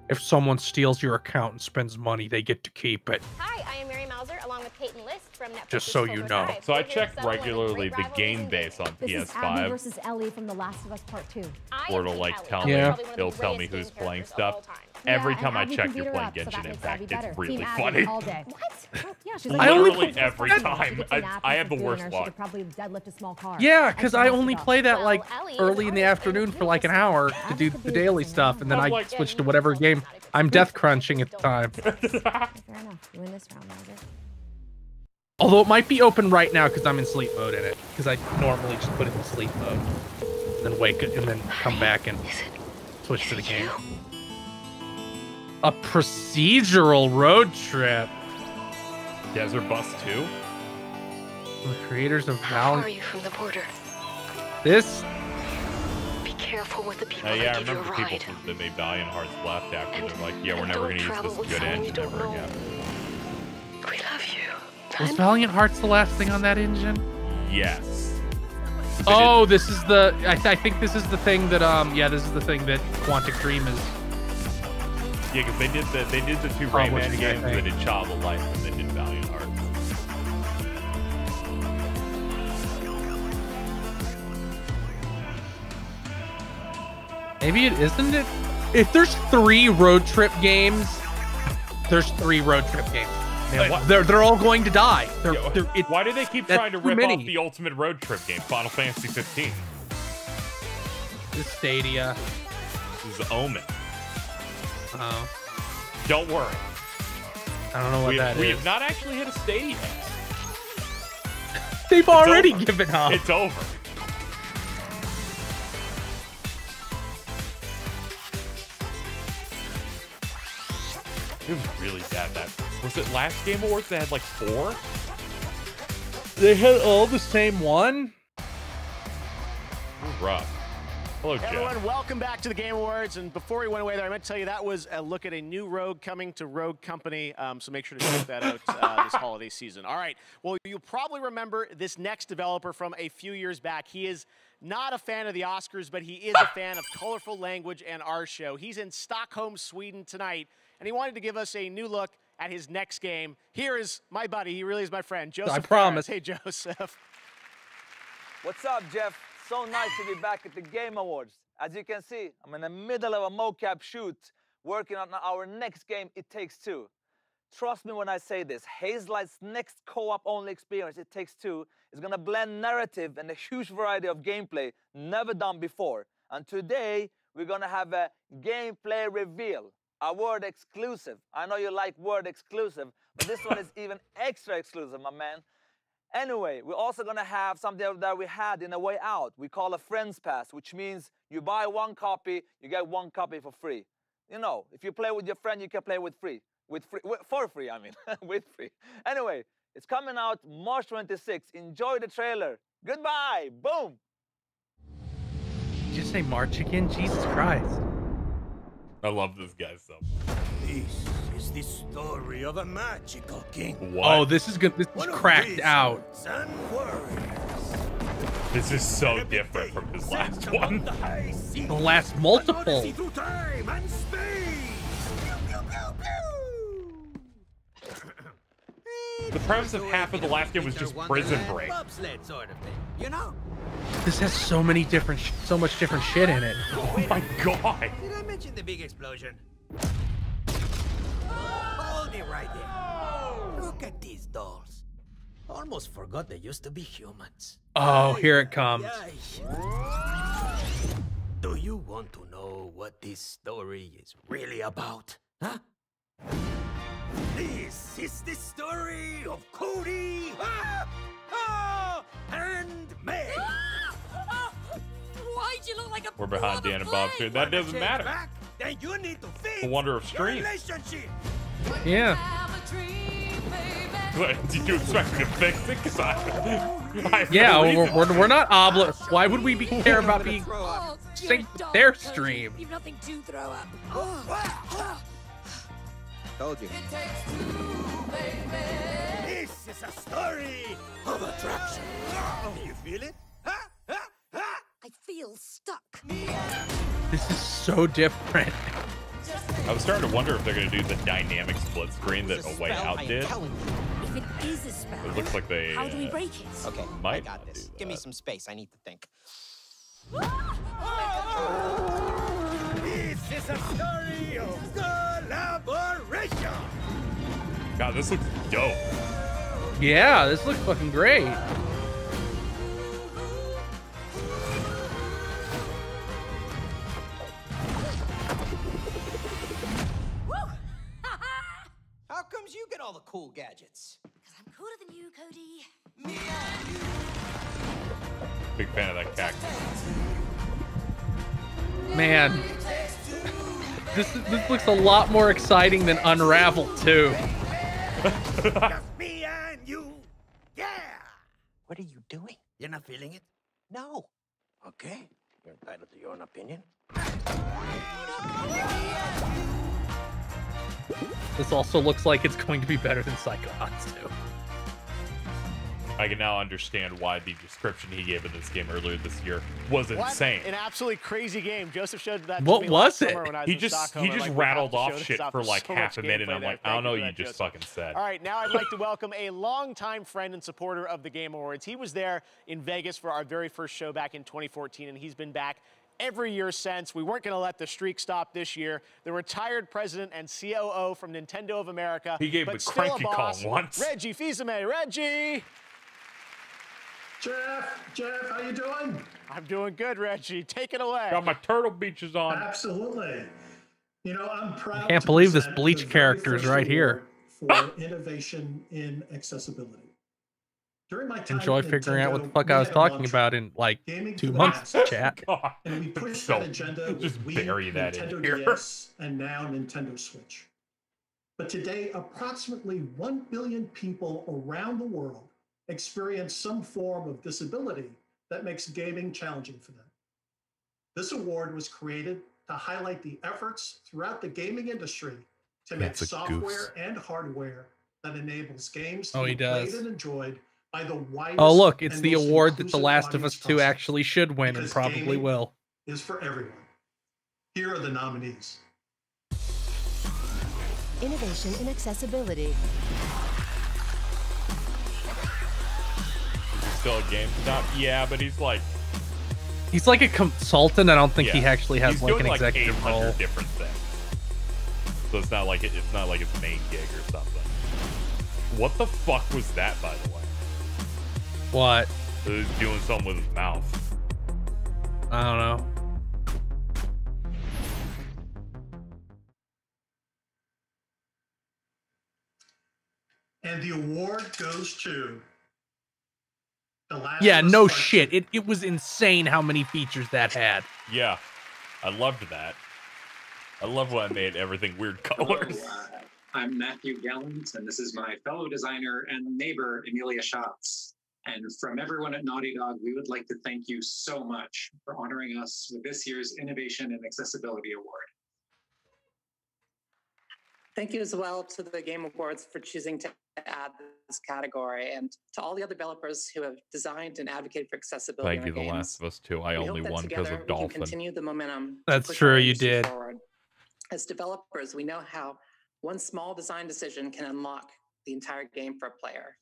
If someone steals your account and spends money, they get to keep it. Hi, I am Mary Mauser, along with Peyton List from Netflix. Just so you know. So I check regularly the game base on PS5. This is Abby versus Ellie from The Last of Us Part 2. Or it'll like tell me, it'll tell me who's playing stuff. Every time I check you're playing Genshin Impact, it's really funny. All day. What? Yeah, she's I literally every time. I have the worst luck. Probably deadlift a small car. Yeah, because I only play that like early in the afternoon for like an hour to do the daily stuff, and then I switch to whatever game I'm death crunching at the time. Fair enough. You win this round, Mauser. Although it might be open right now because I'm in sleep mode in it. Because I normally just put it in sleep mode, then wake it, and then come back and switch to the game. A procedural road trip. Desert Bus 2? The creators of How far are you from the border? This. Be careful with the people yeah, I that give you a remember ride. people that made Valiant Hearts left after they're like, yeah, we're never going to use this good engine ever again. We love you. Was Valiant Hearts the last thing on that engine? Yes. Oh, this is the. I think this is the thing that. Yeah, this is the thing that Quantic Dream is. Yeah, because they did the two Rayman games, they did Child of Light, and they did Valiant Hearts. Maybe it isn't it. If there's 3 road trip games, there's 3 road trip games. Man, they're all going to die. Why do they keep trying to rip off the ultimate road trip game, Final Fantasy 15? is Stadia. This is Omen. Oh. Don't worry. I don't know what that is. We have not actually hit a Stadia yet. They've already given up. It's over. It was really bad. Was it last Game Awards they had like 4? They had all the same one? Rough. Hello, Jeff. Everyone, welcome back to the Game Awards. And before we went away there, I meant to tell you that was a look at a new Rogue coming to Rogue Company. So make sure to check that out this holiday season. All right. Well, you'll probably remember this next developer from a few years back. He is not a fan of the Oscars, but he is a fan of colorful language and our show. He's in Stockholm, Sweden tonight, and he wanted to give us a new look at his next game. Here is my buddy. He really is my friend, Joseph. I promise. Hey, Joseph. What's up, Jeff? So nice to be back at the Game Awards. As you can see, I'm in the middle of a mocap shoot, working on our next game, It Takes Two. Trust me when I say this, Hazelight's next co-op only experience, It Takes Two, is gonna blend narrative and a huge variety of gameplay never done before. And today, we're gonna have a gameplay reveal, a word exclusive. I know you like word exclusive, but this one is even extra exclusive, my man. Anyway, we're also gonna have something that we had in A Way Out. We call a Friends Pass, which means you buy 1 copy, you get 1 copy for free. You know, if you play with your friend, you can play for free, I mean, with free. Anyway, it's coming out March 26th. Enjoy the trailer. Goodbye, boom. Did you say March again? Jesus Christ. I love this guy so much. This is the story of a magical king. What? Oh, this is good. This is cracked out. This is so different from his last one. The last multiple. The premise of half of the last game was just Prison Break. You know? This has so much different shit in it. Oh my god! Did I mention the big explosion? Hold it right there. Look at these dolls. Almost forgot they used to be humans. Oh, here it comes. Do you want to know what this story is really about? Huh? This is the story of Cody and May. Why'd you look like a We're behind Dan and Bob too. That doesn't matter. Then you need to fix The wonder of stream. relationship. Yeah. Did you expect me to fix it? Because I yeah, we're not obligated. Why would we care about being synced with their stream? You've nothing to throw up. Told you. This is a story of attraction. You feel it? I feel stuck. This is so different. I was starting to wonder if they're going to do the dynamic split screen that A Way Out did. If it is a spell, It looks like they how do we break it? Okay, might I got this. Give me some space. I need to think. This is a story of collaboration. God, this looks dope. Yeah, this looks fucking great. How comes you get all the cool gadgets? Because I'm cooler than you, Cody. Big fan of that cactus. Man, this looks a lot more exciting than Unravel 2. Just me and you. Yeah. What are you doing? You're not feeling it? No. Okay. You're entitled to your own opinion. This also looks like it's going to be better than Psychonauts 2. I can now understand why the description he gave of this game earlier this year was insane. An absolutely crazy game. Joseph showed that. What was it? He just rattled off shit for like half a minute, and I'm like, I don't know, you just fucking said. All right, now I'd like to welcome a longtime friend and supporter of the Game Awards. He was there in Vegas for our very first show back in 2014, and he's been back every year since. We weren't going to let the streak stop this year. The retired president and COO from Nintendo of America. He gave but the still cranky a call boss, once. Reggie Fils-Aimé. Reggie! Jeff, how you doing? I'm doing good, Reggie. Take it away. Got my turtle beaches on. Absolutely. You know, I'm proud. I can't believe this Bleach character is right here. For innovation in accessibility. During my time Enjoy figuring out what the fuck I was talking about in like 2 months, chat. And we pushed that agenda with just bury that in Nintendo here. DS, and now Nintendo Switch. But today, approximately 1 billion people around the world experience some form of disability that makes gaming challenging for them. This award was created to highlight the efforts throughout the gaming industry to make software and hardware that enables games to be played and enjoyed by the widest. Oh, look, it's the award that The Last of Us 2 actually should win and probably will. Is for everyone. Here are the nominees. Innovation in accessibility. Still a GameStop? Yeah, but he's like a consultant. I don't think he actually has like an executive role. Different things. So it's not like it's not like his main gig or something. What the fuck was that, by the way? What? He was doing something with his mouth. I don't know. And the award goes to The Last Yeah, of Us no Part shit. It was insane how many features that had. Yeah, I loved that. I love when I made everything weird colors. Hello, I'm Matthew Gallant, and this is my fellow designer and neighbor, Emilia Schatz. And from everyone at Naughty Dog, we would like to thank you so much for honoring us with this year's Innovation and Accessibility Award. Thank you as well to the Game Awards for choosing to add this category, and to all the other developers who have designed and advocated for accessibility. Thank you, The Last of Us 2. I only won because of Dolphin. We can continue the momentum. That's true, you did. Forward. As developers, we know how one small design decision can unlock the entire game for a player.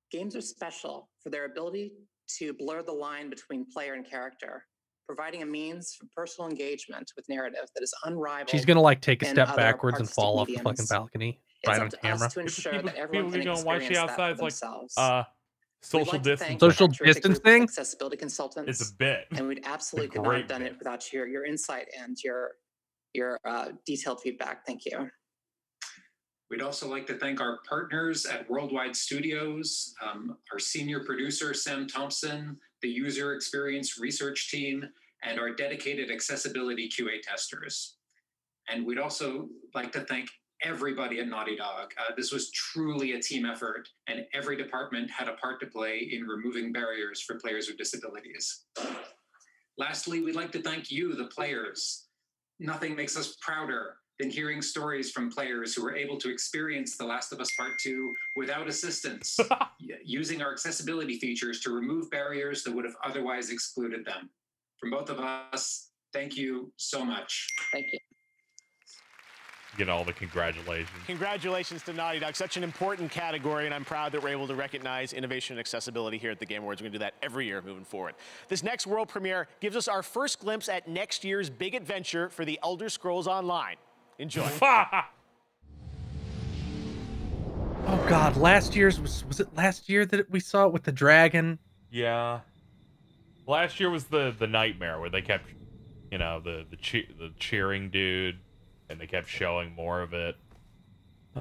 Games are special for their ability to blur the line between player and character, providing a means for personal engagement with narrative that is unrivaled. She's gonna like take a step backwards and fall off the fucking balcony right on camera. To ensure that everyone can experience that for themselves. Social distance. Social distancing. Accessibility consultants. It's a bit. And we'd absolutely could not have done it without your insight and your detailed feedback. Thank you. We'd also like to thank our partners at Worldwide Studios, our senior producer, Sam Thompson, the user experience research team, and our dedicated accessibility QA testers. And we'd also like to thank everybody at Naughty Dog. This was truly a team effort, and every department had a part to play in removing barriers for players with disabilities. Lastly, we'd like to thank you, the players. Nothing makes us prouder than hearing stories from players who were able to experience The Last of Us Part 2 without assistance, using our accessibility features to remove barriers that would have otherwise excluded them. From both of us, thank you so much. Thank you. Get all the congratulations. Congratulations to Naughty Dog. Such an important category, and I'm proud that we're able to recognize innovation and accessibility here at the Game Awards. We're going to do that every year moving forward. This next world premiere gives us our first glimpse at next year's big adventure for the Elder Scrolls Online. Enjoy. Oh God, last year's was it last year that we saw it with the dragon? Yeah. Last year was the nightmare where they kept, you know, the cheering dude, and they kept showing more of it.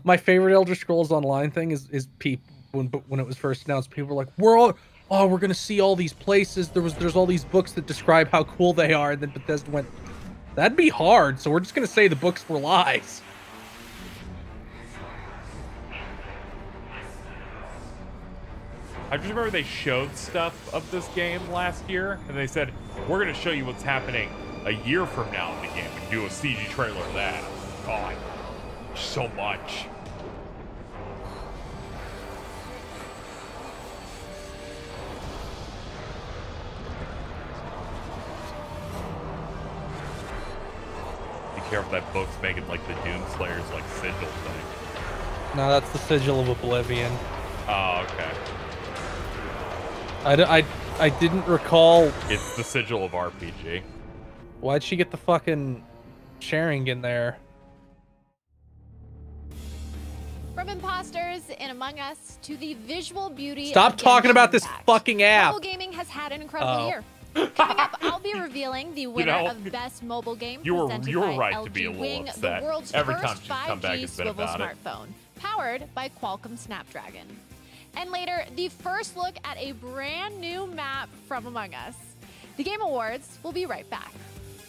My favorite Elder Scrolls Online thing is people when it was first announced, people were like, we're gonna see all these places. There's all these books that describe how cool they are, and then Bethesda went, that'd be hard, so we're just gonna say the books were lies. I just remember they showed stuff of this game last year, and they said, we're gonna show you what's happening a year from now in the game, and do a CG trailer of that. God, so much. Be careful, that book's making like the Doomslayer's like sigil thing. No, that's the Sigil of Oblivion. Oh, okay. I didn't recall. It's the Sigil of RPG. Why'd she get the fucking sharing in there? From imposters in Among Us to the visual beauty. Stop talking about this fucking app. Mobile gaming had an incredible year. Coming up, I'll be revealing the winner of Best Mobile Game presented by right LG to be a little Wing, upset. the world's Every time first she's come back, 5G it's been swivel about smartphone, powered by Qualcomm Snapdragon. And later, the first look at a brand new map from Among Us. The Game Awards will be right back.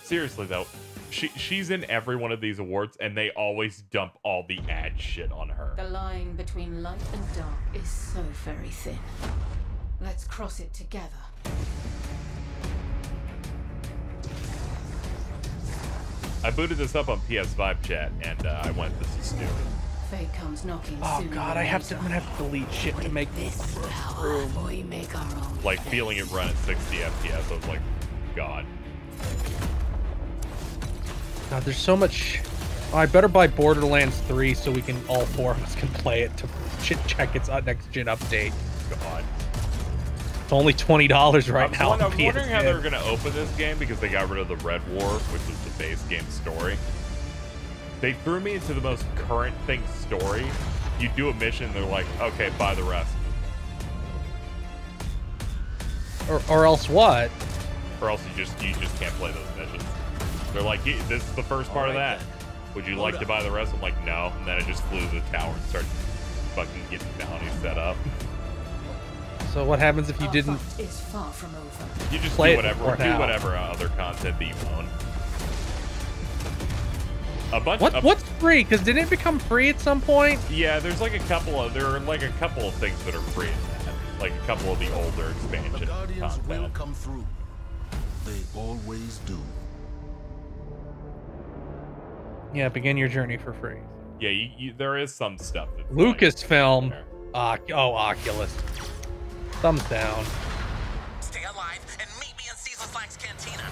Seriously, though, she's in every one of these awards, and they always dump all the ad shit on her. The line between light and dark is so very thin. Let's cross it together. I booted this up on PS5 chat, and I went, this is stupid. Fate comes knocking. Oh god, I'm gonna have to delete shit to make this room. We make our own. Like feeling it run at 60 FPS, I was like, God. God, there's so much. Oh, I better buy Borderlands 3 so we can all four of us can play it to check its next gen update. God. It's only $20 right now. I'm wondering how they're gonna open this game because they got rid of the Red War, which was the base game story. They threw me into the most current thing story. You do a mission, they're like, okay, buy the rest. Or else what? Or else you just can't play those missions. They're like, this is the first part of that. Would you like to buy the rest? I'm like, no. And then I just flew to the tower and started fucking getting bounties set up. So what happens if you didn't? It's far from over. You just play do whatever other content that you own. What's free? Because didn't it become free at some point? Yeah, there are a couple of things that are free in that. Like a couple of the older expansion The Guardians content. will come through. They always do. Yeah, begin your journey for free. Yeah, there is some stuff. That's Lucasfilm. Oculus. Thumbs down. Stay alive and meet me in Caesar Slack's Cantina.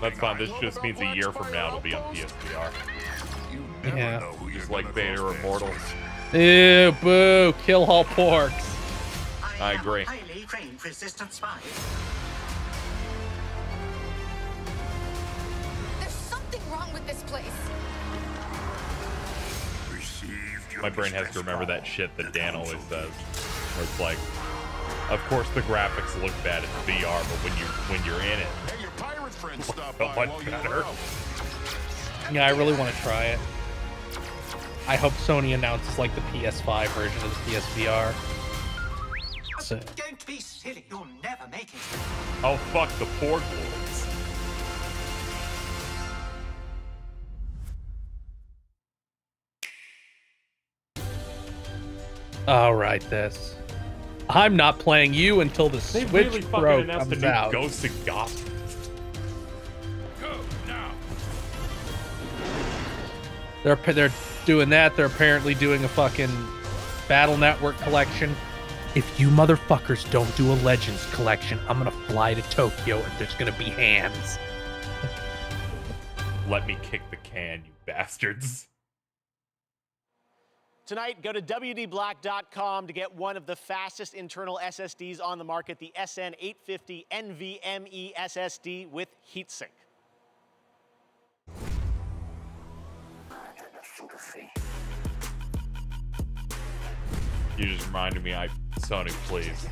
That's fine. This just means a year from now it'll be on PSVR. Yeah. Just like Vader or Immortals. Ew, boo. Kill all porks. I agree. Highly trained resistant spy. There's something wrong with this place. My brain has to remember that shit that Dan always says, where it's like, of course the graphics look bad in VR, but when you're in it, Hey, your pirate friend stopped so by much while you were better. out. Yeah, I really want to try it. I hope Sony announces like the PS5 version of the PSVR. So. Don't be silly. You'll never make it. Oh fuck the Porg Lords. All right, this. I'm not playing you until the They Switch really Pro fucking announced comes a new out. Ghost of Gotham. Go now. They're doing that. They're apparently doing a fucking Battle Network collection. If you motherfuckers don't do a Legends collection, I'm gonna fly to Tokyo and there's gonna be hands. Let me kick the can, you bastards. Tonight, go to WDBlack.com to get one of the fastest internal SSDs on the market, the SN850 NVMe SSD with heatsink. You just reminded me, Sony, please,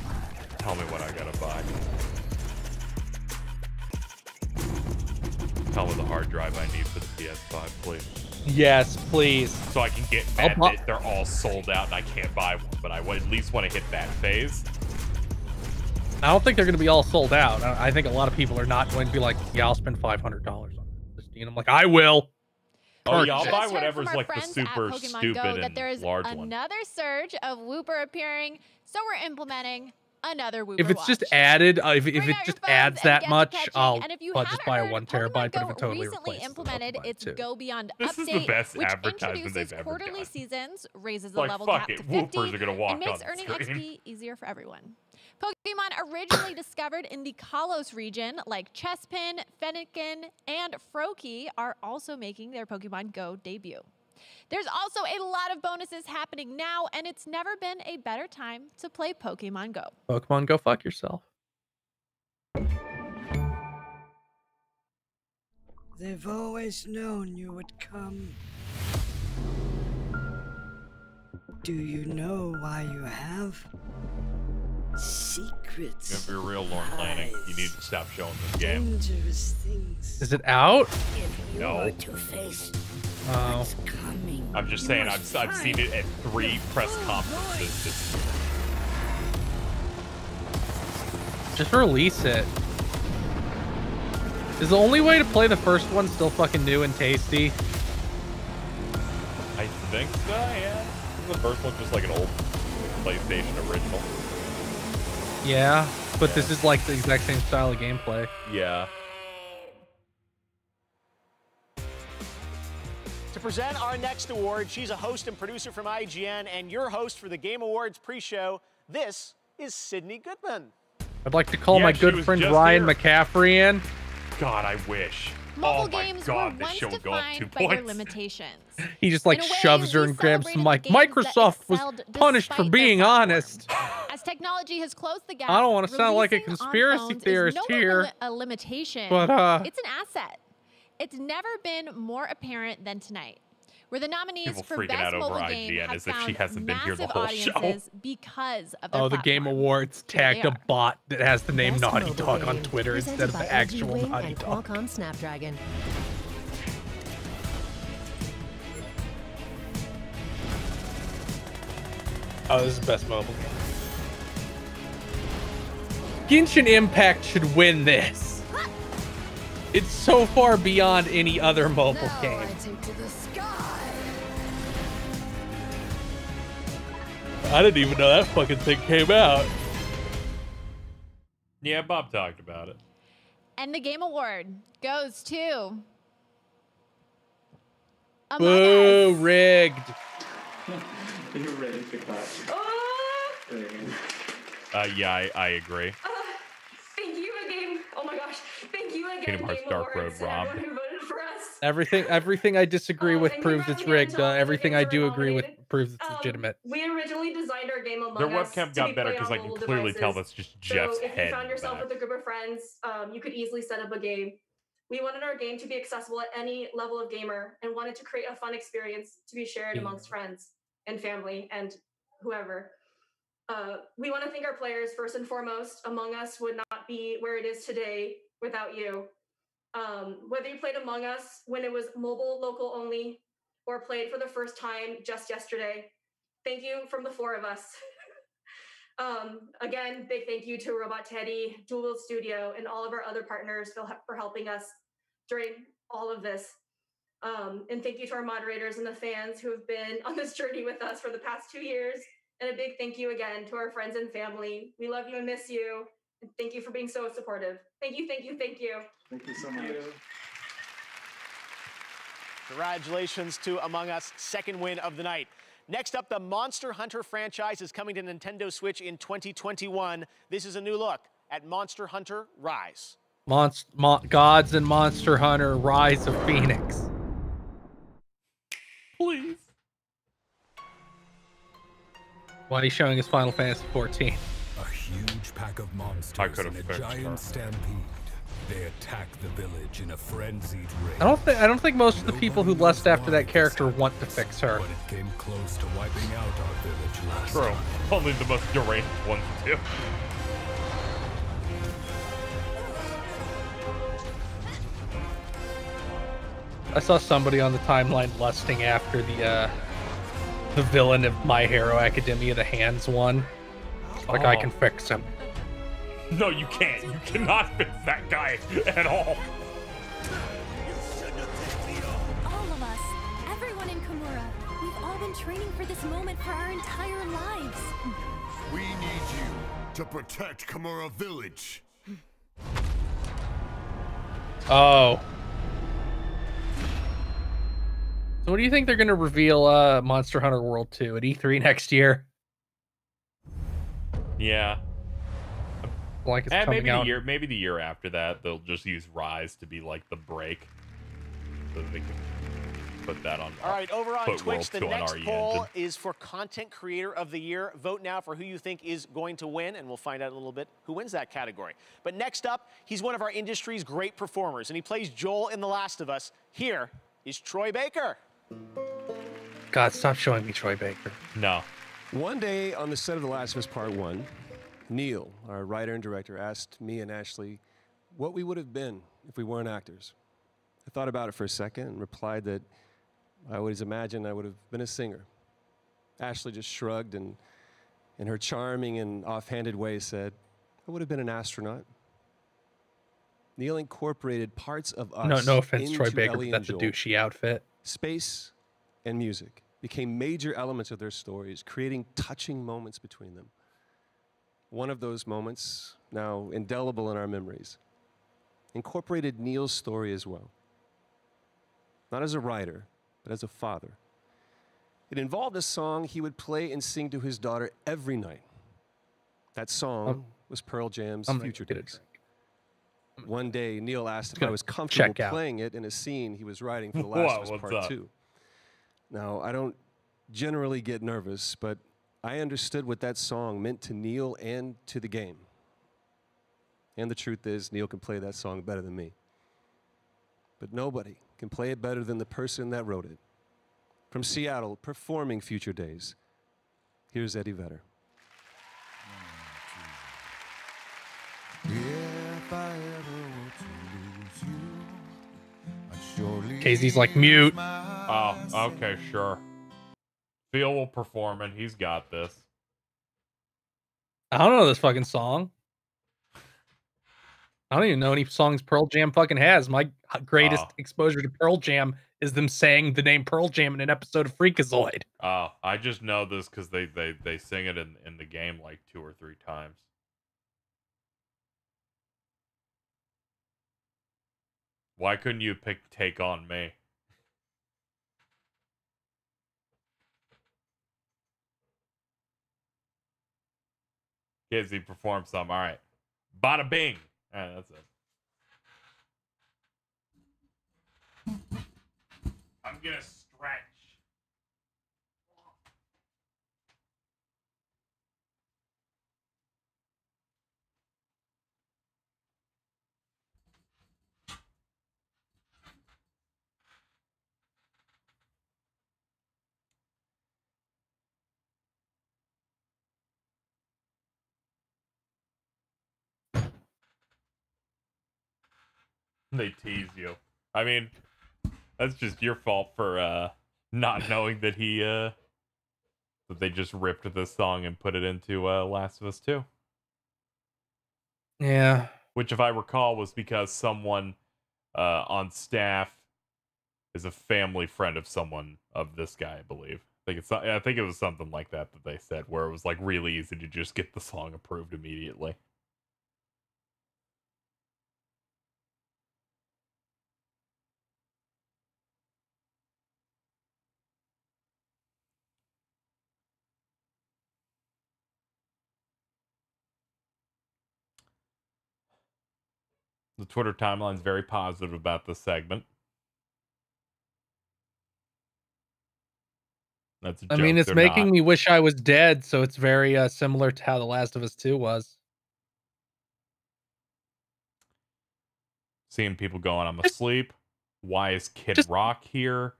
tell me what I gotta buy. Tell me the hard drive I need for the PS5, please. Yes, please. So I can get mad that they're all sold out and I can't buy one, but I would at least want to hit that phase. I don't think they're gonna be all sold out. I think a lot of people are not going to be like, yeah, I'll spend $500 on this. And I'm like, I will. Oh yeah, I'll buy Just heard whatever's from our like the friends super at Pokemon stupid Go that and there is large one. another surge of Wooper appearing, so we're implementing another Wooper If it's watch. just added, if it just adds that get to much, catching. I'll And if you just buy a haven't 1 heard, terabyte. But if Pokemon it totally Go recently replaces implemented its too. Go Beyond This update, is the best which advertisement introduces they've ever quarterly done. seasons, raises the Like, level fuck cap it, to 50, Woofers are gonna walk and makes on earning screen. XP easier for everyone. Pokemon originally discovered in the Kalos region, like Chespin, Fennekin, and Froakie, are also making their Pokemon Go debut. There's also a lot of bonuses happening now, and it's never been a better time to play Pokemon Go. Pokemon Go fuck yourself. They've always known you would come. Do you know why you have? secrets. If you're real Lorne Lanning, you need to stop showing this game. Dangerous things. Is it out? No. Oh. I'm just saying, I've seen it at 3 press conferences. Just release it. Is the only way to play the first one still fucking new and tasty? I think so, yeah. The first one's just like an old PlayStation original. Yeah, but this is like the exact same style of gameplay. Yeah. To present our next award, she's a host and producer from IGN and your host for the Game Awards pre-show. This is Sydney Goodman. I'd like to call my good friend Ryan McCaffrey in. God, I wish. Mobile games were once defined by their limitations. He just like shoves her and grabs some mic. Microsoft was punished for being honest. As technology has closed the gap, I don't want to sound like a conspiracy theorist here. A limitation, but it's an asset. It's never been more apparent than tonight, where the nominees People for freaking Best out over Mobile Game IGN have as if found she hasn't been here the massive whole show. audiences because of their the Game Awards tagged a bot that has the name Naughty Dog on Twitter instead of the actual Naughty Dog. Qualcomm Snapdragon. Oh, this is the best mobile game. Genshin Impact should win this. It's so far beyond any other mobile game. I didn't even know that fucking thing came out. Yeah, Bob talked about it. And the Game Award goes to Boo, rigged. You're ready to clap. Yeah, I agree. Thank you again. Oh my gosh. Thank you again. Kingdom Hearts Dark Road robbed. Who voted for us. Everything I disagree with proves it's rigged. Everything I do agree with proves it's legitimate. We originally designed our game Among Their Us webcam to got be better played because on I can mobile clearly devices. tell that's just Jeff's so if head. you found yourself with a group of friends, you could easily set up a game. We wanted our game to be accessible at any level of gamer and wanted to create a fun experience to be shared amongst friends and family and whoever. We want to thank our players first and foremost. Among Us would not be where it is today without you. Whether you played Among Us when it was mobile local only or played for the first time just yesterday, thank you from the 4 of us. Again, big thank you to Robot Teddy, Dual Wield Studio, and all of our other partners for helping us during all of this. And thank you to our moderators and the fans who have been on this journey with us for the past 2 years. And a big thank you again to our friends and family. We love you and miss you. And thank you for being so supportive. Thank you, thank you, thank you. Thank you so much. Congratulations to Among Us, second win of the night. Next up, the Monster Hunter franchise is coming to Nintendo Switch in 2021. This is a new look at Monster Hunter Rise. Gods and Monster Hunter Rise of Phoenix. Please. Why are you showing us Final Fantasy 14? A huge pack of monsters in a giant stampede. They attack the village in a frenzied race. I don't think most of the people who lust after that character want to fix her. But it came close to wiping out our village last True. time. Only the most deranged ones do. I saw somebody on the timeline lusting after the villain of My Hero Academia, the Hands one. Like, I can fix him. No, you can't. You cannot fix that guy at all. All of us, everyone in Kimura, we've all been training for this moment for our entire lives. We need you to protect Kimura Village. Oh. So what do you think they're going to reveal Monster Hunter World 2 at E3 next year? Yeah. Like it's coming out. Maybe the year after that, they'll just use Rise to be like the break. So they can put that on. All right, over on Twitch, the next poll is for Content Creator of the Year. Vote now for who you think is going to win, and we'll find out a little bit who wins that category. But next up, he's one of our industry's great performers, and he plays Joel in The Last of Us. Here is Troy Baker. God, stop showing me Troy Baker. No. One day on the set of The Last of Us Part 1, Neil, our writer and director, asked me and Ashley what we would have been if we weren't actors. I thought about it for a second and replied that I always imagined I would have been a singer. Ashley just shrugged and, in her charming and offhanded way, said, I would have been an astronaut. Neil incorporated parts of us No offense, into Troy Baker, Ellie but and that's a Joel. douchey outfit. Space and music became major elements of their stories, creating touching moments between them. One of those moments, now indelible in our memories, incorporated Neil's story as well. Not as a writer, but as a father. It involved a song he would play and sing to his daughter every night. That song was Pearl Jam's Future Days. One day, Neil asked if I was comfortable playing it in a scene he was writing for The Last of Us Part 2. Now, I don't generally get nervous, but I understood what that song meant to Neil and to the game. And the truth is, Neil can play that song better than me. But nobody can play it better than the person that wrote it. From Seattle, performing Future Days, here's Eddie Vedder. If I ever were to lose you, I'd surely KZ's like mute. Oh, okay, sure. Phil will perform it. He's got this. I don't know this fucking song. I don't even know any songs Pearl Jam fucking has. My greatest exposure to Pearl Jam is them saying the name Pearl Jam in an episode of Freakazoid. Oh, I just know this because they sing it in the game like 2 or 3 times. Why couldn't you pick Take On Me? Kids, he performed some. All right. Bada bing. All right, that's it. I'm going to stretch. They tease you. I mean, that's just your fault for not knowing that he that they just ripped this song and put it into Last of Us 2. Yeah. Which, if I recall, was because someone on staff is a family friend of someone of this guy, I believe. I think it was something like that they said, where it was like really easy to just get the song approved immediately. The Twitter timeline's very positive about this segment. That's a joke. I mean, it's making me wish I was dead, so it's very similar to how The Last of Us 2 was. Seeing people going, I'm asleep. Why is Kid Rock here?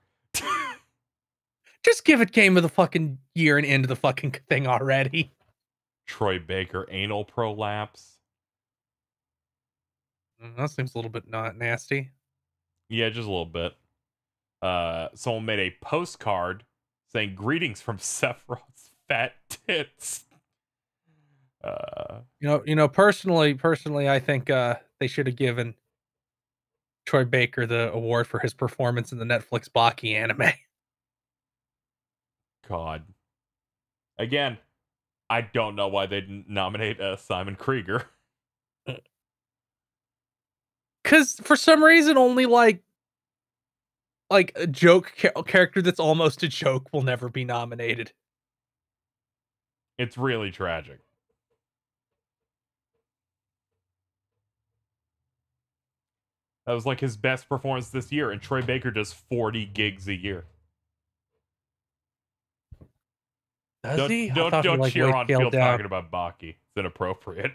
Just give it Game of the fucking Year and end the fucking thing already. Troy Baker anal prolapse. That seems a little bit not nasty. Yeah, just a little bit. Someone made a postcard saying greetings from Sephiroth's fat tits. Personally, I think they should have given Troy Baker the award for his performance in the Netflix Baki anime. God. Again, I don't know why they didn't nominate Simon Krieger. Because for some reason, only like a joke character that's almost a joke will never be nominated. It's really tragic. That was like his best performance this year, and Troy Baker does 40 gigs a year. Does he? Don't cheer on Phil talking about Baki. It's inappropriate.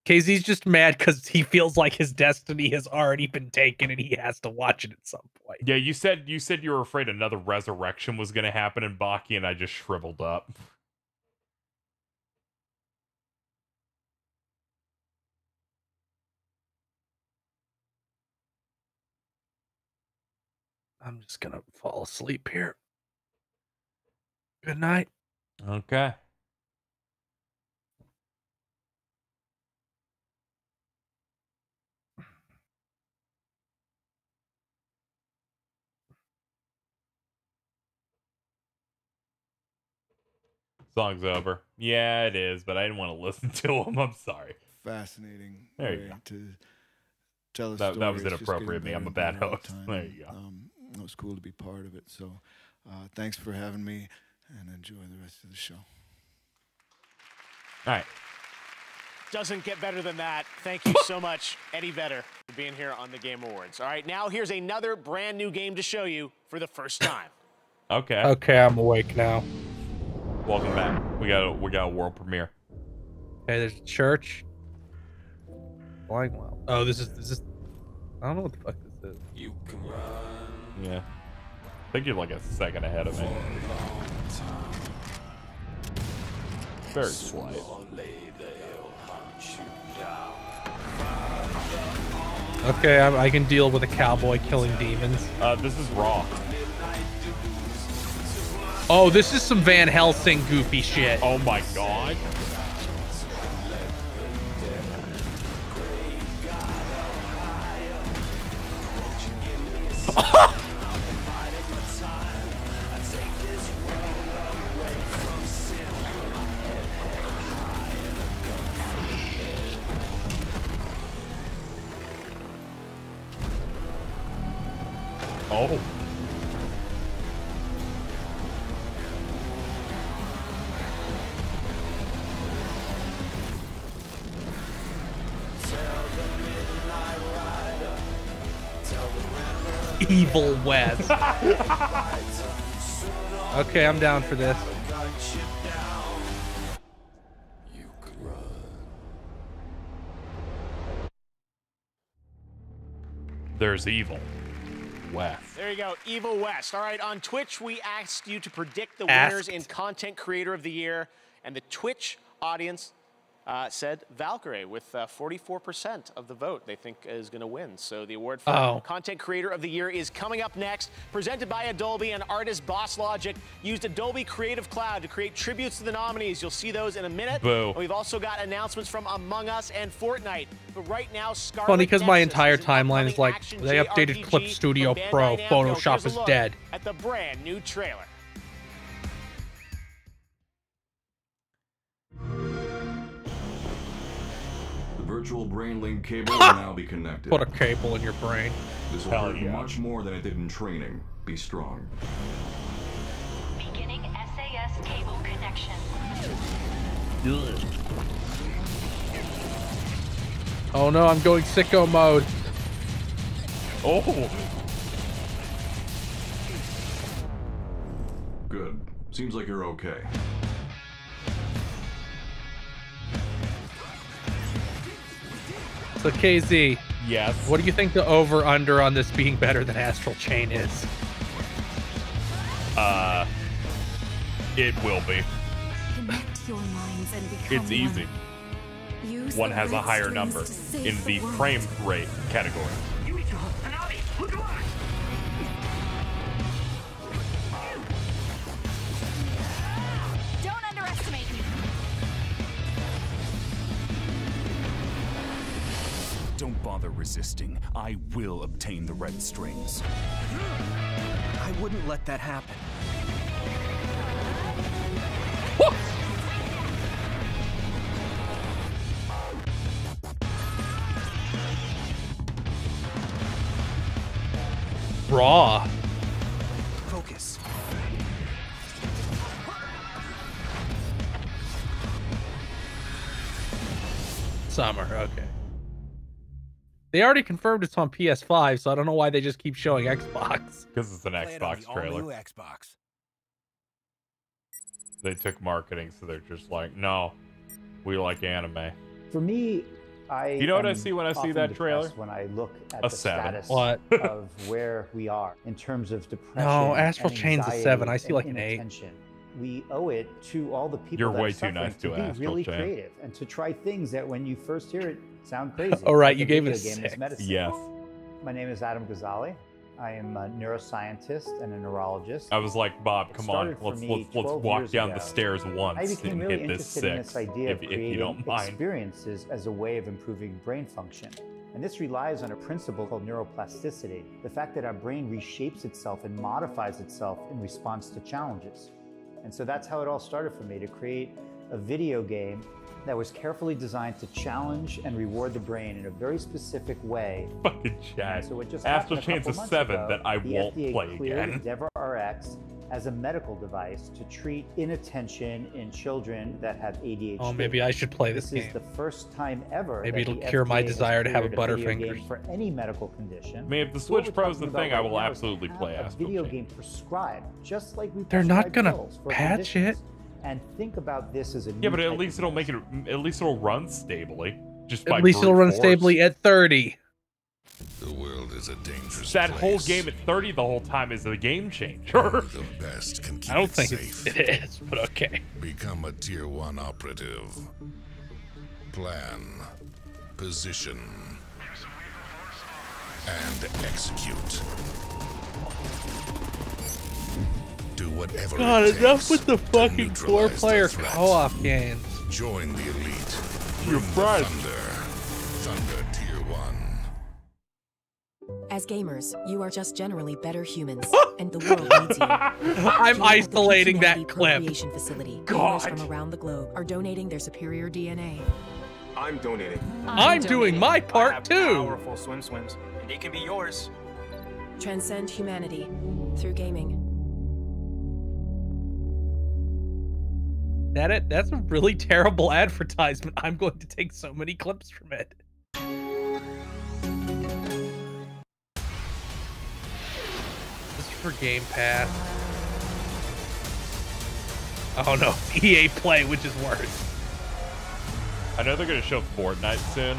KZ's just mad because he feels like his destiny has already been taken and he has to watch it at some point. Yeah, you said you were afraid another resurrection was going to happen in Baki, and I just shriveled up. I'm just gonna fall asleep here. Good night. Okay. Song's over. Yeah, it is, but I didn't want to listen to him. I'm sorry. Fascinating. There you go. To tell a that story. was inappropriate of me. I'm a bad host. There you go. It was cool to be part of it. So thanks for having me, and enjoy the rest of the show. All right. Doesn't get better than that. Thank you so much, Eddie Vedder, for being here on the Game Awards. All right, now here's another brand new game to show you for the first time. Okay. Okay, I'm awake now. Welcome back. We got a world premiere. Okay, there's a church. Flying well. Oh, this is. I don't know what the fuck this is. You can run. Yeah. I think you're like a second ahead of me. Very slight. Okay, I can deal with a cowboy killing demons. This is Raw. Oh, this is some Van Helsing goofy shit. Oh my god. Oh. Evil West. Okay, I'm down for this. There's Evil West. There you go, Evil West. All right, on Twitch, we asked you to predict the winners in Content Creator of the Year, and the Twitch audience said Valkyrie with 44% of the vote they think is going to win. So the award for Content Creator of the Year is coming up next. Presented by Adobe and artist Boss Logic. Used Adobe Creative Cloud to create tributes to the nominees. You'll see those in a minute. Boo. And we've also got announcements from Among Us and Fortnite. But right now, Scarlet Funny because my Nexus entire is an timeline is like, action they updated JRPG Clip Studio from Bandai Pro, Namco. Photoshop Here's a is look dead. At the brand new trailer. Virtual brain link cable will now be connected. Put a cable in your brain. This will hurt much more than it did in training. Be strong. Beginning SAS cable connection. Good. Oh no, I'm going sicko mode. Oh. Good. Seems like you're okay. So KZ, yes. What do you think the over/under on this being better than Astral Chain is? It will be. Connect your minds and become It's easy. One has a higher number in the frame rate category. Don't underestimate me. Don't bother resisting. I will obtain the red strings. I wouldn't let that happen. Raw. Focus. Summer, okay. They already confirmed it's on PS5, so I don't know why they just keep showing Xbox. Because it's an Xbox trailer. Xbox. They took marketing, so they're just like, no, we like anime. For me, You know what I see when I see that trailer? When I look at A the 7. status What? of where we are in terms of depression. No, Astral and Chain's a anxiety 7. I see and like an 8. inattention. We owe it to all the people You're that are way too suffering nice to be Astral really Chain. creative and to try things that when you first hear it sound crazy. Oh, right, like you a gave it video a game is 6. medicine. Yes. My name is Adam Ghazali, I am a neuroscientist and a neurologist. I was like, Bob, come on, let's walk down the stairs once I became and really hit this interested in this 6, idea of if creating you don't mind. experiences as a way of improving brain function. And this relies on a principle called neuroplasticity, the fact that our brain reshapes itself and modifies itself in response to challenges. And so that's how it all started for me, to create a video game that was carefully designed to challenge and reward the brain in a very specific way. Fucking Chad. So it just After happened a chance couple of months 7 ago, that I the won't FDA play cleared again. Endeavor RX as a medical device to treat inattention in children that have ADHD. Oh, maybe I should play this game. This is the first time ever. Maybe that it'll the cure my FDA has desire to have a cleared video Butterfingers. game for any medical condition. I mean, if the So what Switch we're Pro is the talking thing, about I will right now is absolutely play have a Astral video Chain. game prescribed, just like we They're not prescribe gonna pills for patch it. conditions. And think about this as a Yeah, new but at type least of it'll make it. At least it'll run stably. Just by At least it'll brute run force. stably at 30. The world is a dangerous That place. whole game at 30 the whole time is a game changer. The best can keep I don't it think safe. it is, but okay. Become a Tier 1 operative. Plan, position, and execute. Do whatever God, it enough takes with the to fucking neutralize the 4-player threat. co-op games. Join the elite. You're Bring the right. Thunder Tier 1. As gamers, you are just generally better humans, and the world needs you. I'm isolating that clip. Procreation facility. God. Gamers from around the globe are donating their superior DNA. I'm donating. I'm doing my part I have too. Powerful swims, and it can be yours. Transcend humanity through gaming. That it? That's a really terrible advertisement. I'm going to take so many clips from it. This is for Game Pass. Oh no, EA Play, which is worse. I know they're gonna show Fortnite soon.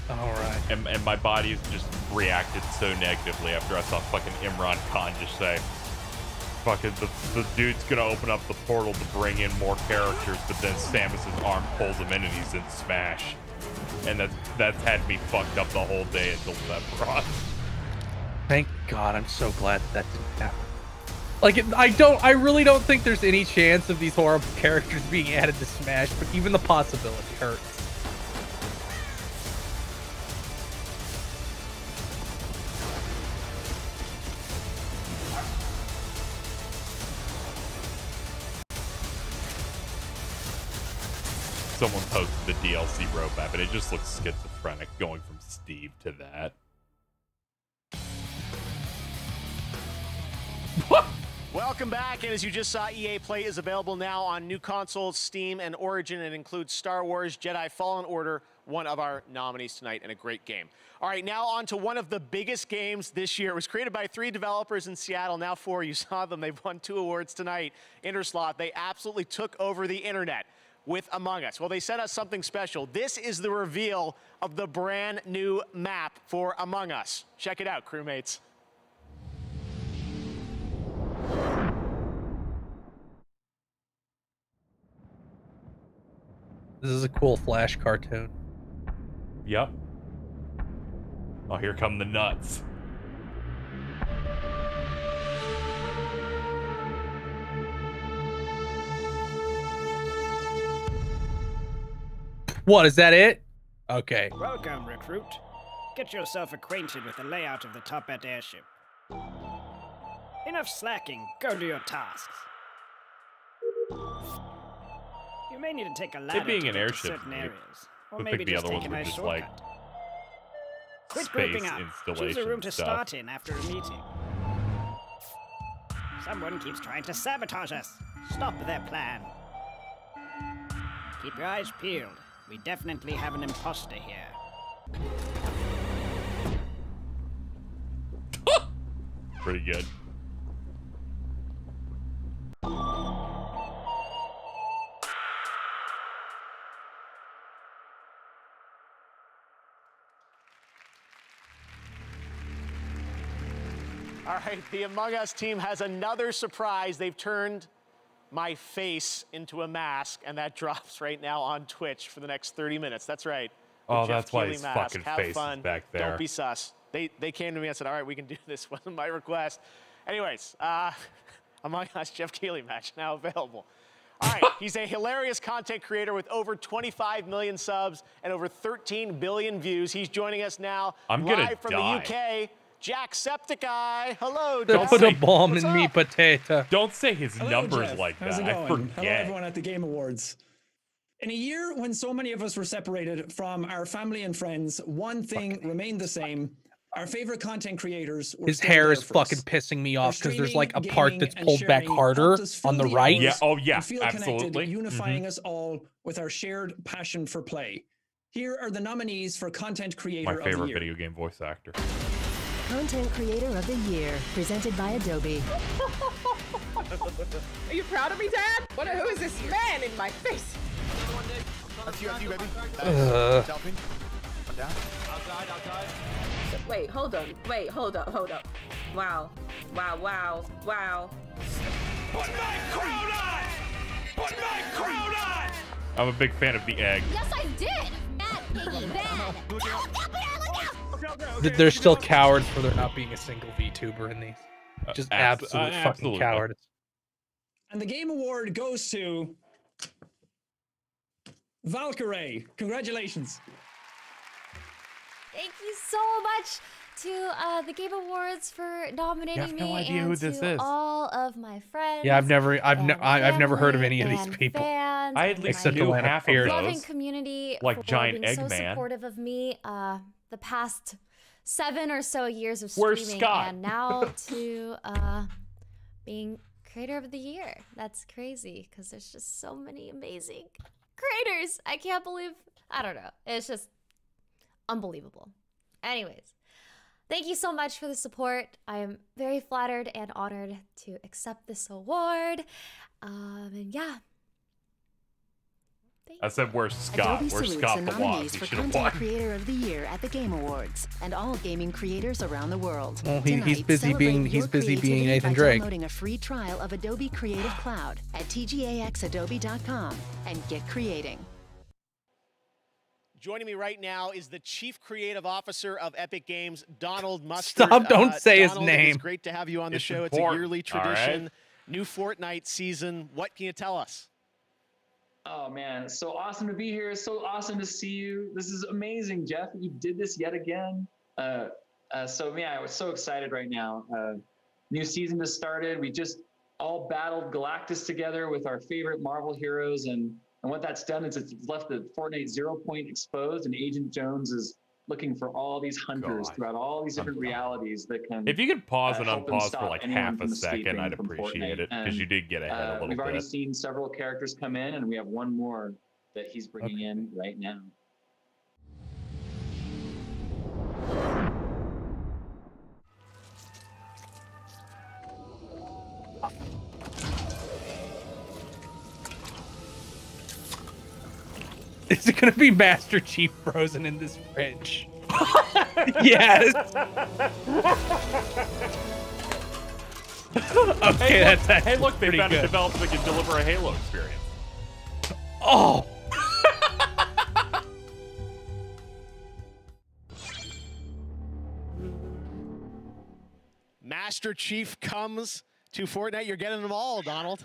Alright. And my body's just reacted so negatively after I saw fucking Imran Khan just say, fucking the dude's gonna open up the portal to bring in more characters, but then Samus's arm pulls him in and he's in Smash. And that's had me fucked up the whole day until that brought. Thank God, I'm so glad that didn't happen. Like, I really don't think there's any chance of these horrible characters being added to Smash, but even the possibility hurts. Someone posted the DLC roadmap and it just looks schizophrenic going from Steve to that. Welcome back, and as you just saw, EA Play is available now on new consoles, Steam, and Origin. It includes Star Wars Jedi Fallen Order, one of our nominees tonight, and a great game. All right, now on to one of the biggest games this year. It was created by 3 developers in Seattle, now 4. You saw them. They've won 2 awards tonight. Interslot, they absolutely took over the internet with Among Us. Well, they sent us something special. This is the reveal of the brand new map for Among Us. Check it out, crewmates. This is a cool Flash cartoon. Yep. Oh, here come the nuts. What, is that it? Okay. Welcome, recruit. Get yourself acquainted with the layout of the Toppat airship. Enough slacking. Go do your tasks. You may need to take a ladder being to an get to airship, certain areas, or I maybe think the just other take ones a were nice just shortcut. like Quit space grouping up. Choose a installation room to stuff. start in after a meeting. Someone keeps trying to sabotage us. Stop their plan. Keep your eyes peeled. We definitely have an imposter here. Pretty good. All right, the Among Us team has another surprise. They've turned my face into a mask, and that drops right now on Twitch for the next 30 minutes. That's right. Oh, Jeff that's why Keighley his mask. fucking Have face is fun. back there. Don't be sus. They came to me and said, all right, we can do this. Wasn't my request. Anyways, Among Us Jeff Keighley match now available. All right, he's a hilarious content creator with over 25 million subs and over 13 billion views. He's joining us now live from the UK. Jacksepticeye. Hello, They Jack. put a bomb in me potato. Don't say his Hello, numbers Jeff. like How's that. it I going? forget. Hello, everyone at the Game Awards. In a year when so many of us were separated from our family and friends, one thing remained the same. Our favorite content creators were His still hair there is for fucking us. pissing me Our off because there's streaming, like a part gaming, that's and pulled back sharing harder helped us fill on the the right. hours Yeah. Oh, yeah. and feel Absolutely. connected, unifying us all with our shared passion for play. Here are the nominees for Content Creator My of the favorite Year. video game voice actor. Content Creator of the Year, presented by Adobe. Are you proud of me, Dad? Who is this man in my face? That's you, baby. Selfie. I'm down. Outside. Wait, hold on. Wait, hold up. Wow. Put my crown on! Put my crown on! I'm a big fan of the egg. Yes, I did. Bad piggy, bad. They're still cowards for there not being a single VTuber in these. Just absolute fucking cowards. And the Game Award goes to Valkyrie. Congratulations. Thank you so much to the Game Awards for nominating no me idea and who this to is. all of my friends. Yeah, I've never heard of any of these people. Fans, I at and least my knew half of loving those. community Like for Giant being so Eggman. supportive of me the past 7 or so years of Where's streaming, Scott? and now to being Creator of the Year. That's crazy because there's just so many amazing creators. I can't believe. I don't know. It's just unbelievable. Anyways, thank you so much for the support. I am very flattered and honored to accept this award. And yeah. I said, where's Scott? Adobe Where's salutes Scott the the Wasp? nominees He for should have Content won. Creator of the Year at the Game Awards and all gaming creators around the world. Well, he's Tonight, busy celebrate being your busy being creativity Nathan by Drake. downloading a free trial of Adobe Creative Cloud at tgaxadobe.com and get creating. Joining me right now is the Chief Creative Officer of Epic Games, Donald Mustard. Stop, don't say his Donald, name. It's great to have you on the It's show. important, It's a yearly all right? tradition. New Fortnite season. What can you tell us? Oh man, it's so awesome to be here. It's so awesome to see you. This is amazing, Jeff. You did this yet again. So yeah, I was so excited right now. New season just started. We just all battled Galactus together with our favorite Marvel heroes, and what that's done is it's left the Fortnite 0 point exposed, and Agent Jones is looking for all these hunters throughout all these different realities that can. If you could pause and help them unpause for stop like anyone half from a second, escaping I'd from appreciate Fortnite. it because And, you did get ahead a little we've already bit. seen several characters come in, and we have one more that he's bringing in right now. Is it gonna be Master Chief frozen in this fridge? Yes. Okay, hey, that's hey, look, they pretty found a good. developer that can deliver a Halo experience. Oh. Master Chief comes to Fortnite. You're getting them all, Donald.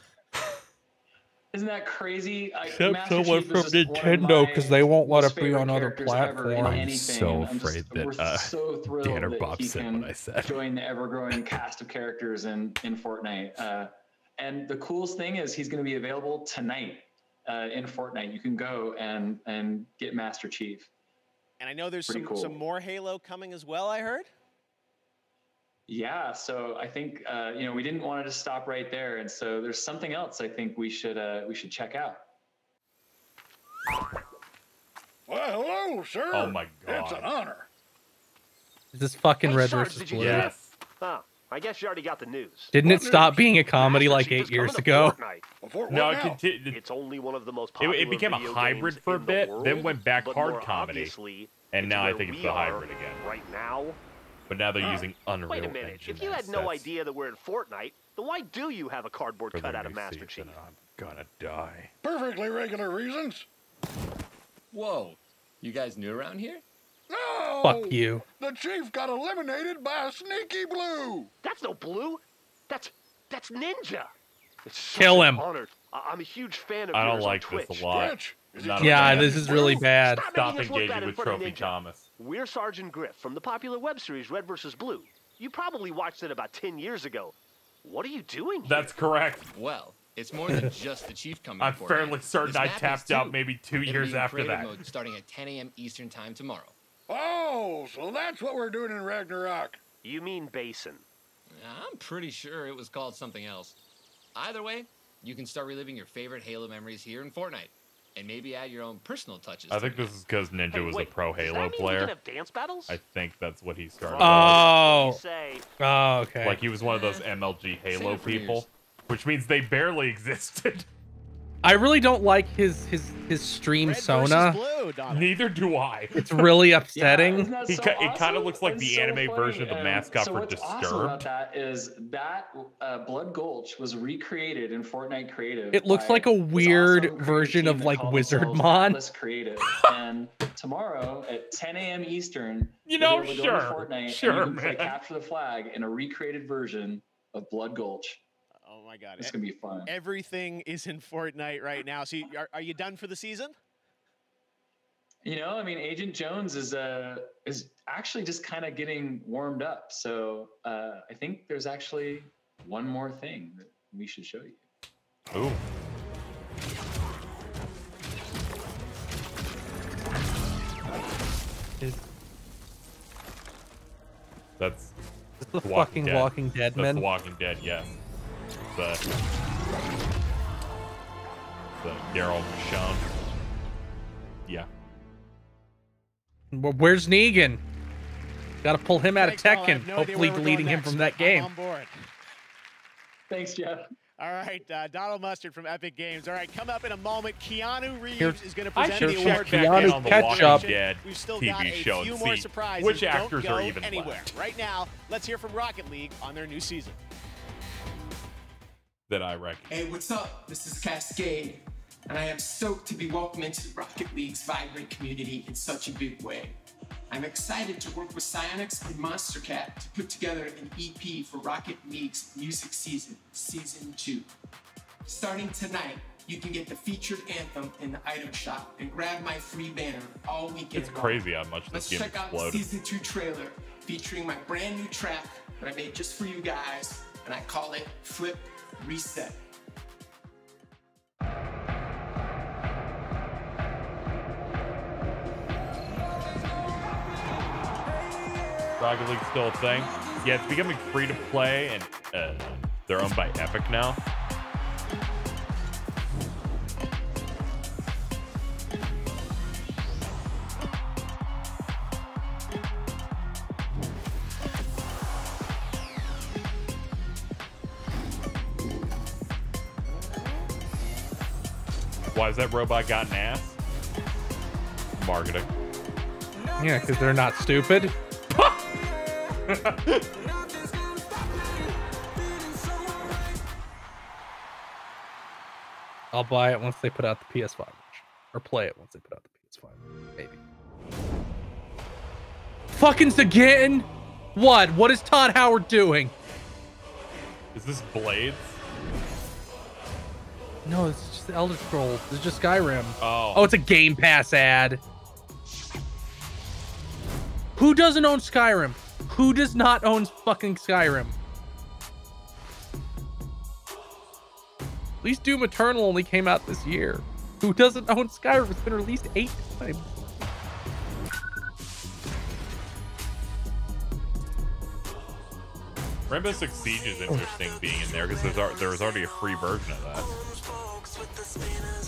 Isn't that crazy? Except Master someone Chief from is just one of Nintendo my because they won't let most it be favorite on other characters ever in platforms. I'm anything, so and I'm afraid we're that so thrilled Dan or that Bob he said can what I said. join the ever-growing cast of characters in Fortnite. And the coolest thing is he's going to be available tonight in Fortnite. You can go and get Master Chief. And I know there's Pretty cool. some more Halo coming as well, I heard. Yeah, so I think we didn't want to just stop right there, and so there's something else I think we should check out. Well, hello, sir. Oh my God. It's an honor. Is this fucking Red Sarge, versus did you Blue? hear it? Huh. I guess you already got the news. Didn't it stop being a comedy like 8 years ago? No, it continued. It's only one of the most popular It became a video hybrid games for a in the bit, world, then went back but hard more comedy, obviously, and now I where think it's we the are hybrid again. right now. But now they're using Unreal Wait a minute. Engine If you had no assets idea that we're in Fortnite, then why do you have a cardboard for the cutout of new Master season. Chief? I'm gonna die. Perfectly regular reasons. Whoa. You guys new around here? No! Fuck you. The chief got eliminated by a sneaky blue. That's no blue. That's Ninja. It's such Kill an him. honor. I'm a huge fan of I don't yours like on this Twitch. a lot. Not Yeah, a fan. this is really bad. Stop making us look engaging bad in with front of Trophy Ninja. Thomas. We're Sergeant Griff from the popular web series Red vs. Blue. You probably watched it about 10 years ago. What are you doing here? That's correct. Well, it's more than just the chief coming. I'm for fairly it. certain This I map is tapped too. out maybe 2 It'll years be in after creative that. mode starting at 10 a.m. Eastern time tomorrow. Oh, so that's what we're doing in Ragnarok. You mean Basin. I'm pretty sure it was called something else. Either way, you can start reliving your favorite Halo memories here in Fortnite, and maybe add your own personal touches. I think this is because Ninja was a pro Halo We player. can have dance battles? I think that's what he started. Oh. Say, Oh, okay. Like he was one of those MLG Halo Save it for people, years. which means they barely existed. I really don't like his stream Sona. Neither do I. It's really upsetting. Isn't that He so it kind awesome? of looks like It's the so anime funny. version of the mascot so for what's Disturbed. awesome about that is that Blood Gulch was recreated in Fortnite Creative. It looks by like a this weird awesome creative version team of that like call Wizardmon. themselves Atlas Creative. And tomorrow at 10 a.m. Eastern, You know, you'll be able to sure, go to Fortnite sure, and you can play man. Capture the Flag in a recreated version of Blood Gulch. Oh my God. It's gonna be fun. Everything is in Fortnite right now. So are you done for the season? You know, I mean, Agent Jones is actually just kind of getting warmed up. So I think there's actually one more thing that we should show you. Ooh. That's the fucking Walking Dead, That's man. The Walking Dead, yes. The Daryl Michonne. Yeah. Where's Negan? Got to pull him out of Thanks, Paul. I Tekken. have no idea Hopefully where we're deleting going him from next, that but I'm game. on board. Thanks, Jeff. All right, Donald Mustard from Epic Games. All right, come up in a moment. Keanu Reeves Here- is going to I present should the check award. back in Keanu on the Ketchup. Walking Dead We've still got TV a show few and more see surprises. which Don't actors go are even anywhere. left Right now, let's hear from Rocket League on their new season. that I reckon. Hey, what's up? This is Cascade, and I am stoked to be welcomed into Rocket League's vibrant community in such a big way. I'm excited to work with Psyonix and Monster Cat to put together an EP for Rocket League's music season, Season 2. Starting tonight, you can get the featured anthem in the item shop and grab my free banner all weekend It's long. crazy how much Let's this game check out the exploded. Season 2 trailer featuring my brand new track that I made just for you guys, and I call it Flip Reset. Rocket League's still a thing. Yeah, it's becoming free to play, and they're owned by Epic now. Why has that robot got an ass? Marketing. Yeah, because they're not stupid. I'll buy it once they put out the PS5 version. Or play it once they put out the PS5. Maybe. Fucking again? What? What is Todd Howard doing? Is this Blades? No, it's just the Elder Scrolls. It's just Skyrim. Oh. Oh, it's a Game Pass ad. Who doesn't own Skyrim? Who does not own fucking Skyrim? At least Doom Eternal only came out this year. Who doesn't own Skyrim? It's been released 8 times. Rainbow Six Siege is interesting being in there because there was already a free version of that.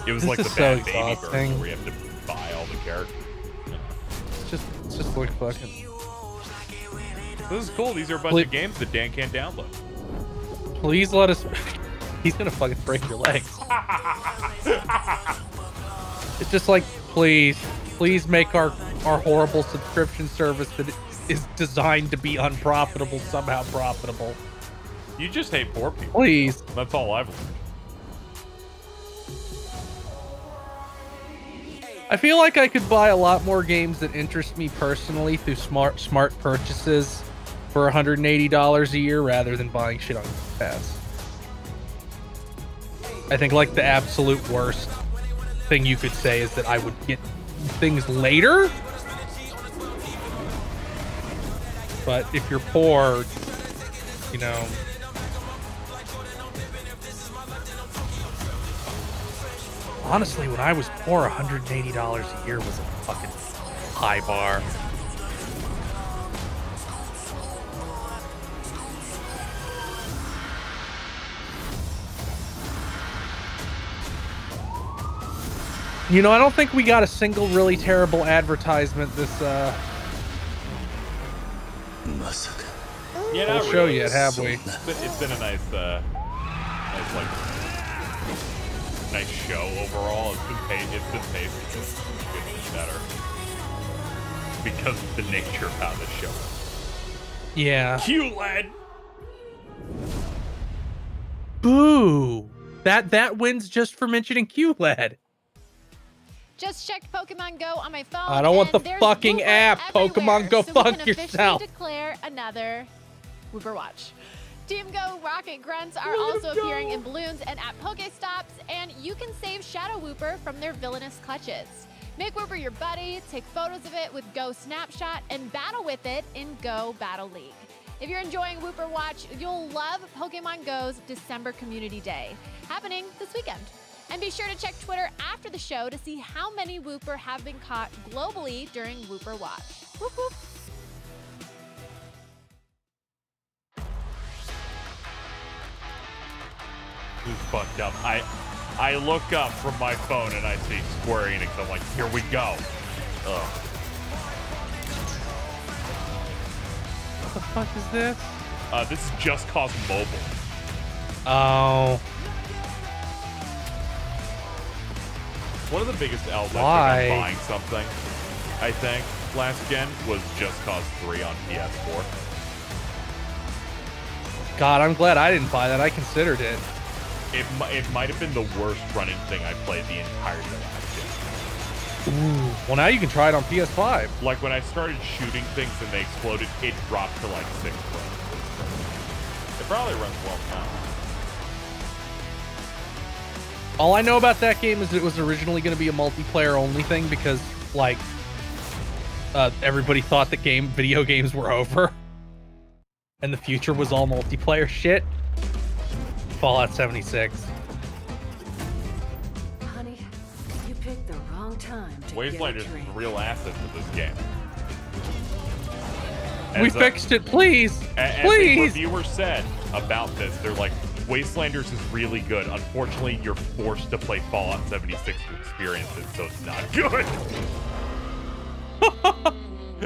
It was This like the is so Bad Baby exhausting. version where you have to buy all the characters. It's just like fucking. This is cool. These are a bunch of games that Dan can't download. Please let us. He's gonna fucking break your legs. It's just like, please make our horrible subscription service that is designed to be unprofitable somehow profitable. You just hate poor people. Please. That's all I've learned. I feel like I could buy a lot more games that interest me personally through smart purchases for $180 a year rather than buying shit on Game Pass. I think like the absolute worst thing you could say is that I would get things later. But if you're poor, you know. Honestly, when I was poor, $180 a year was a fucking high bar. You know, I don't think we got a single really terrible advertisement this Yeah, not show really. yet, have we? It's been a nice nice show overall. It's been paced getting better because of the nature of how this show is. Yeah. QLED. Boo! That wins just for mentioning QLED. Just checked Pokemon Go on my phone. I don't want the there's fucking Wooper app. everywhere, Pokemon Go, so fuck we can yourself. officially declare another Wooper Watch. Team Go Rocket Grunts are also appearing in balloons and at Pokestops, and you can save Shadow Wooper from their villainous clutches. Make Wooper your buddy, take photos of it with Go Snapshot, and battle with it in Go Battle League. If you're enjoying Wooper Watch, you'll love Pokemon Go's December Community Day, happening this weekend. And be sure to check Twitter after the show to see how many Wooper have been caught globally during Wooper Watch. Whoop, whoop. This is fucked up. I look up from my phone and I see Square Enix. I'm like, here we go. Ugh. What the fuck is this? This is Just Cause Mobile. Oh. One of the biggest outlets of buying something, I think, last gen was Just Cause 3 on PS4. God, I'm glad I didn't buy that. I considered it. It might have been the worst running thing I played the entire last gen. Ooh. Well, now you can try it on PS5. Like when I started shooting things and they exploded, it dropped to like 6 frames. It probably runs well now. All I know about that game is it was originally going to be a multiplayer only thing because, like, everybody thought that video games were over, and the future was all multiplayer shit. Fallout 76. Honey, you picked the wrong time to Wasteland is a real asset to this game. We fixed it, please. As please. a reviewer said about this, they're like, Wastelanders is really good. Unfortunately, you're forced to play Fallout 76 to experience it, so it's not good.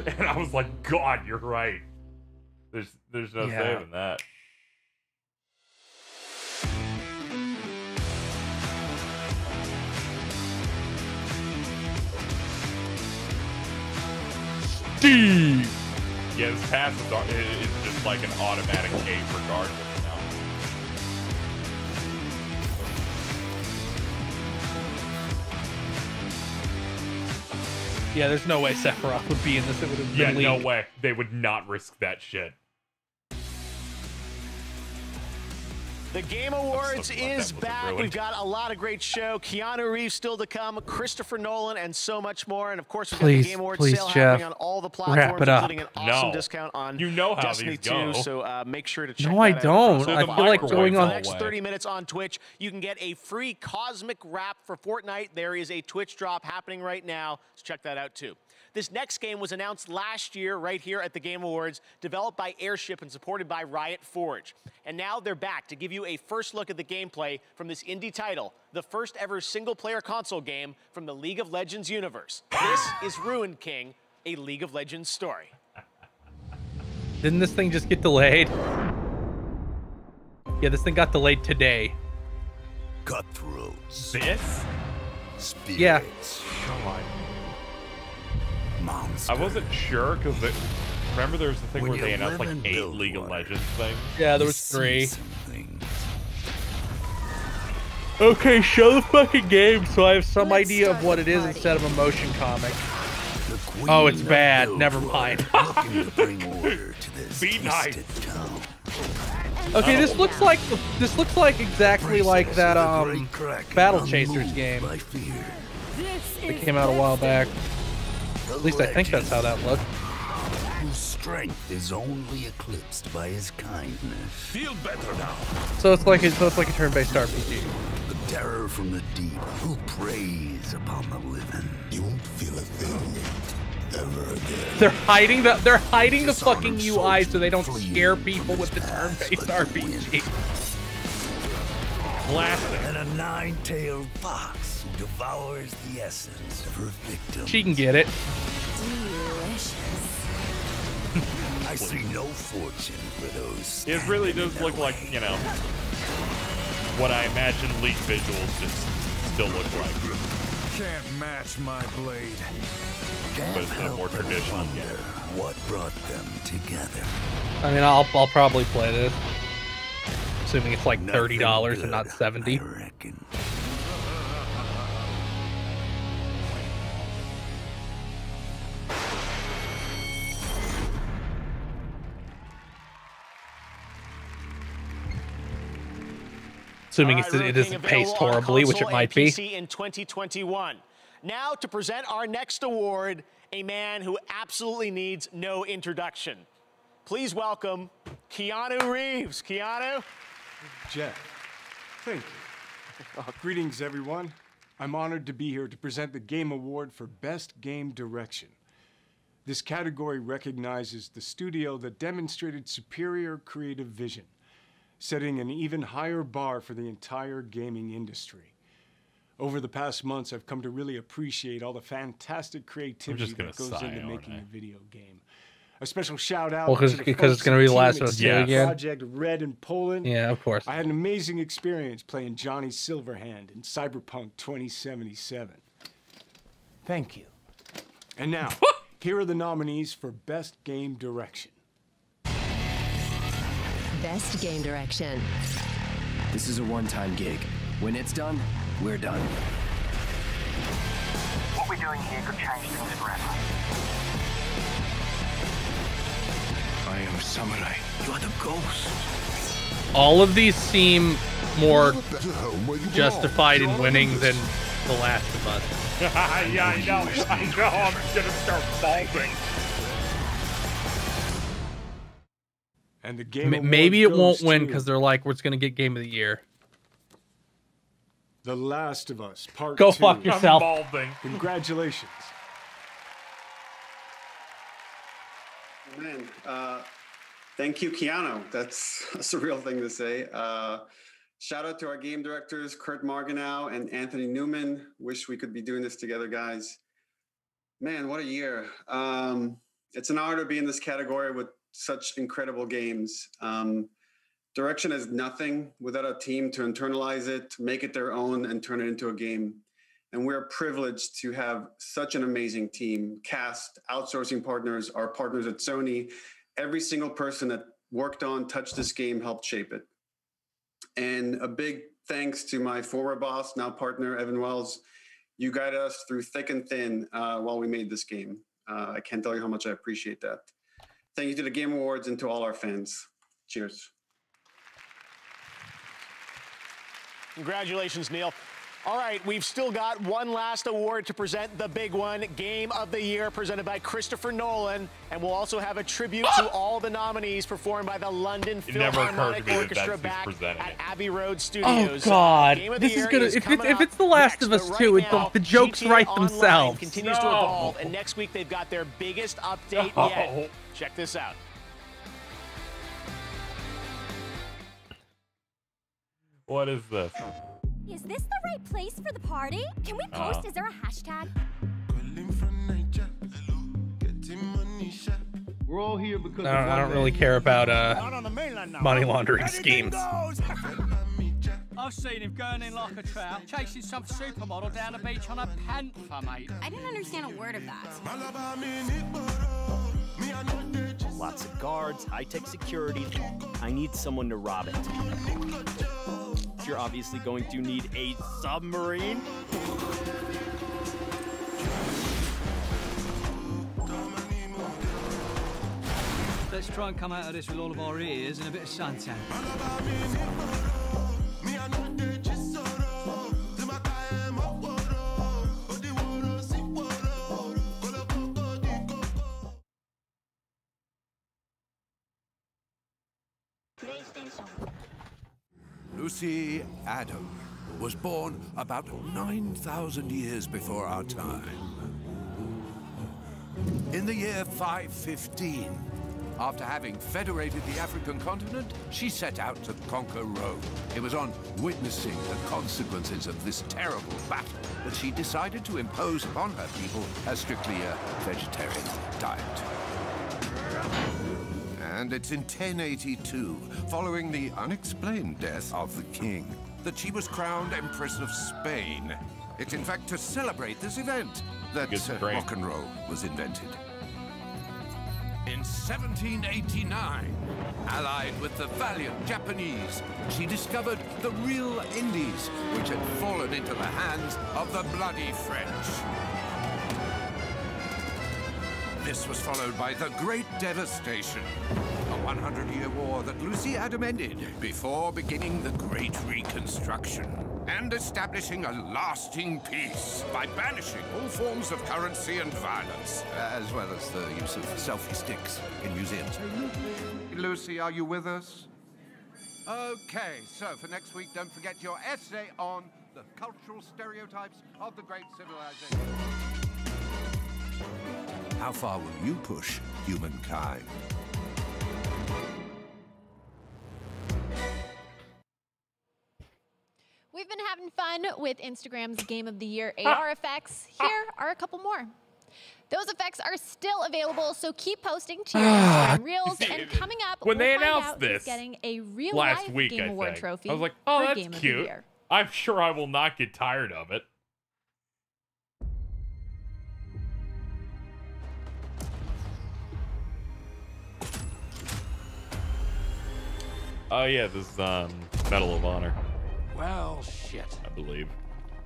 And I was like, God, you're right. There's no saving that. Steve. Yeah, this pass is just like an automatic cave regardless now. Yeah, there's no way Sephiroth would be in this. It would have been no way. They would not risk that shit. The Game Awards is back. We've got a lot of great show. Keanu Reeves still to come, Christopher Nolan, and so much more. And of course, we've got the Game Awards sale happening on all the platforms, including an awesome discount on Destiny 2. So make sure to check that out. No, I don't. I feel like going on the next 30 minutes on Twitch, you can get a free Cosmic Wrap for Fortnite. There is a Twitch drop happening right now, so check that out too. This next game was announced last year right here at the Game Awards, developed by Airship and supported by Riot Forge. And now they're back to give you a first look at the gameplay from this indie title, the first ever single-player console game from the League of Legends universe. This is Ruined King, a League of Legends story. Didn't this thing just get delayed? Yeah, this thing got delayed today. Cutthroats. This? Spirits. Yeah. God. I wasn't sure because remember there was the thing where they announced like 8 League of Legends things? Yeah, there was 3. Okay, show the fucking game so I have some idea of what it is instead of a motion comic. Oh, it's bad. Never mind. Be nice. Okay, this looks like exactly like that Battle Chasers game that came out a while back. At least I think that's how that looked. Whose strength is only eclipsed by his kindness. Feel better now. So it's like a turn-based RPG. The terror from the deep who preys upon the living. You won't feel a thing ever again. They're hiding the fucking UI so they don't scare people with the turn-based RPG. Classic. And a nine-tailed fox who devours the essence of her victim. She can get it. Delicious. I see no fortune for those. It really does look like, you know, what I imagine leaked visuals just still look like. Can't match my blade. But it's a more traditional game. What brought them together? I mean, I'll probably play this, assuming it's like $30 and not $70. I reckon. Assuming it isn't paced horribly, which it might be. In 2021. Now to present our next award, a man who absolutely needs no introduction. Please welcome Keanu Reeves. Keanu? Jeff, thank you. Greetings, everyone. I'm honored to be here to present the Game Award for Best Game Direction. This category recognizes the studio that demonstrated superior creative vision, setting an even higher bar for the entire gaming industry. Over the past months, I've come to really appreciate all the fantastic creativity that goes into making a video game. A special shout out because it's going to be The Last of Us 2 again. Project Red in Poland. Yeah, of course. I had an amazing experience playing Johnny Silverhand in Cyberpunk 2077. Thank you. And now, here are the nominees for Best Game Direction. Best Game Direction. This is a one-time gig. When it's done, we're done. What we're doing here could change things forever. I am Samurai. You are the ghost. All of these seem more justified in winning than The Last of Us. Yeah, I know. I'm gonna start balding. And the game maybe it won't win because they're like, we're going to get Game of the Year. The Last of Us Part 2. Go fuck yourself. Congratulations. Man, thank you, Keanu. That's a surreal thing to say. Shout out to our game directors, Kurt Marganow and Anthony Newman. Wish we could be doing this together, guys. Man, what a year. It's an honor to be in this category with such incredible games. Direction is nothing without a team to internalize it, make it their own, and turn it into a game. And we're privileged to have such an amazing team, cast, outsourcing partners, our partners at Sony. Every single person that worked on, touched this game, helped shape it. And a big thanks to my former boss, now partner, Evan Wells. You guided us through thick and thin while we made this game. I can't tell you how much I appreciate that. Thank you to the Game Awards and to all our fans. Cheers. Congratulations, Neil. All right, we've still got one last award to present, the big one, Game of the Year, presented by Christopher Nolan. And we'll also have a tribute to all the nominees performed by the London Philharmonic Orchestra back at Abbey Road Studios. Oh, God. Game of This the is Year gonna, is if it's The Last of Us 2, the jokes GTA write Online themselves. continues to evolve, and next week they've got their biggest update yet. Check this out. What is this? Is this the right place for the party? Can we post? Is there a hashtag? We're all here because I don't really care about money laundering schemes. I've seen him going in like a trout, chasing some supermodel down the beach on a panther, mate. I didn't understand a word of that. Lots of guards, high-tech security. I need someone to rob it. you're obviously going to need a submarine. Let's try and come out of this with all of our ears and a bit of suntan. Lucy Adam was born about 9,000 years before our time. In the year 515, after having federated the African continent, she set out to conquer Rome. It was on witnessing the consequences of this terrible battle that she decided to impose upon her people a strictly vegetarian diet. And it's in 1082, following the unexplained death of the king, that she was crowned Empress of Spain. It's in fact to celebrate this event that rock and roll was invented. In 1789, allied with the valiant Japanese, she discovered the real Indies, which had fallen into the hands of the bloody French. This was followed by the Great Devastation, a 100-year war that Lucy Adam ended before beginning the Great Reconstruction and establishing a lasting peace by banishing all forms of currency and violence, as well as the use of selfie sticks in museums. Lucy, are you with us? Okay, so for next week, don't forget your essay on the cultural stereotypes of the great civilization. How far will you push humankind? We've been having fun with Instagram's Game of the Year AR effects. Here are a couple more. Those effects are still available, so keep posting to your Instagram reels. And coming up, when they we'll find announced out this who's getting a real last life week, Game Award trophy. I was like, oh, for that's Game of cute. the Year. I'm sure I will not get tired of it. Oh yeah, this is Medal of Honor, Well, shit. I believe.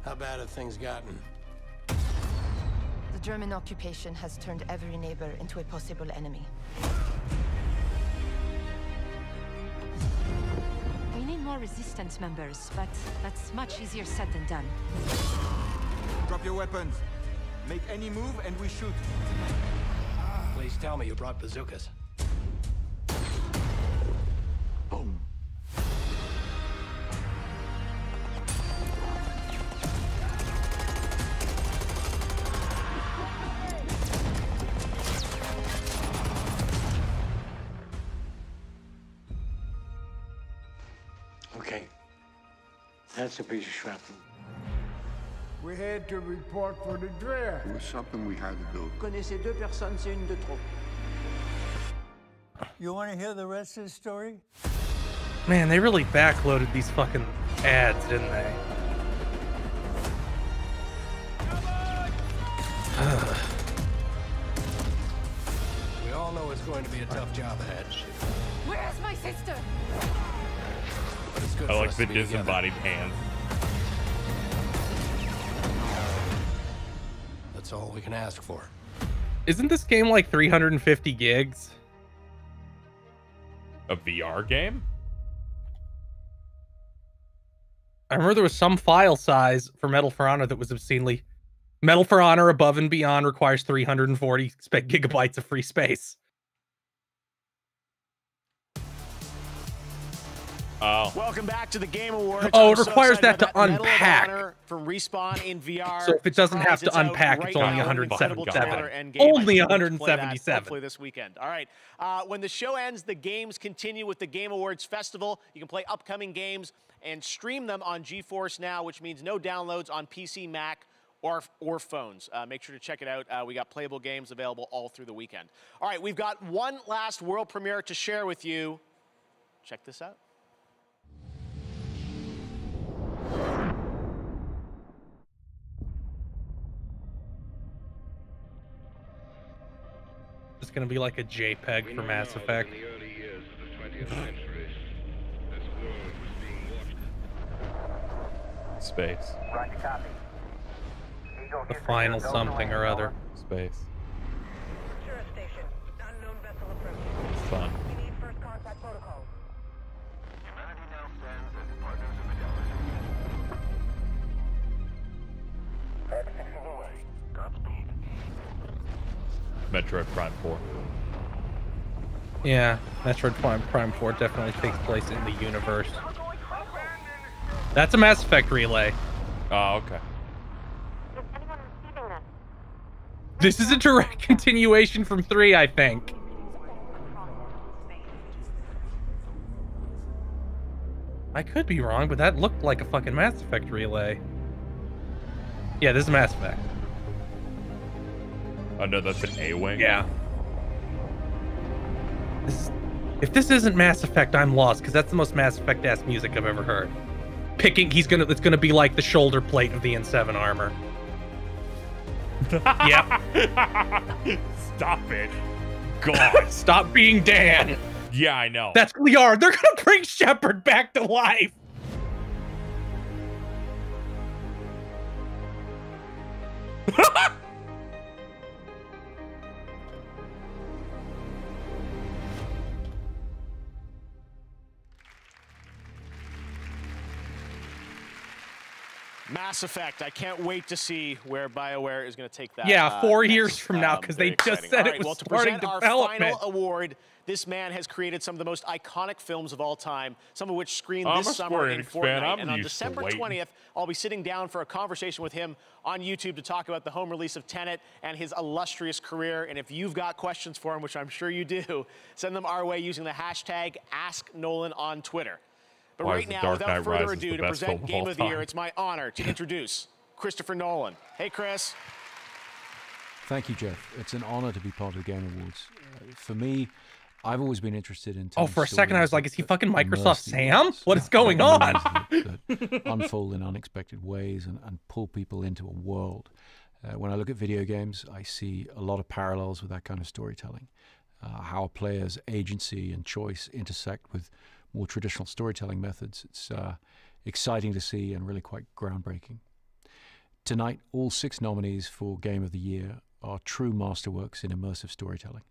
How bad have things gotten? The German occupation has turned every neighbor into a possible enemy. We need more resistance members, but that's much easier said than done. Drop your weapons. Make any move and we shoot. Please tell me you brought bazookas. Boom. Okay. That's a piece of shrapnel. We had to report for the draft. It was something we had to do. Connaissez deux personnes, c'est une de trop. You want to hear the rest of the story? Man, they really backloaded these fucking ads, didn't they? We all know it's going to be a tough job ahead. Where's my sister? But it's good I for like us the to be together. disembodied hands. That's all we can ask for. Isn't this game like 350 gigs? A VR game? I remember there was some file size for Medal for Honor that was obscenely... Medal for Honor Above and Beyond requires 340 gigabytes of free space. Oh. Welcome back to the Game Awards. Oh, I'm it requires that to excited about Medal of unpack. Honor from Respawn in VR. So if it doesn't have to Surprise, unpack, out it's right only now. 177. Incredible trailer and game. Only I can't wait to play that, 177. Hopefully this weekend. All right. When the show ends, the games continue with the Game Awards Festival. You can play upcoming games and stream them on GeForce Now, which means no downloads on PC, Mac, or phones. Make sure to check it out. We got playable games available all through the weekend. All right, we've got one last world premiere to share with you. Check this out. It's gonna be like a JPEG for Mass Effect. Space. The final something or other. Space. Sun. Metroid Prime 4. Yeah, Metroid Prime 4 definitely takes place in the universe. That's a Mass Effect relay. Oh, okay. This is a direct continuation from 3, I think. I could be wrong, but that looked like a fucking Mass Effect relay. Yeah, this is Mass Effect. Oh no, that's an A-Wing? Yeah. If this isn't Mass Effect, I'm lost, because that's the most Mass Effect-ass music I've ever heard. It's gonna be like the shoulder plate of the N7 armor. Yep. Stop it. God. Stop being Dan. Yeah, I know. That's Liar. They're gonna bring Shepard back to life. Mass Effect. I can't wait to see where BioWare is going to take that. Yeah, 4 years from now, because they just said it was starting to development. Our final award, this man has created some of the most iconic films of all time, some of which screened this summer in Fortnite. And on December 20th, I'll be sitting down for a conversation with him on YouTube to talk about the home release of Tenet and his illustrious career. And if you've got questions for him, which I'm sure you do, send them our way using the hashtag AskNolan on Twitter. But right now, without further ado, to present Game of the Year, it's my honor to introduce Christopher Nolan. Hey, Chris. Thank you, Jeff. It's an honor to be part of the Game Awards. For me, I've always been interested in... Oh, for a second, I was like, is he fucking Microsoft Sam? What is going on? that unfold in unexpected ways and pull people into a world. When I look at video games, I see a lot of parallels with that kind of storytelling. How a player's agency and choice intersect with more traditional storytelling methods. It's exciting to see and really quite groundbreaking. Tonight, all 6 nominees for Game of the Year are true masterworks in immersive storytelling.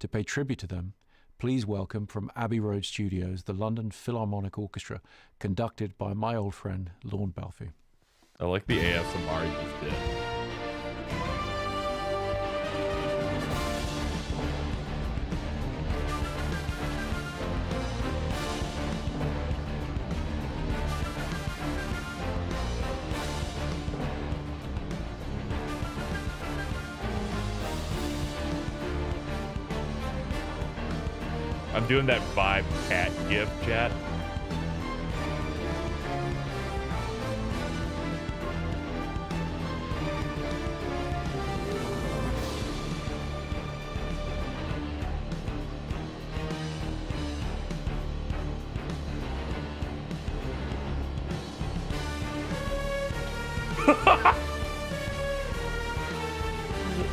To pay tribute to them, please welcome from Abbey Road Studios the London Philharmonic Orchestra, conducted by my old friend Lorne Balfe. I like the ASMR you just did. I'm doing that vibe cat gif, chat.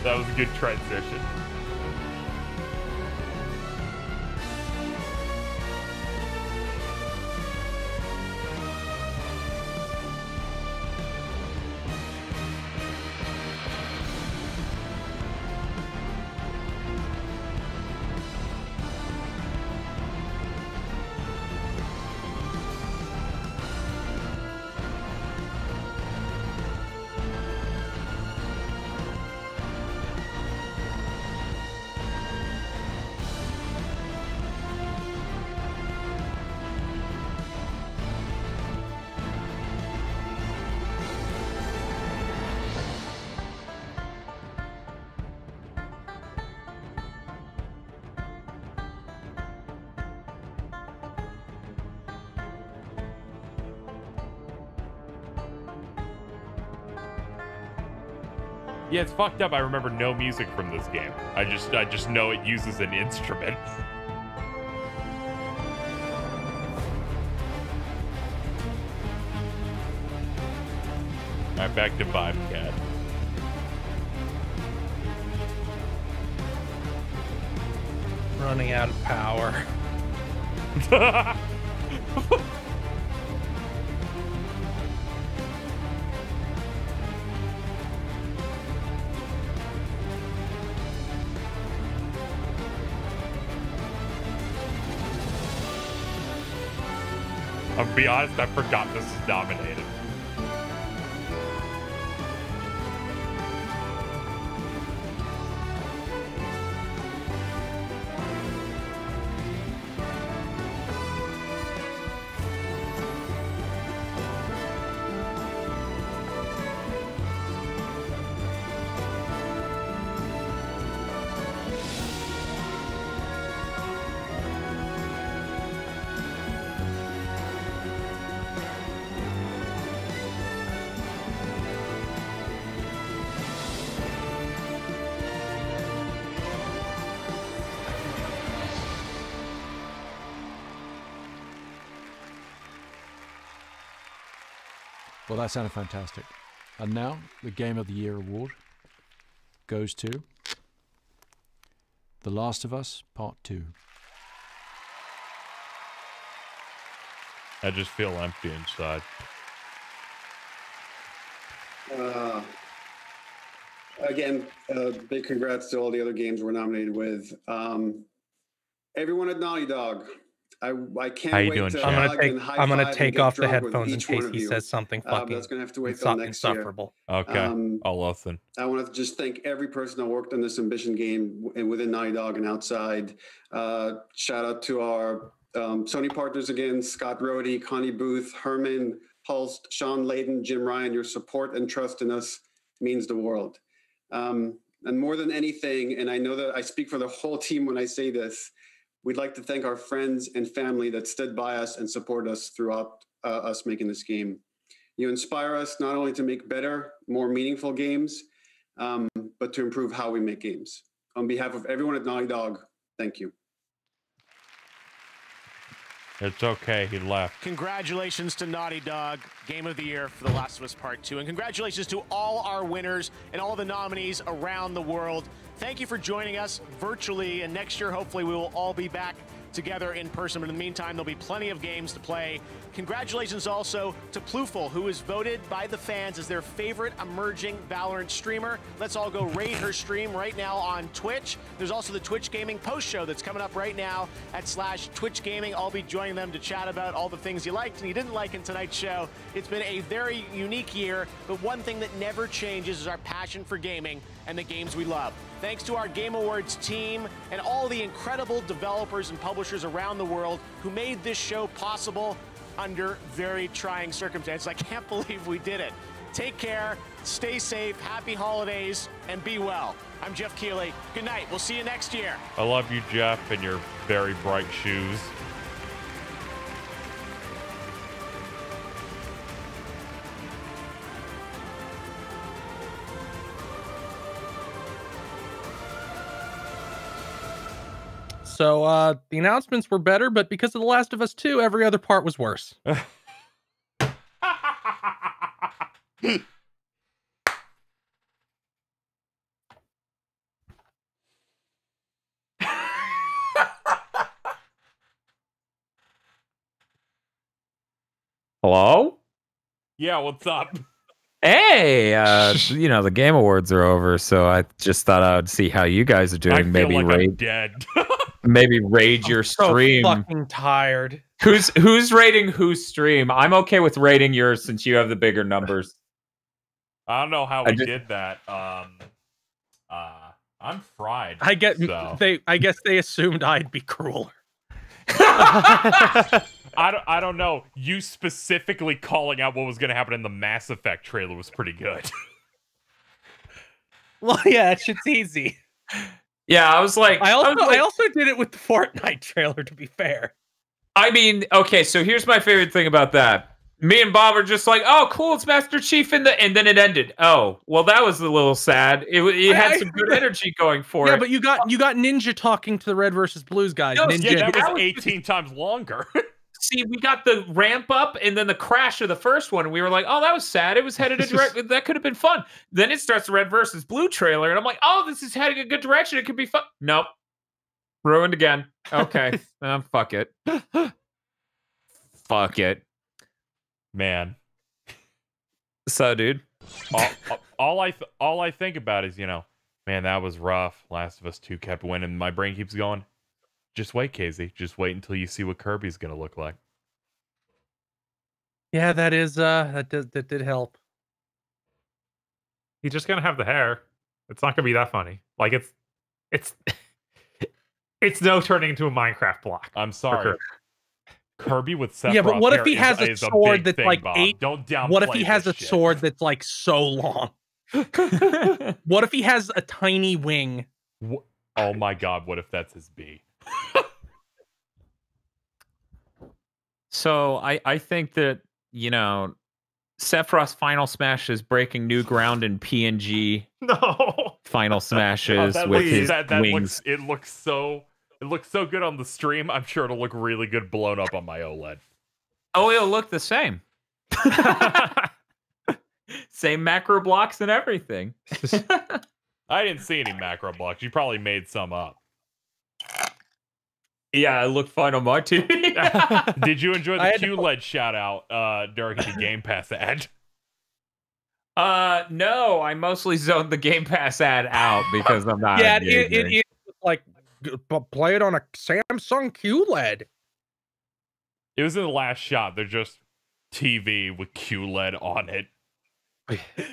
That was a good transition. Yeah, it's fucked up. I remember no music from this game. I just know it uses an instrument. Alright, back to Vibe Cat. Running out of power. I'll be honest, I forgot this is nominated. Well, that sounded fantastic. And now, the Game of the Year award goes to The Last of Us Part 2. I just feel empty inside. Again, big congrats to all the other games we're nominated with. Everyone at Naughty Dog. I can't wait to hug and high I'm gonna five take and off get the drunk with headphones in each one case of he you. says something fucking That's gonna have to wait till next year. insufferable. Okay, I'll listen. I want to just thank every person that worked on this Ambition game and within Naughty Dog and outside. Shout out to our Sony partners again: Scott Rohde, Connie Booth, Herman Hulst, Sean Layden, Jim Ryan. Your support and trust in us means the world. And more than anything, and I know that I speak for the whole team when I say this, we'd like to thank our friends and family that stood by us and support us throughout us making this game. You inspire us not only to make better, more meaningful games, but to improve how we make games. On behalf of everyone at Naughty Dog, thank you. It's okay, he left. Congratulations to Naughty Dog, Game of the Year for The Last of Us Part 2. And congratulations to all our winners and all the nominees around the world. Thank you for joining us virtually, and next year, hopefully, we will all be back together in person. But in the meantime, there'll be plenty of games to play. Congratulations also to Plooful, who was voted by the fans as their favorite emerging Valorant streamer. Let's all go raid her stream right now on Twitch. There's also the Twitch Gaming post show that's coming up right now at /Twitch Gaming. I'll be joining them to chat about all the things you liked and you didn't like in tonight's show. It's been a very unique year, but one thing that never changes is our passion for gaming and the games we love. Thanks to our Game Awards team and all the incredible developers and publishers around the world who made this show possible under very trying circumstances. I can't believe we did it. Take care, stay safe, happy holidays, and be well. I'm Jeff Keighley. Good night. We'll see you next year. I love you, Jeff, and your very bright shoes. So the announcements were better, but because of The Last of Us 2, every other part was worse. Hello? Yeah, what's up? Hey, you know, the Game Awards are over, so I just thought I would see how you guys are doing. I feel Maybe like raid, I'm dead. maybe raid your stream. So fucking tired. Who's rating whose stream? I'm okay with rating yours since you have the bigger numbers. I don't know how we did that. I'm fried. I guess they assumed I'd be crueler. I don't know. You specifically calling out what was going to happen in the Mass Effect trailer was pretty good. Well, yeah, that shit's easy. Yeah, I was like, I also did it with the Fortnite trailer, to be fair. I mean, okay, so here's my favorite thing about that. Me and Bob are just like, oh, cool, it's Master Chief, and then it ended. Oh, well, that was a little sad. It had some good energy going for it. Yeah, but you got Ninja talking to the Red versus Blues guys. No, Ninja, yeah, that was 18 times longer. See, we got the ramp up and then the crash of the first one. And we were like, oh, that was sad. It was headed a direct. That could have been fun. Then it starts the Red versus Blue trailer. And I'm like, oh, this is heading a good direction. It could be fun. Nope. Ruined again. Okay. Fuck it. Fuck it. Man. So, dude. All I think about is, man, that was rough. Last of Us 2 kept winning. My brain keeps going, just wait, KZ. Just wait until you see what Kirby's going to look like. Yeah, that is that did help. He's just gonna have the hair. It's not gonna be that funny. Like it's it's no turning into a Minecraft block. I'm sorry. Kirby with Sephiroth. Yeah, but what if he has a sword that's like Bob. 8? Don't downplay What if he has a shit. sword that's like so long? What if he has a tiny wing? Oh my god, what if that's his B? So I think that, you know, Sephiroth's Final Smash is breaking new ground in PNG. No. Final Smashes with his wings. It looks so good on the stream. I'm sure it'll look really good blown up on my OLED. Oh, it'll look the same. Same macro blocks and everything. I didn't see any macro blocks. You probably made some up. Yeah, it looked fine on my TV. Did you enjoy the QLED shout out during the Game Pass ad? No, I mostly zoned the Game Pass ad out because I'm not. Yeah, it is like play it on a Samsung QLED. It was in the last shot. They're just TV with QLED on it.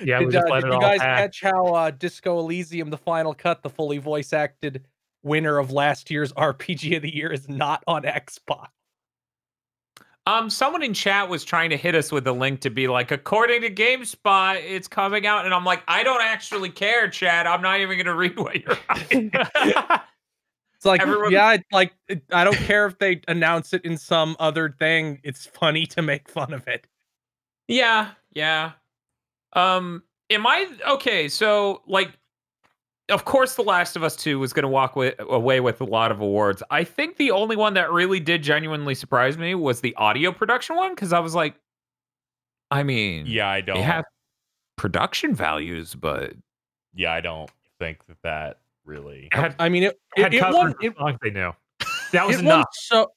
Yeah, did you guys catch how Disco Elysium, the final cut, the fully voice acted winner of last year's RPG of the year, is not on Xbox? Someone in chat was trying to hit us with a link to be like, according to GameSpot, it's coming out, and I'm like, I don't actually care, chat. I'm not even gonna read what you're writing. It's like, yeah, like I don't care if they announce it in some other thing. It's funny to make fun of it. Yeah. Am I okay? So, like, of course, The Last of Us 2 was going to walk away with a lot of awards. I think the only one that really did genuinely surprise me was the audio production one, because I was like, I mean, yeah, I don't. It has production values, but yeah, I don't think that really. I mean, it won. They knew that was enough.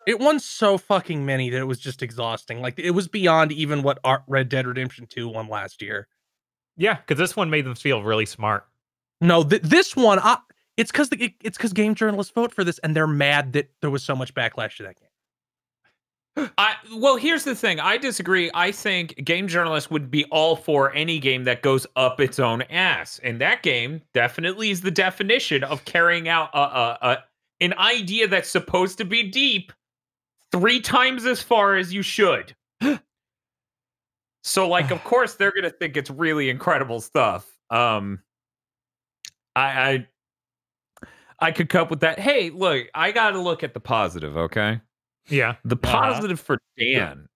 It won so fucking many that it was just exhausting. Like, it was beyond even what Red Dead Redemption 2 won last year. Yeah, because this one made them feel really smart. No, this one, it's because game journalists vote for this, and they're mad that there was so much backlash to that game. Well, here's the thing. I disagree. I think game journalists would be all for any game that goes up its own ass, and that game definitely is the definition of carrying out an idea that's supposed to be deep 3 times as far as you should. So, like, of course, they're gonna think it's really incredible stuff. I could cope with that. Hey, look, I got to look at the positive, okay? Yeah. The positive for Dan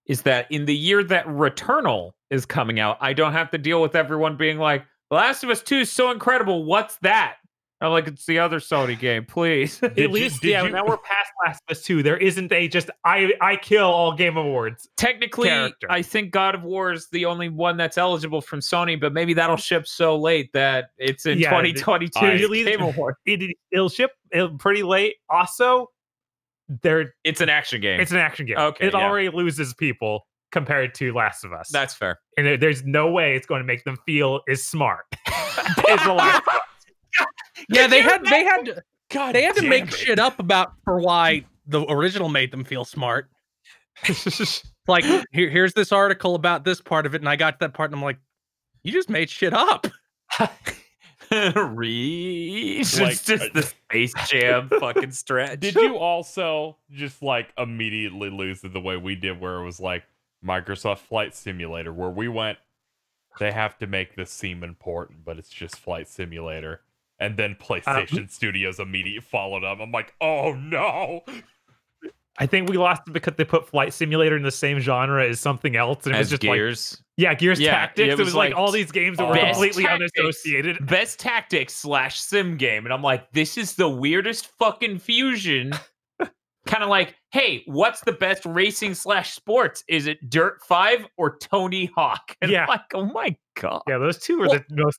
is that in the year that Returnal is coming out, I don't have to deal with everyone being like, The Last of Us 2 is so incredible. What's that? I'm like, it's the other Sony game, please. At least, now we're past Last of Us 2. There isn't a just, I kill all Game Awards. Technically, character. I think God of War is the only one that's eligible from Sony, but maybe that'll ship so late that it's in 2022 Game Awards. It'll ship pretty late. Also, it's an action game. It's an action game. Okay, it already loses people compared to Last of Us. That's fair. And there's no way it's going to make them feel as smart as the Last of Us. Yeah, they had to make shit up for why the original made them feel smart. Like, here's this article about this part of it, and I got to that part, and I'm like, you just made shit up. It's just the Space Jam fucking stretch. Did you also just like immediately lose it the way we did, where it was like Microsoft Flight Simulator, where we went, they have to make this seem important, but it's just Flight Simulator. And then PlayStation Studios immediately followed up. I'm like, oh no. I think we lost it because they put Flight Simulator in the same genre as something else. And it was just Gears. Like, yeah, Gears Tactics. It was like all these games that were completely unassociated. Best Tactics / sim game. And I'm like, this is the weirdest fucking fusion. Kind of like, hey, what's the best racing / sports? Is it Dirt 5 or Tony Hawk? And I'm like, oh my God. Yeah, those two are the most...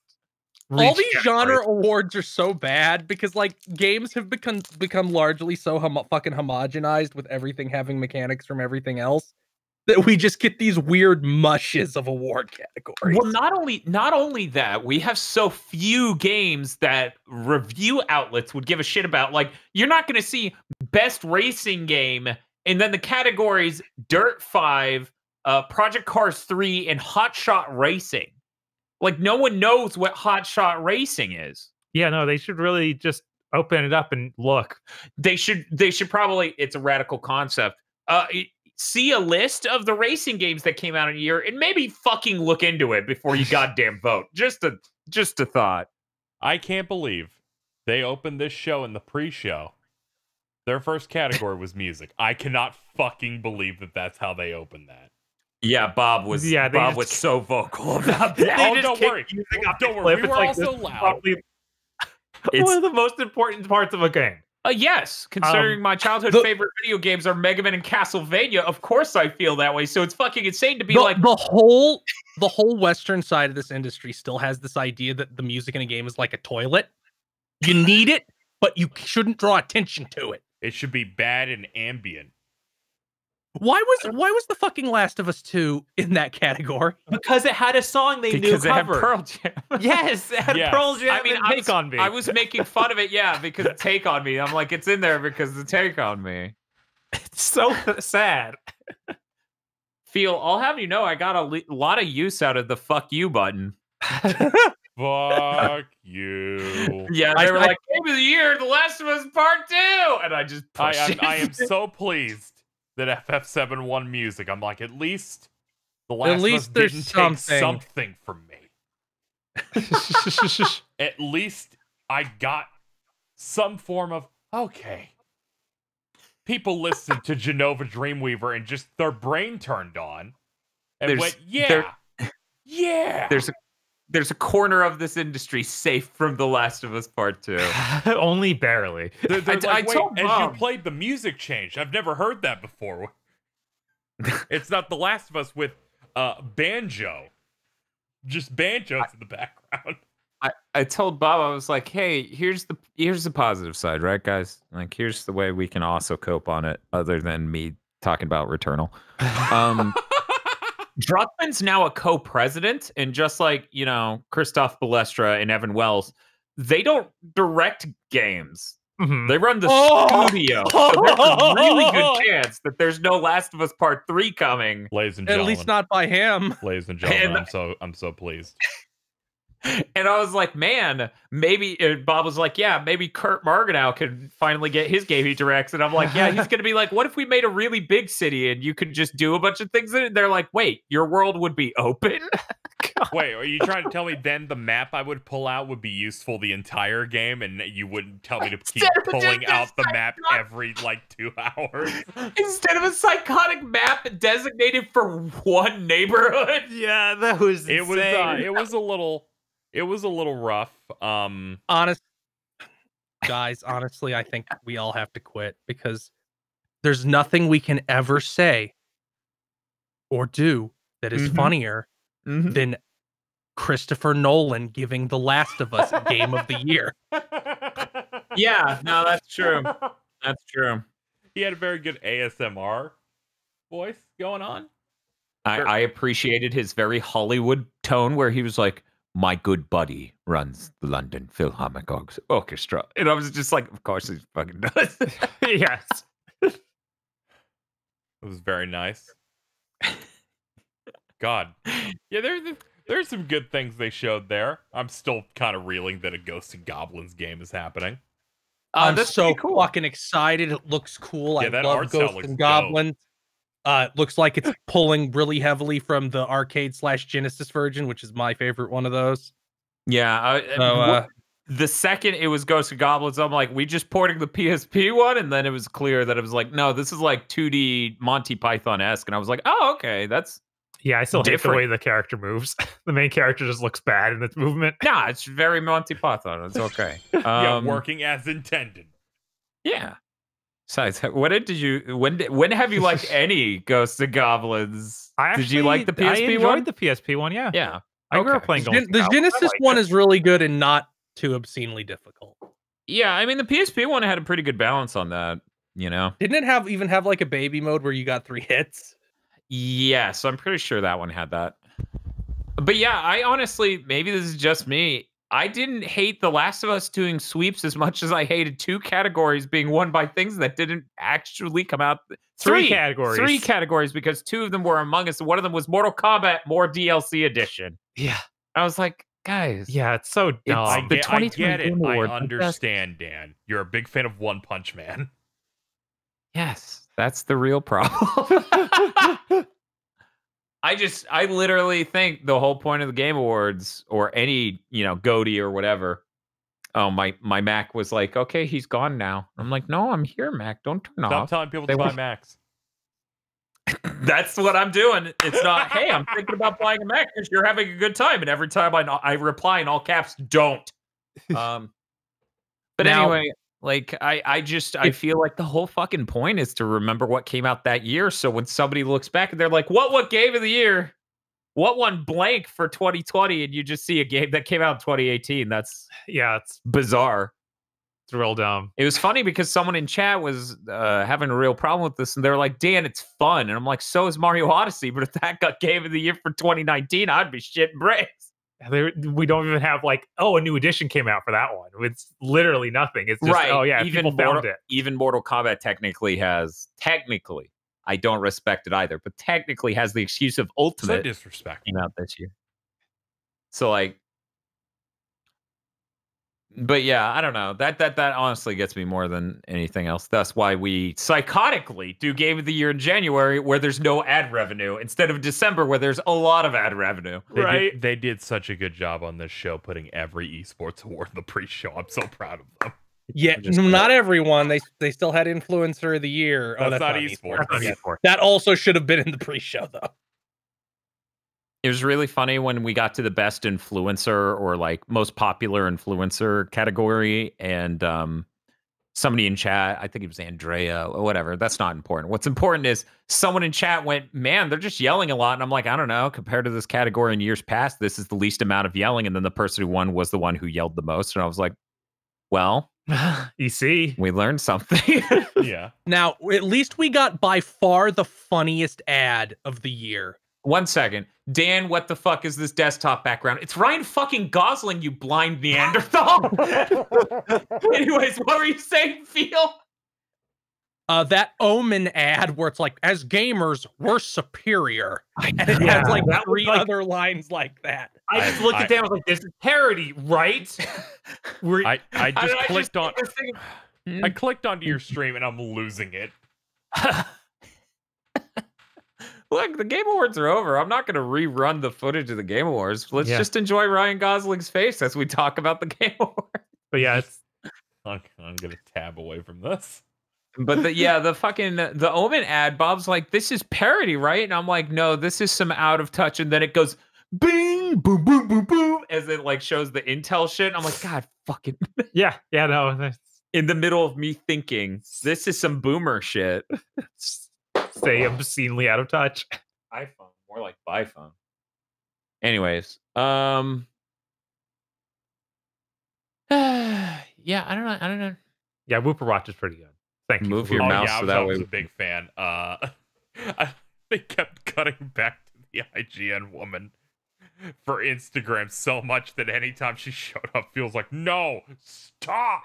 All these genre awards are so bad because, like, games have become largely so fucking homogenized with everything having mechanics from everything else that we just get these weird mushes of award categories. Well, not only that, we have so few games that review outlets would give a shit about. Like, you're not going to see best racing game and then the categories Dirt 5 Project Cars 3 and Hot Shot Racing. Like, no one knows what Hot Shot Racing is. Yeah, no, they should really just open it up and look. They should probably, it's a radical concept. See a list of the racing games that came out in a year and maybe fucking look into it before you goddamn vote. Just a thought. I can't believe they opened this show in the pre-show. Their first category was music. I cannot fucking believe that that's how they opened that. Yeah, Bob was so vocal about that. Oh, don't worry. Don't worry. We were also loud. It's one of the most important parts of a game. Yes, considering my childhood favorite video games are Mega Man and Castlevania, of course I feel that way. So it's fucking insane to be like the whole Western side of this industry still has this idea that the music in a game is like a toilet. You need it, but you shouldn't draw attention to it. It should be bad and ambient. Why was the fucking Last of Us 2 in that category? Because it had a song they knew covered. It had Pearl Jam. Yes, it had Pearl Jam. I mean, Take On Me. I was making fun of it, because Take On Me. I'm like, it's in there because the Take On Me. It's so sad. Feel, I'll have you know, I got a lot of use out of the fuck you button. Fuck you. Yeah, they were like, Game of the Year, The Last of Us Part 2. And I just pushed it. I am so pleased that FF7 won music. I'm like, at least The Last of Us didn't take something from me. At least I got some form of, okay. People listened to Genova Dreamweaver and just their brain turned on and went, yeah. There's a corner of this industry safe from The Last of Us Part 2. Only barely. I told Mom, as you played, the music changed. I've never heard that before. It's not The Last of Us with banjo. Just banjos in the background. I told Bob, I was like, hey, here's the positive side, right, guys? Like, here's the way we can also cope on it, other than me talking about Returnal. Druckmann's now a co-president, and just like, Christoph Balestra and Evan Wells, they don't direct games. Mm-hmm. They run the studio. So there's a really good chance that there's no Last of Us Part 3 coming. Ladies and gentlemen. At least not by him. Ladies and gentlemen, I'm so pleased. And I was like, man, maybe Bob was like, yeah, maybe Kurt Marganow could finally get his game he directs. And I'm like, yeah, he's going to be like, what if we made a really big city and you could just do a bunch of things in it? And they're like, wait, your world would be open? Wait, are you trying to tell me then the map I would pull out would be useful the entire game and you wouldn't tell me to keep pulling out the map every 2 hours? Instead of a psychotic map designated for one neighborhood? Yeah, that was insane. It was a little rough. Honestly, I think we all have to quit because there's nothing we can ever say or do that is funnier than Christopher Nolan giving The Last of Us Game of the Year. Yeah, no, that's true. That's true. He had a very good ASMR voice going on. I appreciated his very Hollywood tone where he was like, my good buddy runs the London Philharmonic Orchestra. And I was just like, of course he fucking does. Yes. It was very nice. God. Yeah, there's some good things they showed there. I'm still kind of reeling that a Ghosts and Goblins game is happening. I'm so fucking excited. It looks cool. Yeah, I that love art style Ghosts looks and Goblins. It looks like it's pulling really heavily from the arcade/Genesis version, which is my favorite one of those. Yeah. The second it was Ghosts and Goblins, I'm like, we just porting the PSP one? And then it was clear that it was like, no, this is like 2D Monty Python-esque. And I was like, oh, okay, that's I still hate the way the character moves. The main character just looks bad in its movement. Nah, it's very Monty Python. It's okay. Working as intended. Yeah. Besides, when have you liked any Ghosts and Goblins? Did you like the PSP one? I enjoyed the PSP one, yeah. Yeah. I grew up playing Ghosts and The Goblins. Genesis one is really good and not too obscenely difficult. Yeah, I mean, the PSP one had a pretty good balance on that, Didn't it even have like a baby mode where you got 3 hits? Yes, I'm pretty sure that one had that. But yeah, I honestly, maybe this is just me. I didn't hate The Last of Us doing sweeps as much as I hated 2 categories being won by things that didn't actually come out. 3 categories. 3 categories, because 2 of them were Among Us. One of them was Mortal Kombat More DLC Edition. Yeah. I was like, guys. Yeah, it's so dumb. I get it. I understand, Dan. You're a big fan of One Punch Man. Yes, that's the real problem. I literally think the whole point of the Game Awards, or any, GOTY or whatever. Oh, my Mac was like, okay, he's gone now. I'm like, no, I'm here, Mac. Don't turn off. Stop telling people to buy Macs. That's what I'm doing. It's not, hey, I'm thinking about buying a Mac because you're having a good time. And every time I reply in all caps, don't. But Now, anyway, like I feel like the whole fucking point is to remember what came out that year. So when somebody looks back and they're like, what game of the year? What won blank for 2020? And you just see a game that came out in 2018. It's bizarre. It's real dumb. It was funny because someone in chat was having a real problem with this, and they were like, Dan, it's fun. And I'm like, so is Mario Odyssey. But if that got game of the year for 2019, I'd be shitting bricks. We don't even have like, a new edition came out for that one. It's literally nothing. It's just, people found it. Even Mortal Kombat technically, I don't respect it either, but technically has the excuse of Ultimate. So disrespect. Came out this year. So like, but yeah, I don't know. That honestly gets me more than anything else. That's why we psychotically do Game of the Year in January, where there's no ad revenue, instead of December, where there's a lot of ad revenue. They did such a good job on this show, putting every esports award in the pre-show. I'm so proud of them. Yeah, not everyone. They still had Influencer of the Year. That's not esports. That also should have been in the pre-show, though. It was really funny when we got to the best influencer, or like most popular influencer category, and somebody in chat, I think it was Andrea or whatever. That's not important. What's important is someone in chat went, man, they're just yelling a lot. And I'm like, I don't know. Compared to this category in years past, this is the least amount of yelling. And then the person who won was the one who yelled the most. And I was like, well, you see, we learned something. Yeah. Now, at least we got by far the funniest ad of the year. 1 second. Dan, what the fuck is this desktop background? It's Ryan fucking Gosling, you blind Neanderthal. Anyways, what were you saying, Feel? That Omen ad where it's like, as gamers, we're superior. And it has like 3 other lines like that. I just looked at Dan, I was like, this is parody, right? I just clicked on... I clicked onto your stream and I'm losing it. Look, the Game Awards are over. I'm not going to rerun the footage of the Game Awards. Let's just enjoy Ryan Gosling's face as we talk about the Game Awards. But yeah, I'm going to tab away from this. But the Omen ad, Bob's like, this is parody, right? And I'm like, no, this is some out of touch. And then it goes, bing, boom, boom, boom, boom, as it like shows the Intel shit. And I'm like, God, fucking. No. In the middle of me thinking, this is some boomer shit. Say obscenely out of touch. iPhone, more like iPhone. Anyways, yeah, I don't know. Yeah, Whooper Watch is pretty good. Thank you. Move your mouse so that I way. was a big fan. They kept cutting back to the IGN woman for Instagram so much that anytime she showed up, feels like, no, stop.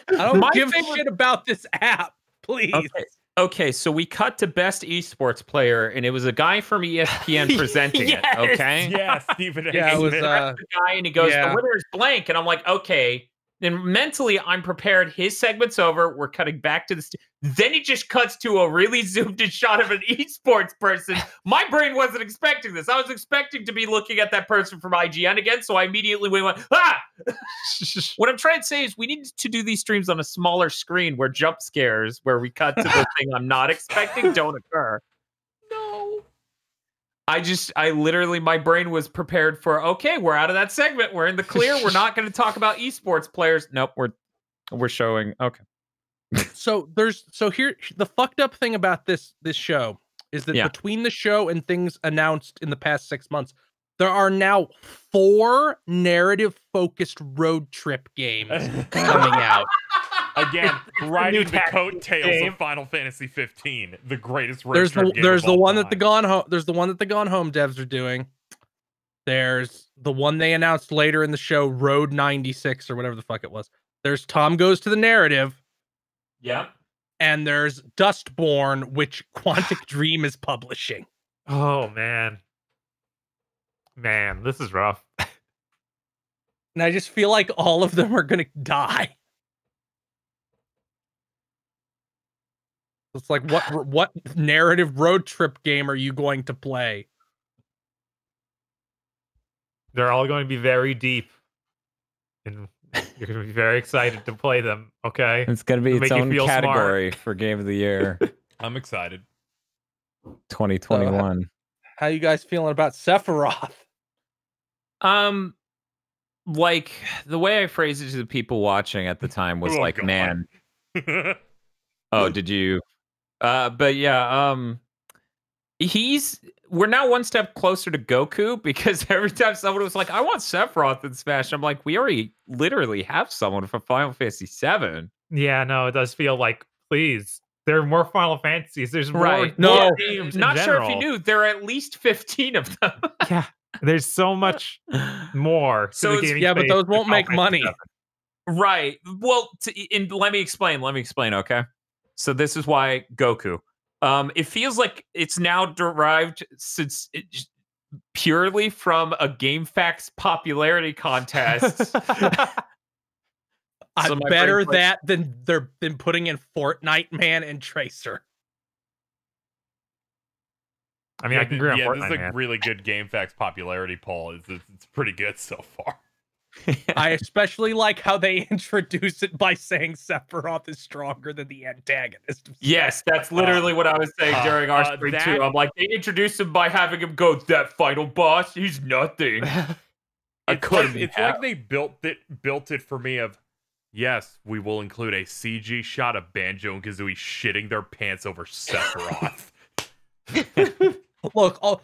I don't give a shit about this app, please. Okay, so we cut to best esports player, and it was a guy from ESPN presenting it. Okay, Stephen. Yeah, it was the guy, and he goes, "The winner is blank," and I'm like, okay. And mentally, I'm prepared. His segment's over. We're cutting back to the. Then he just cuts to a really zoomed-in shot of an esports person. My brain wasn't expecting this. I was expecting to be looking at that person from IGN again, so I immediately went, ah! What I'm trying to say is we need to do these streams on a smaller screen where jump scares, where we cut to the thing I'm not expecting, don't occur. No. I literally, my brain was prepared for, okay, we're out of that segment. We're in the clear. We're not going to talk about esports players. Nope, we're showing. Okay. So here, the fucked up thing about this show is that between the show and things announced in the past 6 months, there are now 4 narrative-focused road trip games coming out. Again, riding the coattails of Final Fantasy 15, the greatest road trip game There's of the all one time. that the Gone Home. There's the one that the Gone Home devs are doing. There's the one they announced later in the show, Road 96 or whatever the fuck it was. There's Tom Goes to the Narrative. Yeah. And there's Dustborn, which Quantic Dream is publishing. Oh, man. Man, this is rough. And I just feel like all of them are going to die. It's like, what narrative road trip game are you going to play? They're all going to be very deep. And you're going to be very excited to play them, okay? It's going to be its own category smart. for Game of the Year. I'm excited. 2021. How you guys feeling about Sephiroth? Like, the way I phrased it to the people watching at the time was God. Man. Oh, did you? But yeah, we're now one step closer to Goku, because every time someone was like, I want Sephiroth in Smash, I'm like, we already literally have someone for Final Fantasy VII. Yeah, no, it does feel like, please. There are more Final Fantasies. There's more games. Not sure if you knew, there are at least 15 of them. Yeah, there's so much more. So but those won't make money. Right. Well, let me explain. Okay. So this is why Goku. It feels like it's now derived purely from a GameFAQs popularity contest. I'm better that than putting in Fortnite Man and Tracer. I mean, I can agree on Fortnite, this is a really good GameFAQs popularity poll. It's pretty good so far. I especially like how they introduce it by saying Sephiroth is stronger than the antagonist. Yes, that's literally what I was saying during our stream too. I'm like, they introduced him by having him go, that final boss, he's nothing. It's like they built it for me of, yes, we will include a CG shot of Banjo and Kazooie shitting their pants over Sephiroth.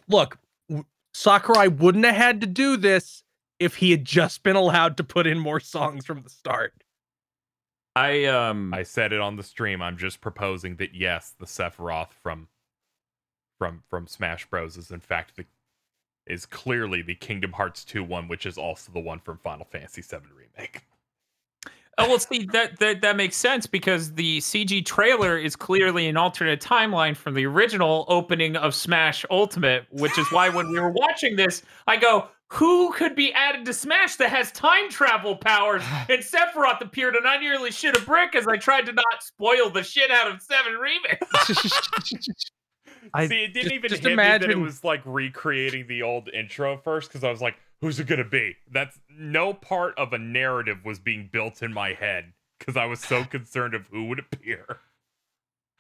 Look, Sakurai wouldn't have had to do this if he had just been allowed to put in more songs from the start. I said it on the stream. I'm just proposing that yes, the Sephiroth from Smash Bros is in fact is clearly the Kingdom Hearts 2 one, which is also the one from Final Fantasy VII Remake. Oh, well, see, that makes sense, because the CG trailer is clearly an alternate timeline from the original opening of Smash Ultimate, which is why when we were watching this, I go, who could be added to Smash that has time travel powers? And Sephiroth appeared, and I nearly shit a brick as I tried to not spoil the shit out of 7 Remake. See, it didn't even hit me that it was like recreating the old intro first, because I was like, who's it gonna be? That's no part of a narrative was being built in my head, because I was so concerned of who would appear.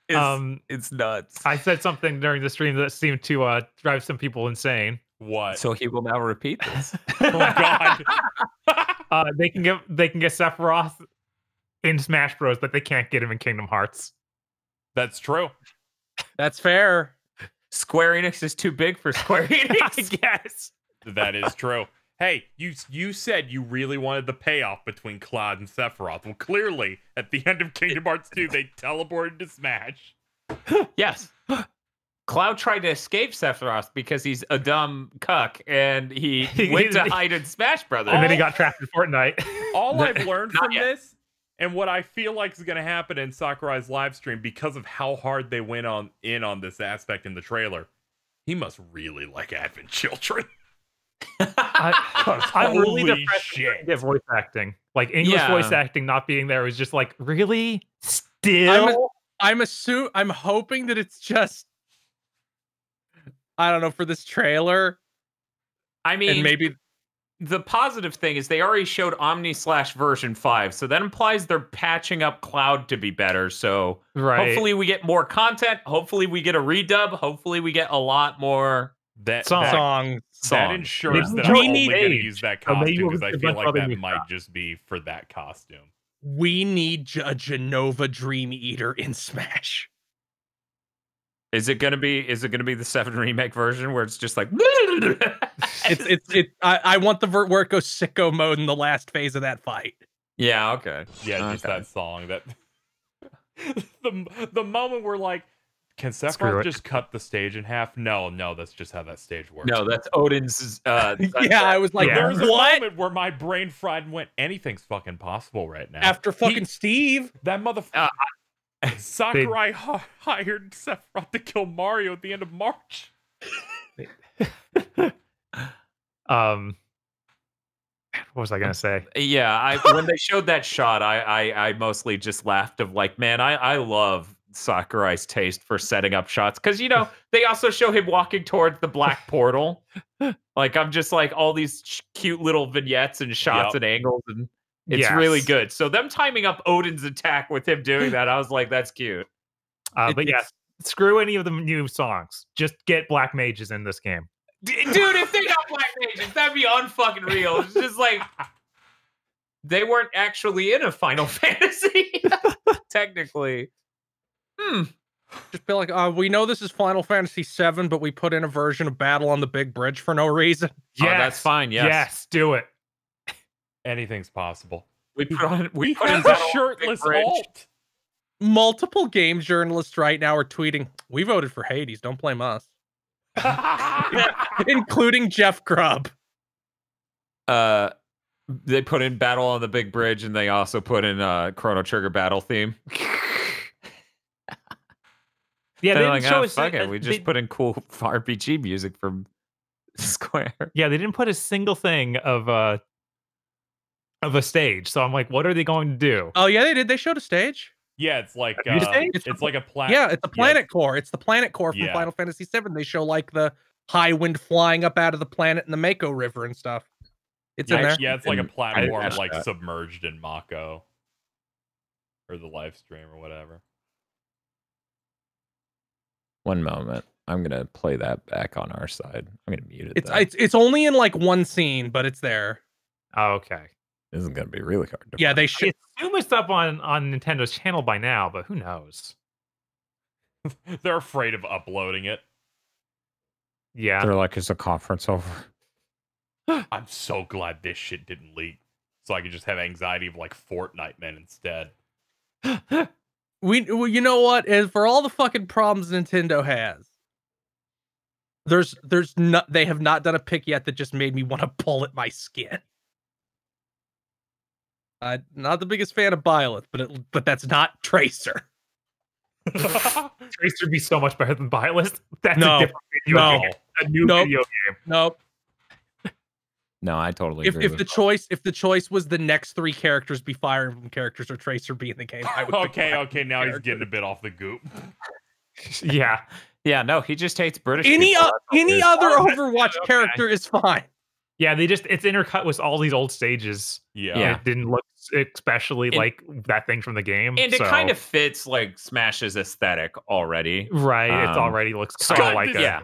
It's nuts. I said something during the stream that seemed to drive some people insane. What? So he will now repeat this. Oh God. They can get Sephiroth in Smash Bros, but they can't get him in Kingdom Hearts. That's true. That's fair. Square Enix is too big for Square Enix. I guess. That is true. Hey, you said you really wanted the payoff between Cloud and Sephiroth. Well, clearly, at the end of Kingdom Hearts 2, they teleported to Smash. Yes. Cloud tried to escape Sephiroth because he's a dumb cuck, and he went to hide in Smash Brothers. And then he got trapped in Fortnite. All I've learned from this, and what I feel like is going to happen in Sakurai's live stream, because of how hard they went in on this aspect in the trailer, he must really like Advent Children. I'm really depressed at voice acting. Like, English voice acting not being there was just like, really? Still? I'm hoping that it's just, I don't know, for this trailer. I mean, and maybe the positive thing is they already showed Omni/version 5, so that implies they're patching up Cloud to be better. So hopefully we get more content. Hopefully we get a redub. Hopefully we get a lot more songs. That ensures that I'm only going to use that costume, because I feel like that might just be for that costume. We need a Genova Dream Eater in Smash. Is it gonna be the 7 Remake version where it's just like I want the where it goes sicko mode in the last phase of that fight. Yeah, okay. Yeah, just that song, that the moment where like Can Sephiroth just cut the stage in half? No, that's just how that stage works. No, that's Odin's. Yeah, I was like, there was a what? moment where my brain fried and went, anything's fucking possible right now. After fucking Steve. That motherfucker. Sakurai hired Sephiroth to kill Mario at the end of March. What was I gonna say? Yeah, when they showed that shot, I mostly just laughed of like, man, I love Sakurai's taste for setting up shots, because they also show him walking towards the black portal. Like, I'm just like, all these cute little vignettes and shots and angles, and it's really good. So them timing up Odin's attack with him doing that, I was like, that's cute. But yes, screw any of the new songs. Just get black mages in this game. Dude, if they got black mages, that'd be unfucking real. It's just like they weren't actually in a Final Fantasy, technically. Just be like, we know this is Final Fantasy VII, but we put in a version of Battle on the Big Bridge for no reason. Yeah, that's fine. Yes, do it. Anything's possible. We put in a shirtless alt. Multiple game journalists right now are tweeting, "We voted for Hades. Don't blame us." Including Jeff Grubb. They put in Battle on the Big Bridge, and they also put in Chrono Trigger battle theme. Yeah, they like, didn't show us. Fuck it. We just put in cool RPG music from Square. Yeah, they didn't put a single thing of a stage. So I'm like, what are they going to do? Oh yeah, they did. They showed a stage. Yeah, it's like it's like a planet. Yeah, it's a planet core. It's the planet core from Final Fantasy VII. They show like the high wind flying up out of the planet in the Mako River and stuff. It's in there. Yeah, it's like a platform like submerged in Mako. Or the live stream or whatever. One moment. I'm gonna play that back on our side. I'm gonna mute it. It's only in like one scene, but it's there. Oh, okay. This is gonna be really hard to Yeah, find. they should. I assume it's up on Nintendo's channel by now, but who knows? They're afraid of uploading it. Yeah. They're like, is the conference over? I'm so glad this shit didn't leak. So I could just have anxiety of like Fortnite men instead. You know what? And for all the fucking problems Nintendo has, they have not done a pick yet that just made me want to pull at my skin. Not the biggest fan of Byleth, but that's not Tracer. Tracer would be so much better than Byleth. That's a different video game. A new video game. Nope. No, I totally agree. If the choice was the next three characters be Fire Emblem characters or Tracer be in the game, I would. Okay. Now he's getting a bit off the goop. Yeah. No, he just hates British. Any other Overwatch character is fine. Yeah, it's intercut with all these old stages. Yeah. It didn't look especially like that thing from the game. And it kind of fits like Smash's aesthetic already. Right. It already looks kind of like I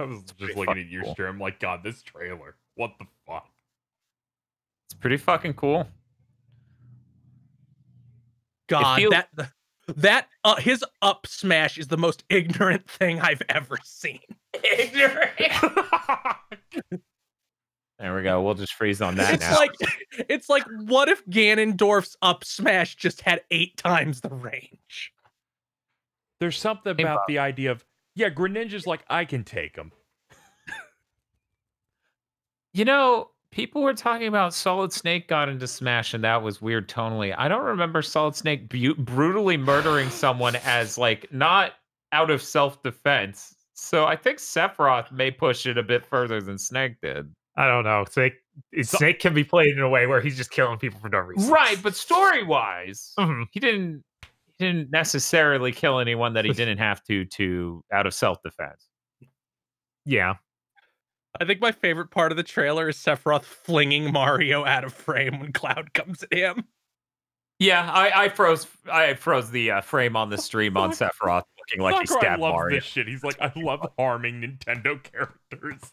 was just looking at your stream. I'm like, God, this trailer. What the fuck? It's pretty fucking cool. God, that his up smash is the most ignorant thing I've ever seen. Ignorant. There we go. We'll just freeze on that now. It's like, what if Ganondorf's up smash just had 8 times the range? There's something about the idea of, Greninja's like, I can take him. People were talking about Solid Snake got into Smash, and that was weird tonally. I don't remember Solid Snake brutally murdering someone as, like, not out of self-defense. So I think Sephiroth may push it a bit further than Snake did. I don't know. Snake can be played in a way where he's just killing people for no reason. Right, but story-wise, he didn't necessarily kill anyone that he didn't have to out of self-defense. Yeah. I think my favorite part of the trailer is Sephiroth flinging Mario out of frame when Cloud comes at him. Yeah, I froze the frame on the stream on Sephiroth looking like he stabbed Mario. This shit. He's like, I love harming Nintendo characters.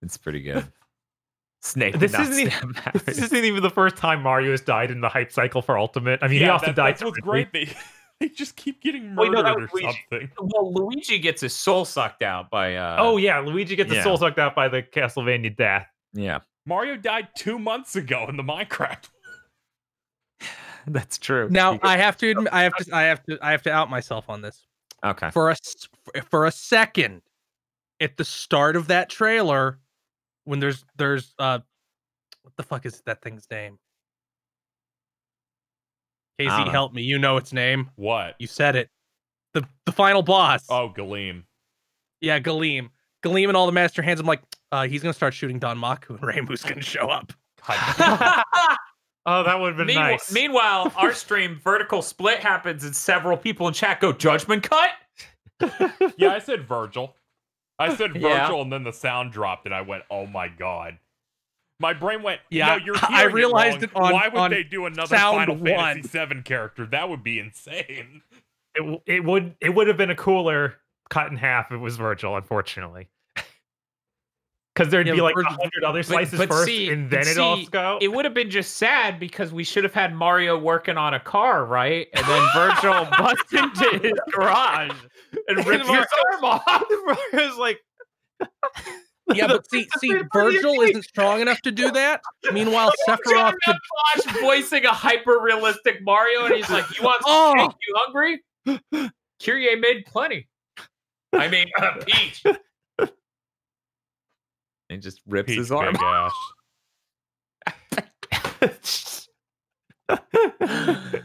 It's pretty good. Snake. This isn't even the first time Mario has died in the hype cycle for Ultimate. I mean, he also died. That's what's great. They just keep getting murdered or something. Well, Luigi gets his soul sucked out by. Luigi gets his soul sucked out by the Castlevania death. Yeah, Mario died 2 months ago in the Minecraft. That's true. Now I have to admit, I have to out myself on this. Okay. For a second, at the start of that trailer, when there's what the fuck is that thing's name? KZ, help me. You know its name. What? You said it. The final boss. Oh, Galeem. Yeah, Galeem. Galeem and all the Master Hands. I'm like, he's gonna start shooting Don Maku, and Reimu's gonna show up. Oh, that would have been nice. Meanwhile, our stream vertical split happens, and several people in chat go Judgment Cut. Yeah, I said Virgil. I said Virgil, and then the sound dropped, and I went, "Oh my god!" My brain went, "Yeah." No, you're I realized it on. Why would they do another Final Fantasy 1. VII character? That would be insane. It would have been a cooler cut in half if it was Virgil, unfortunately. Because there'd be like 100 other slices first, and then it'd all go. It would have been just sad because we should have had Mario working on a car, right? And then Virgil busts into his garage and rips his arm off. Mario's like, yeah, but see, Virgil isn't strong enough to do that. Meanwhile, Sephiroth could Josh voicing a hyper-realistic Mario, and he's like, "You want some cake? You hungry? Kyrie made plenty. I mean, Peach." And just rips Peach his arm off.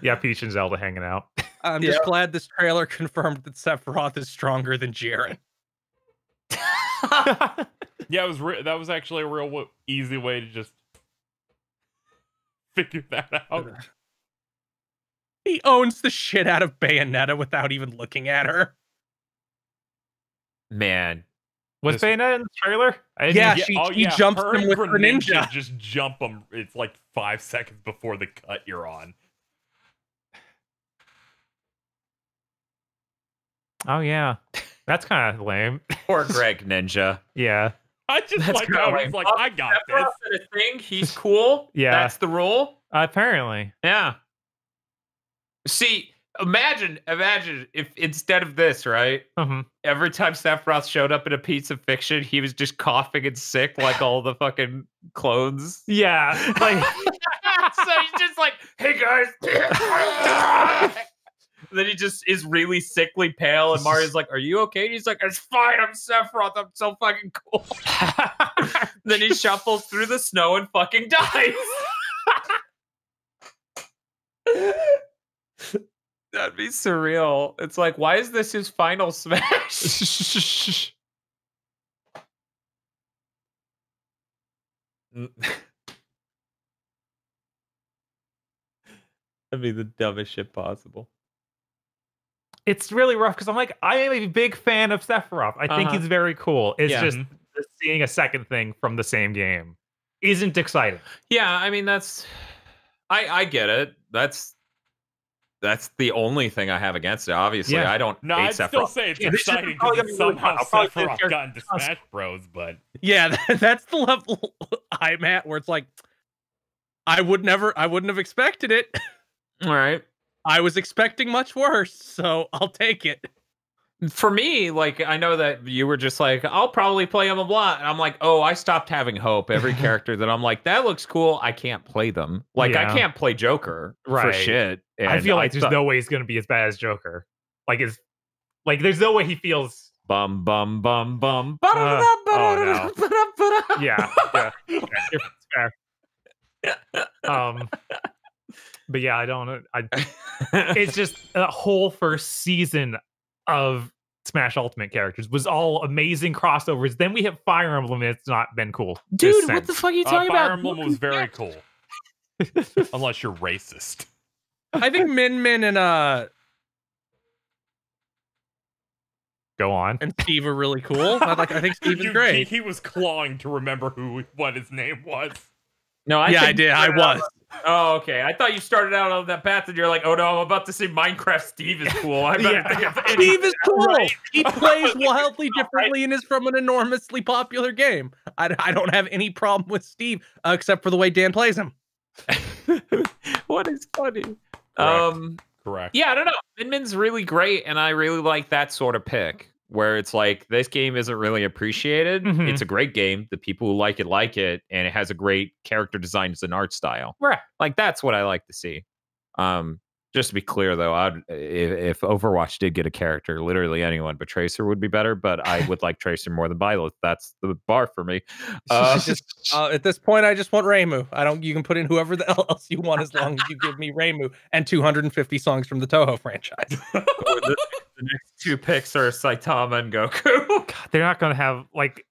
Yeah, Peach and Zelda hanging out. I'm just glad this trailer confirmed that Sephiroth is stronger than Jiren. Yeah, that was actually a real easy way to just figure that out. He owns the shit out of Bayonetta without even looking at her. Man. Was Bayonetta in the trailer? He jumps him with her ninja. Just jump him. It's like 5 seconds before the cut you're on. Oh, yeah. That's kind of lame. Poor Greg Ninja. Yeah. I just like how he's like, I got this. That's a thing. He's cool. Yeah. That's the rule. Apparently. Yeah. See, imagine if instead of this, right? Every time Sephiroth showed up in a piece of fiction, he was just coughing and sick like all the fucking clones. Yeah. Like so he's just like, hey guys. Then he just is really sickly pale, and Mario's like, are you okay? And he's like, it's fine, I'm Sephiroth, I'm so fucking cool. Then he shuffles through the snow and fucking dies. That'd be surreal. It's like, why is this his final smash? That'd be the dumbest shit possible. It's really rough because I'm a big fan of Sephiroth. I think he's very cool. It's just seeing a second thing from the same game isn't exciting. Yeah, I mean I get it. That's the only thing I have against it. Obviously, I don't. No, hate I'd Sephiroth. still say it's exciting because somehow Sephiroth got into Smash Bros. But yeah, that's the level I'm at where it's like, I wouldn't have expected it. All right. I was expecting much worse, so I'll take it. For me, like, I know that you were just like, I'll probably play them a lot. And I'm like, oh, I stopped having hope. Every character that I'm like, that looks cool, I can't play them. Like, I can't play Joker for shit. And I feel like there's no way he's going to be as bad as Joker. Like, there's no way he feels... Bum, bum, bum, bum. Oh, no. Yeah. Fair. But yeah, I don't know. It's just a whole first season of Smash Ultimate characters was all amazing crossovers. Then we have Fire Emblem, and it's not been cool. Dude, what the fuck are you talking about? Fire Emblem was very cool. Unless you're racist. I think Min and go on. And Steve are really cool. I think Steve is great. He was clawing to remember what his name was. No, I did. I was. Oh, okay. I thought you started out on that path, and you're like, oh no, I'm about to say Minecraft Steve is cool. I better think of anything. Steve is cool. Right. He plays wildly differently and is from an enormously popular game. I don't have any problem with Steve, except for the way Dan plays him. What is funny? Correct. Yeah, I don't know. Min-Min's really great, and I really like that sort of pick. Where it's like, this game isn't really appreciated. It's a great game. The people who like it, and it has a great character design as an art style. Right. Like, that's what I like to see. Just to be clear, though, if Overwatch did get a character, literally anyone, but Tracer would be better. But I would like Tracer more than Byleth. That's the bar for me. At this point, I just want Reimu. You can put in whoever the else you want as long as you give me Reimu and 250 songs from the Toho franchise. The next 2 picks are Saitama and Goku. God, they're not going to have like.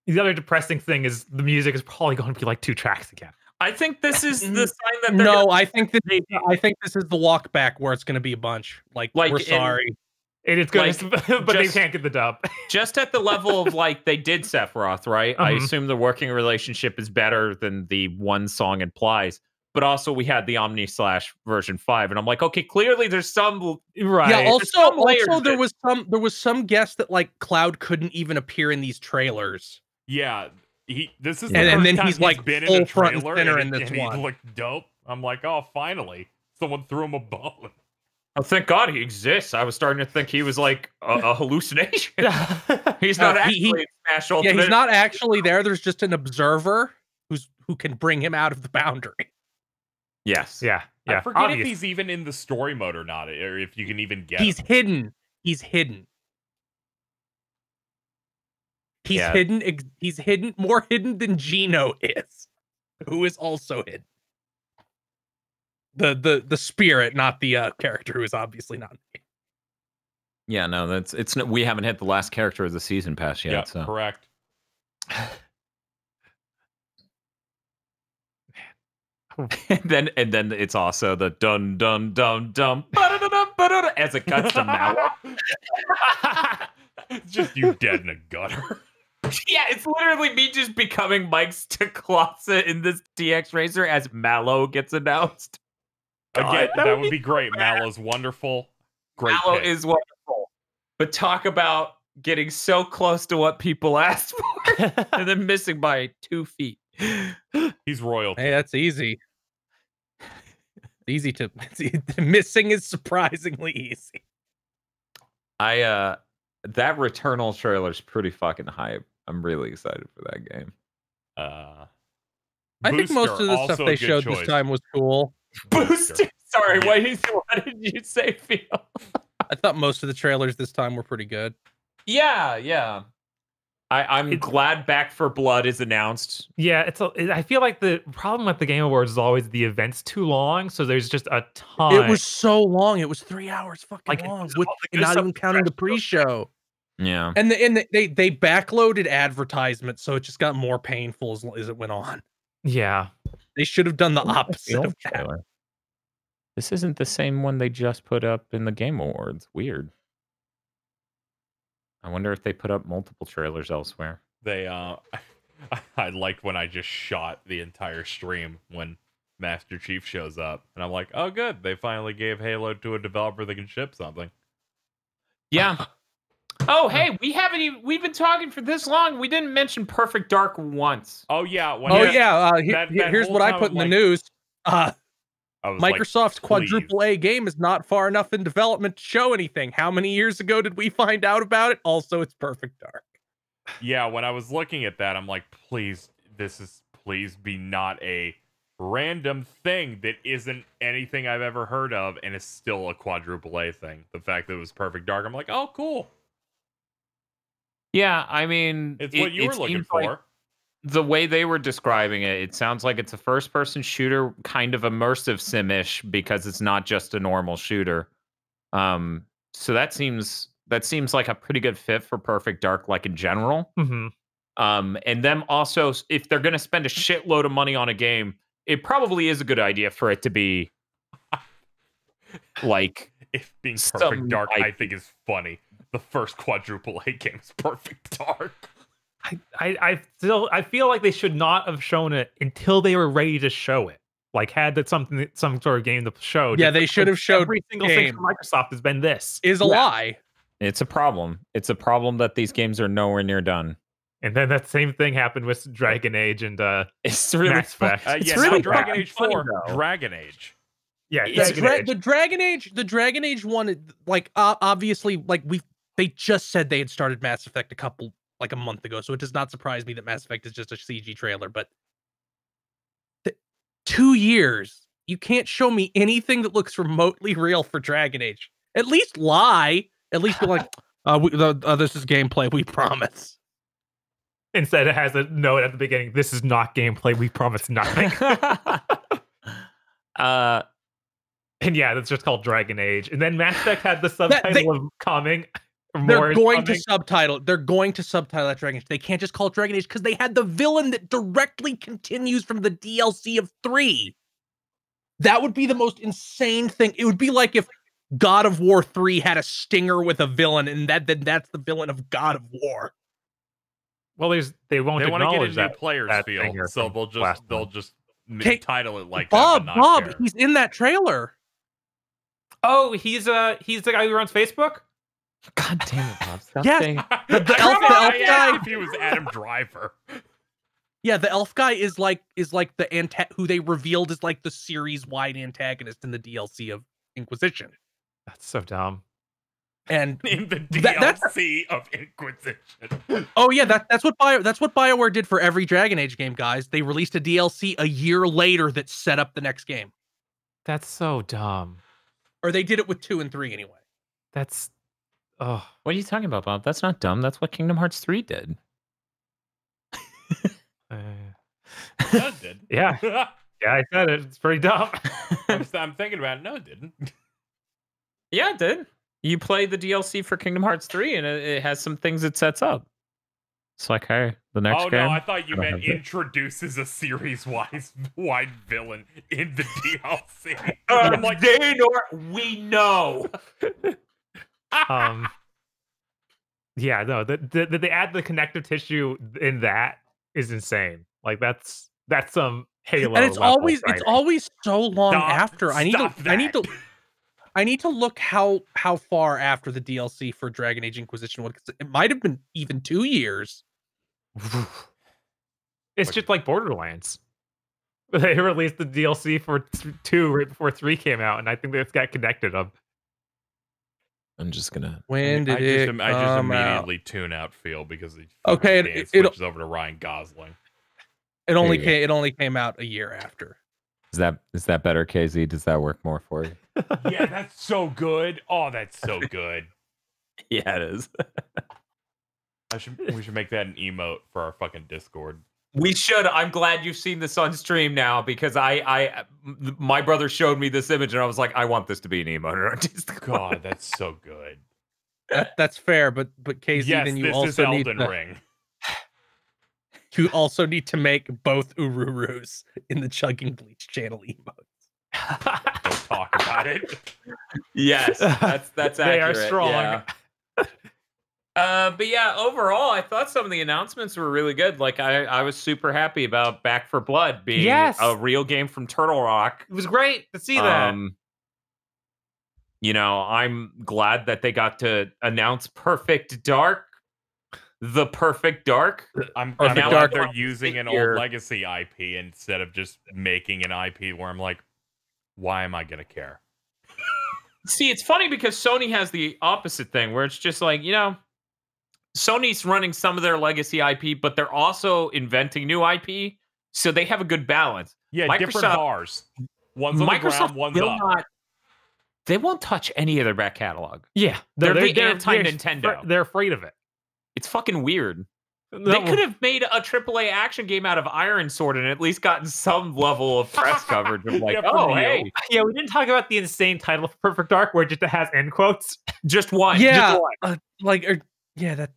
The other depressing thing is the music is probably going to be like 2 tracks again. I think this is the sign that I think this is the walk back where it's going to be a bunch. Like we're sorry. It's going to, but they can't get the dub. Just at the level of like they did Sephiroth, right? I assume the working relationship is better than the one song implies. But also we had the Omni / version 5, and I'm like, okay, clearly there's some right. Yeah. Also there was some guess that like Cloud couldn't even appear in these trailers. Yeah. This is and then he's like been full in a front and trailer center in this and one. He looked dope. I'm like, oh, finally, someone threw him a bone. Oh, thank God he exists. I was starting to think he was like a hallucination. He's not actually in Smash Ultimate. Yeah, he's not actually there. There's just an observer who can bring him out of the boundary. Yes. Yeah. I forget if he's even in the story mode or not, or if you can even get him. Hidden. He's hidden. Hidden. He's hidden, more hidden than Gino is, who is also hidden. The spirit, not the character, who is obviously not. Yeah, no, it's we haven't hit the last character of the season pass yet. Yeah, so. Correct. and then it's also the dun dun dun dun as it cuts to Mallow. It's just you dead in a gutter. Yeah, it's literally me just becoming Mike's Teclasa in this DX Racer as Mallow gets announced. Again, that would be great. Mallow's wonderful. Great. Mallow is wonderful. But talk about getting so close to what people asked for and then missing by 2 feet. He's royalty. Hey, that's easy. Missing is surprisingly easy. That Returnal trailer is pretty fucking hype. I'm really excited for that game. I think most of the stuff they showed this time was cool. Booster. Sorry, what did you say, Phil? I thought most of the trailers this time were pretty good. Yeah. I'm glad Back for Blood is announced. Yeah, I feel like the problem with the Game Awards is always the event's too long, so there's just a ton. It was so long. It was 3 hours fucking long, not even counting the pre-show. Yeah. And they backloaded advertisements, so it just got more painful as it went on. Yeah. They should have done the opposite of that. This isn't the same one they just put up in the Game Awards. Weird. I wonder if they put up multiple trailers elsewhere. They I liked when I just shot the entire stream when Master Chief shows up, and I'm like, oh good, they finally gave Halo to a developer that can ship something. Yeah. Oh hey, we've been talking for this long. We didn't mention Perfect Dark once. Oh yeah. Here's what I put in the news. Microsoft's quadruple A game is not far enough in development to show anything. How many years ago did we find out about it? Also, it's Perfect Dark. Yeah, when I was looking at that, I'm like, please be not a random thing that isn't anything I've ever heard of and is still a quadruple A thing. The fact that it was Perfect Dark, I'm like, oh, cool. Yeah, I mean, it's what you were looking for. Like the way they were describing it, it sounds like it's a first-person shooter, kind of immersive sim-ish, because it's not just a normal shooter. So that seems like a pretty good fit for Perfect Dark, like in general. Mm-hmm. And them also, if they're going to spend a shitload of money on a game, it probably is a good idea for it to be like. If being Perfect Dark, I think is funny. The first quadruple A game is Perfect Dark. I feel like they should not have shown it until they were ready to show it. Like had that some sort of game to show. Yeah, they should have showed every single thing from Microsoft has been this. Is a lie. It's a problem. It's a problem that these games are nowhere near done. And then that same thing happened with Dragon Age and it's really Mass Effect. It's really Dragon Age 4. Dragon Age. Yeah, the Dragon Age one, like obviously, like they just said they had started Mass Effect a month ago, so it does not surprise me that Mass Effect is just a CG trailer. But 2 years you can't show me anything that looks remotely real for Dragon Age. At least lie. At least be like, this is gameplay, we promise. Instead, it has a note at the beginning. This is not gameplay. We promise nothing. And yeah, that's just called Dragon Age. And then Mass Effect had the subtitle of coming. They're going to subtitle that Dragon Age. They can't just call it Dragon Age because they had the villain that directly continues from the DLC of 3. That would be the most insane thing. It would be like if God of War 3 had a stinger with a villain, and that's the villain of God of War. Well, they won't acknowledge that players feel, so they'll just title it like Bob. that. Bob, he's in that trailer. Oh, he's the guy who runs Facebook. God damn it, Bob! Stop Yeah, saying the elf guy. If he was Adam Driver. Yeah, the elf guy is like the who they revealed is like the series-wide antagonist in the DLC of Inquisition. That's so dumb. And in the DLC of Inquisition. Oh yeah, that's what BioWare did for every Dragon Age game, guys. They released a DLC a year later that set up the next game. That's so dumb. Or they did it with 2 and 3 anyway. That's what are you talking about, Bob? That's not dumb. That's what Kingdom Hearts 3 did. That did. Yeah. Yeah, I said it. It's pretty dumb. I'm thinking about it. No, it didn't. Yeah, it did. You play the DLC for Kingdom Hearts 3, and it has some things it sets up. It's like, hey, the next game. Oh, no, I thought you meant introduces a series-wide villain in the DLC. I'm like, we know. Yeah, no, they add the connective tissue in that is insane. Like that's some Halo. And it's always so long after. I need to look how far after the DLC for Dragon Age Inquisition was. It might have been even 2 years. It's just like Borderlands. They released the DLC for 2 right before 3 came out, and I think that's got connected up. I'm just gonna. When did it come I just immediately out? tune out Phil because he it switches over to Ryan Gosling. It only came out a year after. Is that better, KZ? Does that work more for you? Yeah, that's so good. Oh, that's so good. Yeah, it is. We should make that an emote for our fucking Discord. We should. I'm glad you've seen this on stream now because my brother showed me this image and I was like, I want this to be an emote on Discord. God, that's so good. That's fair, but KZ, yes, then you this also is need Elden Ring. You also need to make both Ururus in the Chugging Bleach channel emotes. Don't talk about it. Yes, that's accurate. They are strong. Yeah. But yeah, overall, I thought some of the announcements were really good. Like I was super happy about Back 4 Blood being a real game from Turtle Rock. It was great to see that. You know, I'm glad that they got to announce Perfect Dark. The Perfect Dark. I'm glad they're using an old legacy IP instead of just making an IP where I'm like, why am I gonna care? See, it's funny because Sony has the opposite thing where it's just like, you know, Sony's running some of their legacy IP, but they're also inventing new IP, so they have a good balance. Yeah, different bars. One's on the ground, one's up. They won't touch any of their back catalog. Yeah, they're anti-Nintendo. They're afraid of it. It's fucking weird. They could have made a AAA action game out of Iron Sword and at least gotten some level of press coverage of like, hey. Yeah, we didn't talk about the insane title of Perfect Dark where it just has end quotes. Just one. Yeah, just one.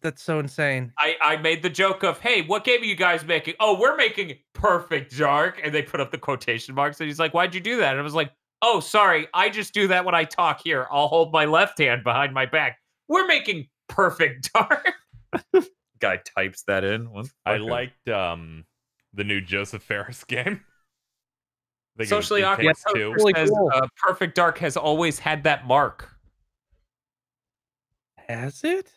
That's so insane. I made the joke of, hey, what game are you guys making? Oh, we're making Perfect Dark. And they put up the quotation marks. And he's like, why'd you do that? And I was like, oh, sorry. I just do that when I talk here. I'll hold my left hand behind my back. We're making Perfect Dark. Guy types that in. I liked the new Joseph Ferris game. Socially Awkward really says cool. Perfect Dark has always had that mark. Has it?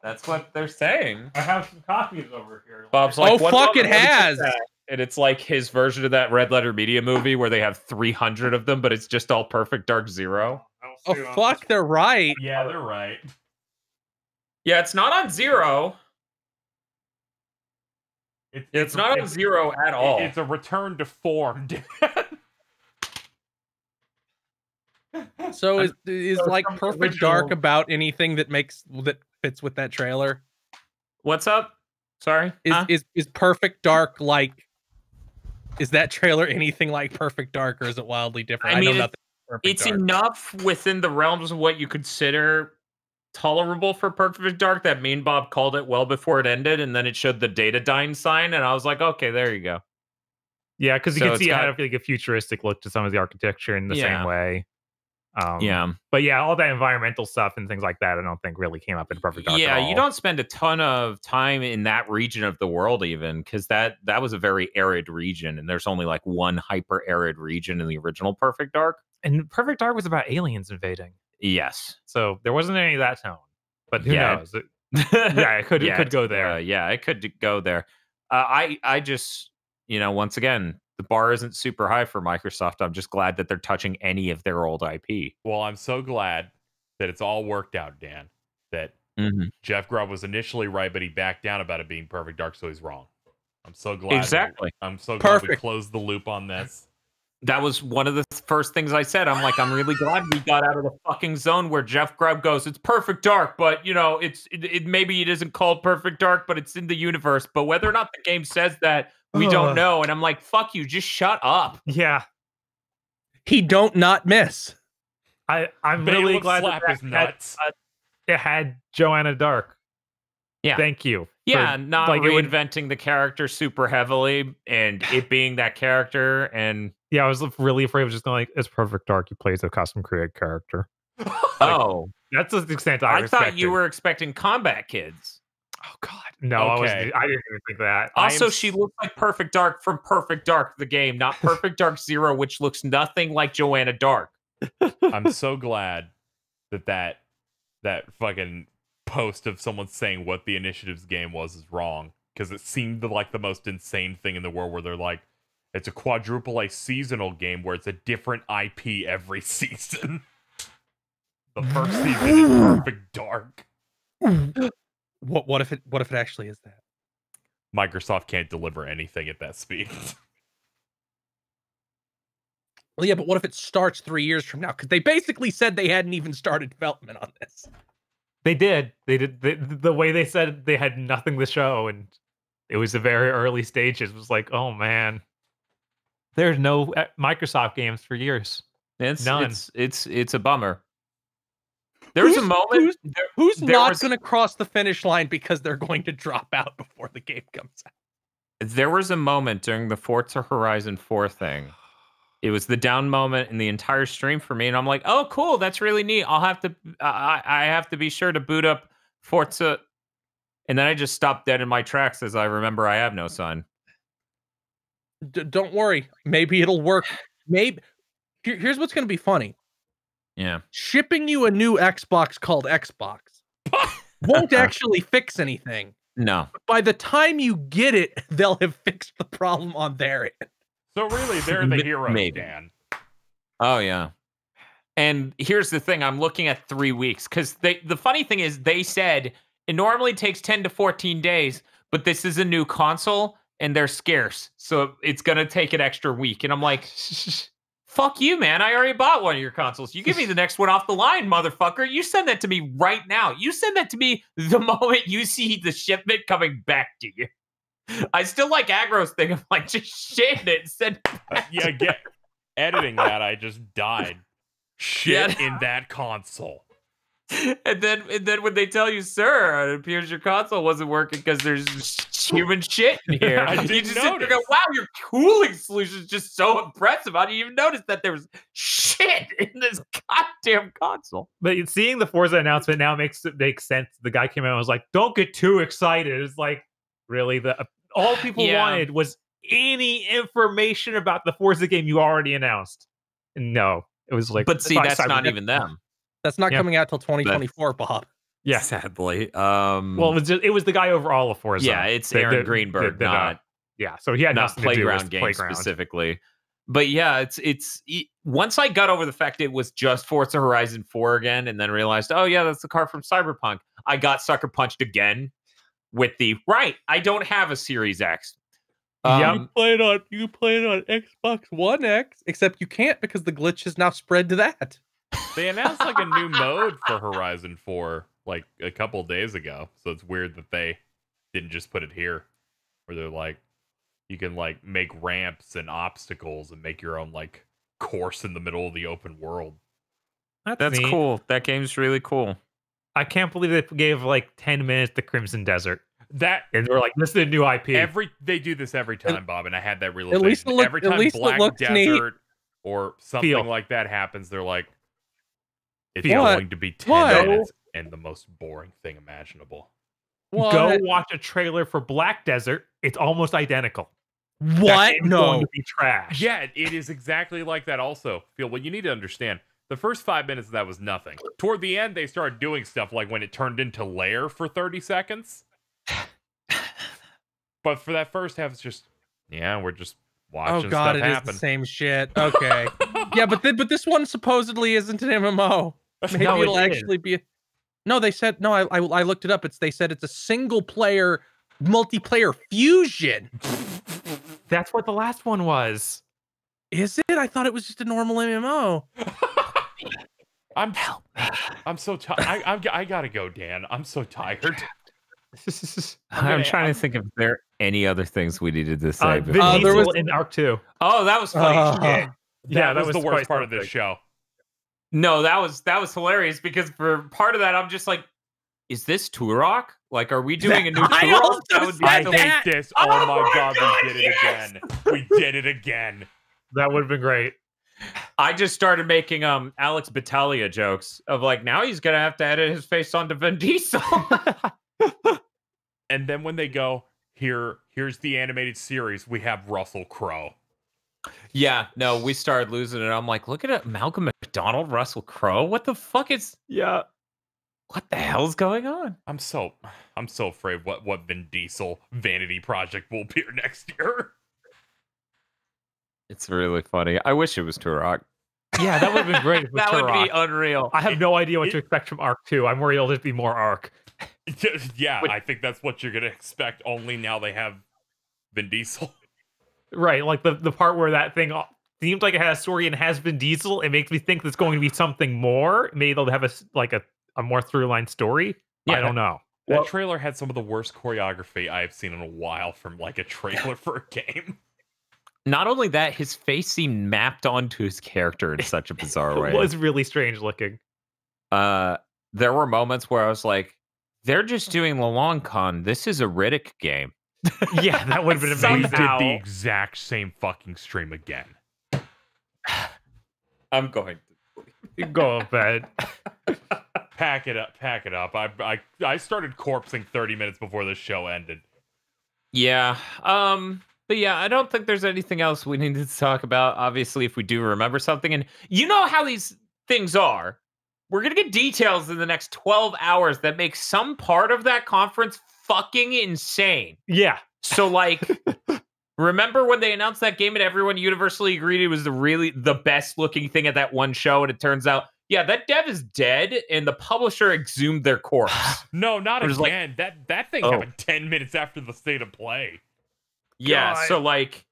That's what they're saying. I have some copies over here. Bob's like, oh, fuck, it has. And it's like his version of that Red Letter Media movie where they have 300 of them, but it's just all Perfect Dark 0. Oh, fuck, they're right. Yeah, they're right. Yeah, it's not on 0. It's not on 0 at all. It's a return to form. So is like Perfect Dark about anything that fits with that trailer? What's up? Sorry. Is Perfect Dark like? Is that trailer anything like Perfect Dark, or is it wildly different? I mean, know nothing. It's enough within the realms of what you consider tolerable for Perfect Dark that me and Bob called it well before it ended, and then it showed the data dying sign, and I was like, okay, there you go. Yeah, because you can see it had like a futuristic look to some of the architecture in the same way. But yeah, all that environmental stuff and things like that, I don't think really came up in Perfect Dark. Yeah, at all. you don't spend a ton of time in that region of the world, even because that was a very arid region, and there's only like one hyper arid region in the original Perfect Dark. And Perfect Dark was about aliens invading. Yes, so there wasn't any of that tone. But who knows? It could go there. It could go there. I just, once again, the bar isn't super high for Microsoft. I'm just glad that they're touching any of their old IP. Well, I'm so glad that it's all worked out, Dan. That Jeff Grubb was initially right, but he backed down about it being Perfect Dark, so he's wrong. I'm so glad. Exactly. I'm so glad we closed the loop on this. That was one of the first things I said. I'm like, I'm really glad we got out of the fucking zone where Jeff Grubb goes, it's Perfect Dark, but maybe it isn't called Perfect Dark, but it's in the universe. But whether or not the game says that, we don't know. And I'm like, fuck you, just shut up. Yeah. He don't not miss. I'm really glad it had Joanna Dark. Yeah. Thank you. Yeah, not reinventing the character super heavily and it being that character. And yeah, I was really afraid of just going like, it's Perfect Dark. He plays a custom created character. That's the extent I thought you were expecting Combat Kids. Oh God, no! Okay. I didn't even think that. Also, she looks like Perfect Dark from Perfect Dark, the game, not Perfect Dark Zero, which looks nothing like Joanna Dark. I'm so glad that fucking post of someone saying what the Initiative's game was is wrong, because it seemed like the most insane thing in the world, where they're like, it's a quadruple A seasonal game where it's a different IP every season. The first season is Perfect Dark. What if it actually is that? Microsoft can't deliver anything at that speed. Well, yeah, but what if it starts 3 years from now? Because they basically said they hadn't even started development on this. They did. The way they said they had nothing to show, and it was the very early stages. It was like, oh man, there's no Microsoft games for years. None. It's a bummer. There was a moment. Who's not going to cross the finish line because they're going to drop out before the game comes out? There was a moment during the Forza Horizon 4 thing. It was the down moment in the entire stream for me, and I'm like, "Oh, cool, that's really neat. I'll have to, I have to be sure to boot up Forza," and then I just stopped dead in my tracks as I remember I have no son. Don't worry, maybe it'll work. Maybe here's what's going to be funny. Yeah, shipping you a new Xbox called Xbox won't actually fix anything. No. But by the time you get it, they'll have fixed the problem on their end. So really, they're the heroes, Dan. Oh, yeah. And here's the thing. I'm looking at 3 weeks, because the funny thing is they said it normally takes 10 to 14 days, but this is a new console, and they're scarce. So it's going to take an extra week. And I'm like, fuck you, man. I already bought one of your consoles. You give me the next one off the line, motherfucker. You send that to me right now. You send that to me the moment you see the shipment coming back to you. I still like Agro's thing of like, just shit it and send it editing that, I just died. Shit in that console. And then when they tell you, sir, it appears your console wasn't working because there's human shit in here. I didn't you just notice. sit there and go, wow, your cooling solution is just so impressive. How do you even notice that there was shit in this goddamn console? But seeing the Forza announcement now makes sense. The guy came out and was like, don't get too excited. It's like, really, all people wanted was any information about the Forza game you already announced. No, it was like, but see, that's not even them. That's not coming out till 2024, Bob. Yeah, sadly. Well, it was the guy over all of Forza. Yeah, it's Aaron Greenberg, not so he had not nothing to do with Playground Games Playground specifically. But yeah, it's once I got over the fact it was just Forza Horizon 4 again, and then realized, oh yeah, that's the car from Cyberpunk. I got sucker punched again with the I don't have a Series X. You play it on Xbox One X, except you can't because the glitch has now spread to that. They announced like a new mode for Horizon 4 like a couple days ago. So it's weird that they didn't just put it here. Where they're like, you can like make ramps and obstacles and make your own like course in the middle of the open world. That's neat. cool. That game's really cool. I can't believe they gave like 10 minutes to Crimson Desert. And we're like, this is a new IP. They do this every time, Bob, and I had that realization. Every time Black Desert neat. or something Feel. like that happens, they're like, it's Feel. going to be 10 minutes and the most boring thing imaginable. Go watch a trailer for Black Desert. It's almost identical. What? That game's No. going to be trash. Yeah, it is exactly like that also. Phil, what you need to understand, the first 5 minutes of that was nothing. Toward the end, they started doing stuff like when it turned into Lair for 30 seconds. But for that first half, it's just, we're just watching God, stuff it happen. is the same shit. Okay. Yeah, but this one supposedly isn't an MMO. Maybe No, it'll it actually be. No, they said no. I looked it up. They said it's a single player multiplayer fusion. That's what the last one was. Is it? I thought it was just a normal MMO. I'm so tired. I gotta go, Dan. I'm so tired. I'm trying to think if there are any other things we needed to say. Vin Diesel in Arc 2. Oh, that was funny shit. That was the worst part of this show. No, that was hilarious because for part of that, I'm just like, is this Turok? Like, are we doing a new Turok? That would be I hate this. Oh my god, we did it again. We did it again. That would have been great. I just started making Alex Battaglia jokes of like, now he's gonna have to edit his face onto Vin Diesel. And then when they go, here's the animated series, we have Russell Crowe. Yeah, no, we started losing it. I'm like, look at it, Malcolm McDonald, Russell Crowe. What the fuck is? Yeah, what the hell's going on? I'm so afraid what Vin Diesel vanity project will appear next year. It's really funny. I wish it was Turok. Yeah, that would have been great. That would be unreal. I have no idea what to expect from Arc 2. I'm worried it'll just be more Arc. Yeah, I think that's what you're gonna expect. Only now they have Vin Diesel. Right, like the part where that thing seems like it has a story and has Vin Diesel. It makes me think there's going to be something more. Maybe they'll have a more through line story. Yeah, I don't know. That trailer had some of the worst choreography I have seen in a while from like a trailer for a game. Not only that, his face seemed mapped onto his character in such a bizarre way. It was really strange looking. There were moments where I was like, they're just doing the long con. This is a Riddick game. Yeah, that would have been amazing. They did the exact same fucking stream again. I'm going to go to bed. Pack it up. I started corpsing 30 minutes before the show ended. Yeah. But yeah, I don't think there's anything else we need to talk about. Obviously, if we do remember something, and you know how these things are, we're going to get details in the next 12 hours that make some part of that conference fucking insane. Yeah. So like, remember when they announced that game and everyone universally agreed it was the best looking thing at that one show, and it turns out, yeah, that dev is dead, and the publisher exhumed their corpse. No, not again. Like, that thing happened 10 minutes after the state of play. Yeah, God. so like,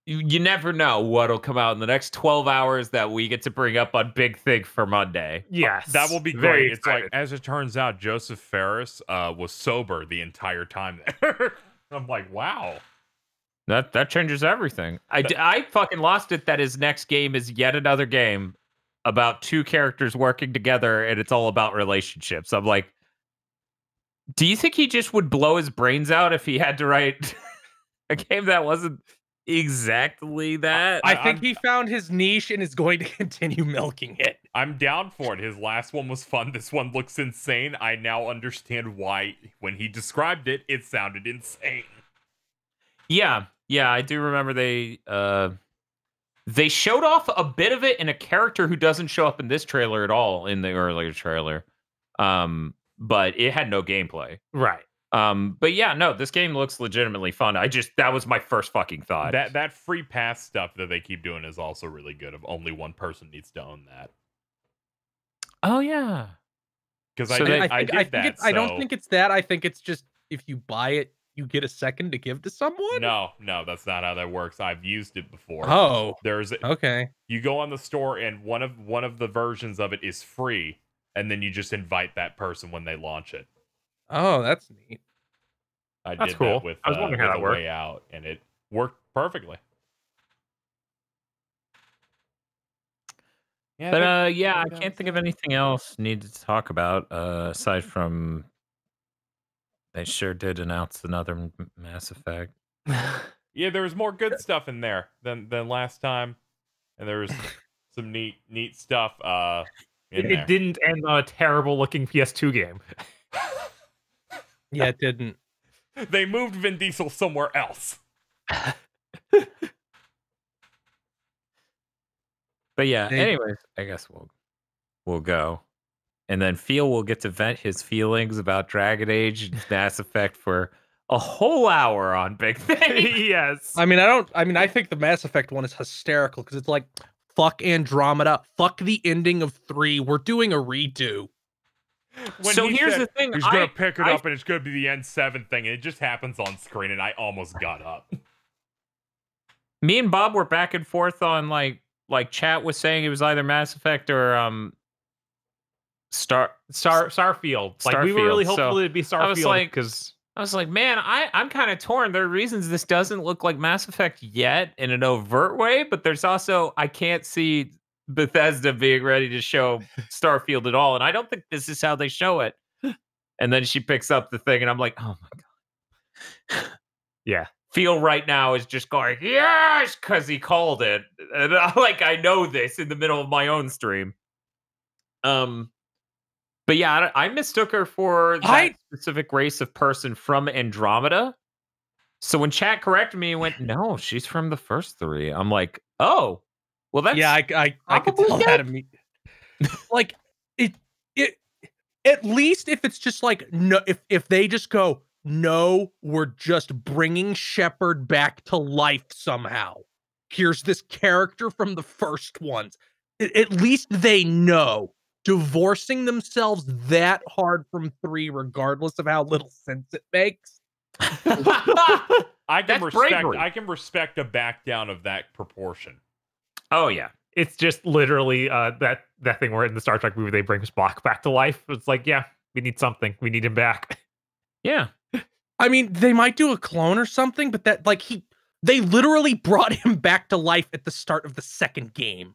you never know what'll come out in the next 12 hours that we get to bring up on Big Thing for Monday. Yes. That will be Very great. excited. It's like, as it turns out, Joseph Ferris was sober the entire time there. I'm like, wow. That changes everything. I fucking lost it that his next game is yet another game about two characters working together, and it's all about relationships. I'm like, do you think he just would blow his brains out if he had to write a game that wasn't exactly that? I think he found his niche and is going to continue milking it. I'm down for it. His last one was fun. This one looks insane. I now understand why, when he described it, it sounded insane. Yeah, I do remember they showed off a bit of it in a character who doesn't show up in this trailer at all in the earlier trailer. But it had no gameplay. Right. But yeah, no, this game looks legitimately fun. That was my first fucking thought. That free pass stuff that they keep doing is also really good. Of only one person needs to own that. Oh yeah. Because I don't think it's that. I think it's just if you buy it, you get a second to give to someone? No, that's not how that works. I've used it before. Oh, okay. You go on the store and one of the versions of it is free, and then you just invite that person when they launch it. Oh, that's neat. That's did cool. That with I was wondering how that worked. Way Out, and it worked perfectly. Yeah, but I can't think of anything else needed to talk about aside from they sure did announce another Mass Effect. Yeah, there was more good stuff in there than last time, and there was some neat stuff It didn't end on a terrible looking PS2 game. Yeah, it didn't. They moved Vin Diesel somewhere else. But yeah, anyways, I guess we'll go. And then Feel will get to vent his feelings about Dragon Age and Mass Effect for a whole hour on Big Thing. Yes. I mean, I think the Mass Effect one is hysterical because it's like, fuck Andromeda, fuck the ending of 3. We're doing a redo. So here's the thing. He's going to pick it up and it's going to be the N7 thing. And it just happens on screen and I almost got up. Me and Bob were back and forth on like chat was saying it was either Mass Effect or Starfield. Like we were really hopeful it'd be Starfield. I was like, man, I'm kind of torn. There are reasons this doesn't look like Mass Effect yet in an overt way, but there's also I can't see Bethesda being ready to show Starfield at all, and I don't think this is how they show it. And then she picks up the thing, and I'm like, oh my god, yeah. Feel right now is just going yes because he called it, and I know this in the middle of my own stream. But yeah, I mistook her for that specific race of person from Andromeda. So when chat corrected me, and went, no, she's from the first 3. I'm like, oh, well, that's I could tell that immediately. Like it. At least if it's just like no, if they just go. No, we're just bringing Shepard back to life somehow. Here's this character from the first ones. At least they know. Divorcing themselves that hard from 3, regardless of how little sense it makes. I can respect a back down of that proportion. Oh yeah, it's just literally that thing where in the Star Trek movie they bring Spock back to life. It's like, yeah, we need something. We need him back. Yeah. I mean, they might do a clone or something, but that they literally brought him back to life at the start of the second game.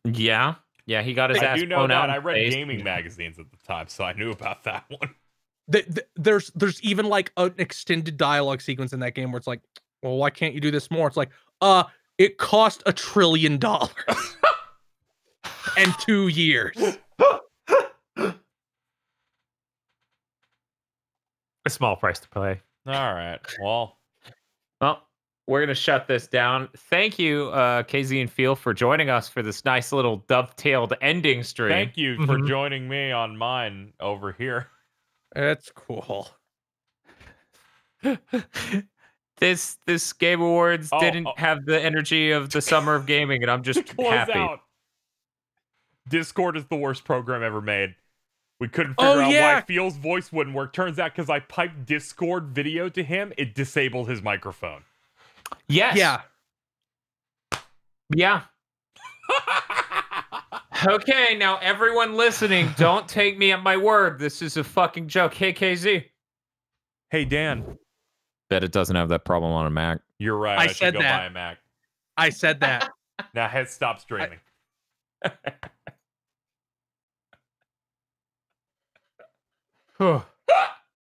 Yeah. Yeah, he got his ass blown out. I read gaming magazines at the time, so I knew about that one. There's even like an extended dialogue sequence in that game where it's like, well, why can't you do this more? It's like, it cost $1 trillion and 2 years. A small price to pay. All right. Well, we're going to shut this down. Thank you, KZ and Feel, for joining us for this nice little dovetailed ending stream. Thank you for joining me on mine over here. That's cool. This Game Awards didn't have the energy of the summer of gaming, and I'm just happy. Out. Discord is the worst program ever made. We couldn't figure out why Feel's voice wouldn't work. Turns out because I piped Discord video to him, it disabled his microphone. Yes. Yeah. Yeah. Okay, now everyone listening, don't take me at my word. This is a fucking joke. Hey, KZ. Hey, Dan. Bet it doesn't have that problem on a Mac. You're right. I should go buy a Mac. I said that. Now, stop streaming. Whew.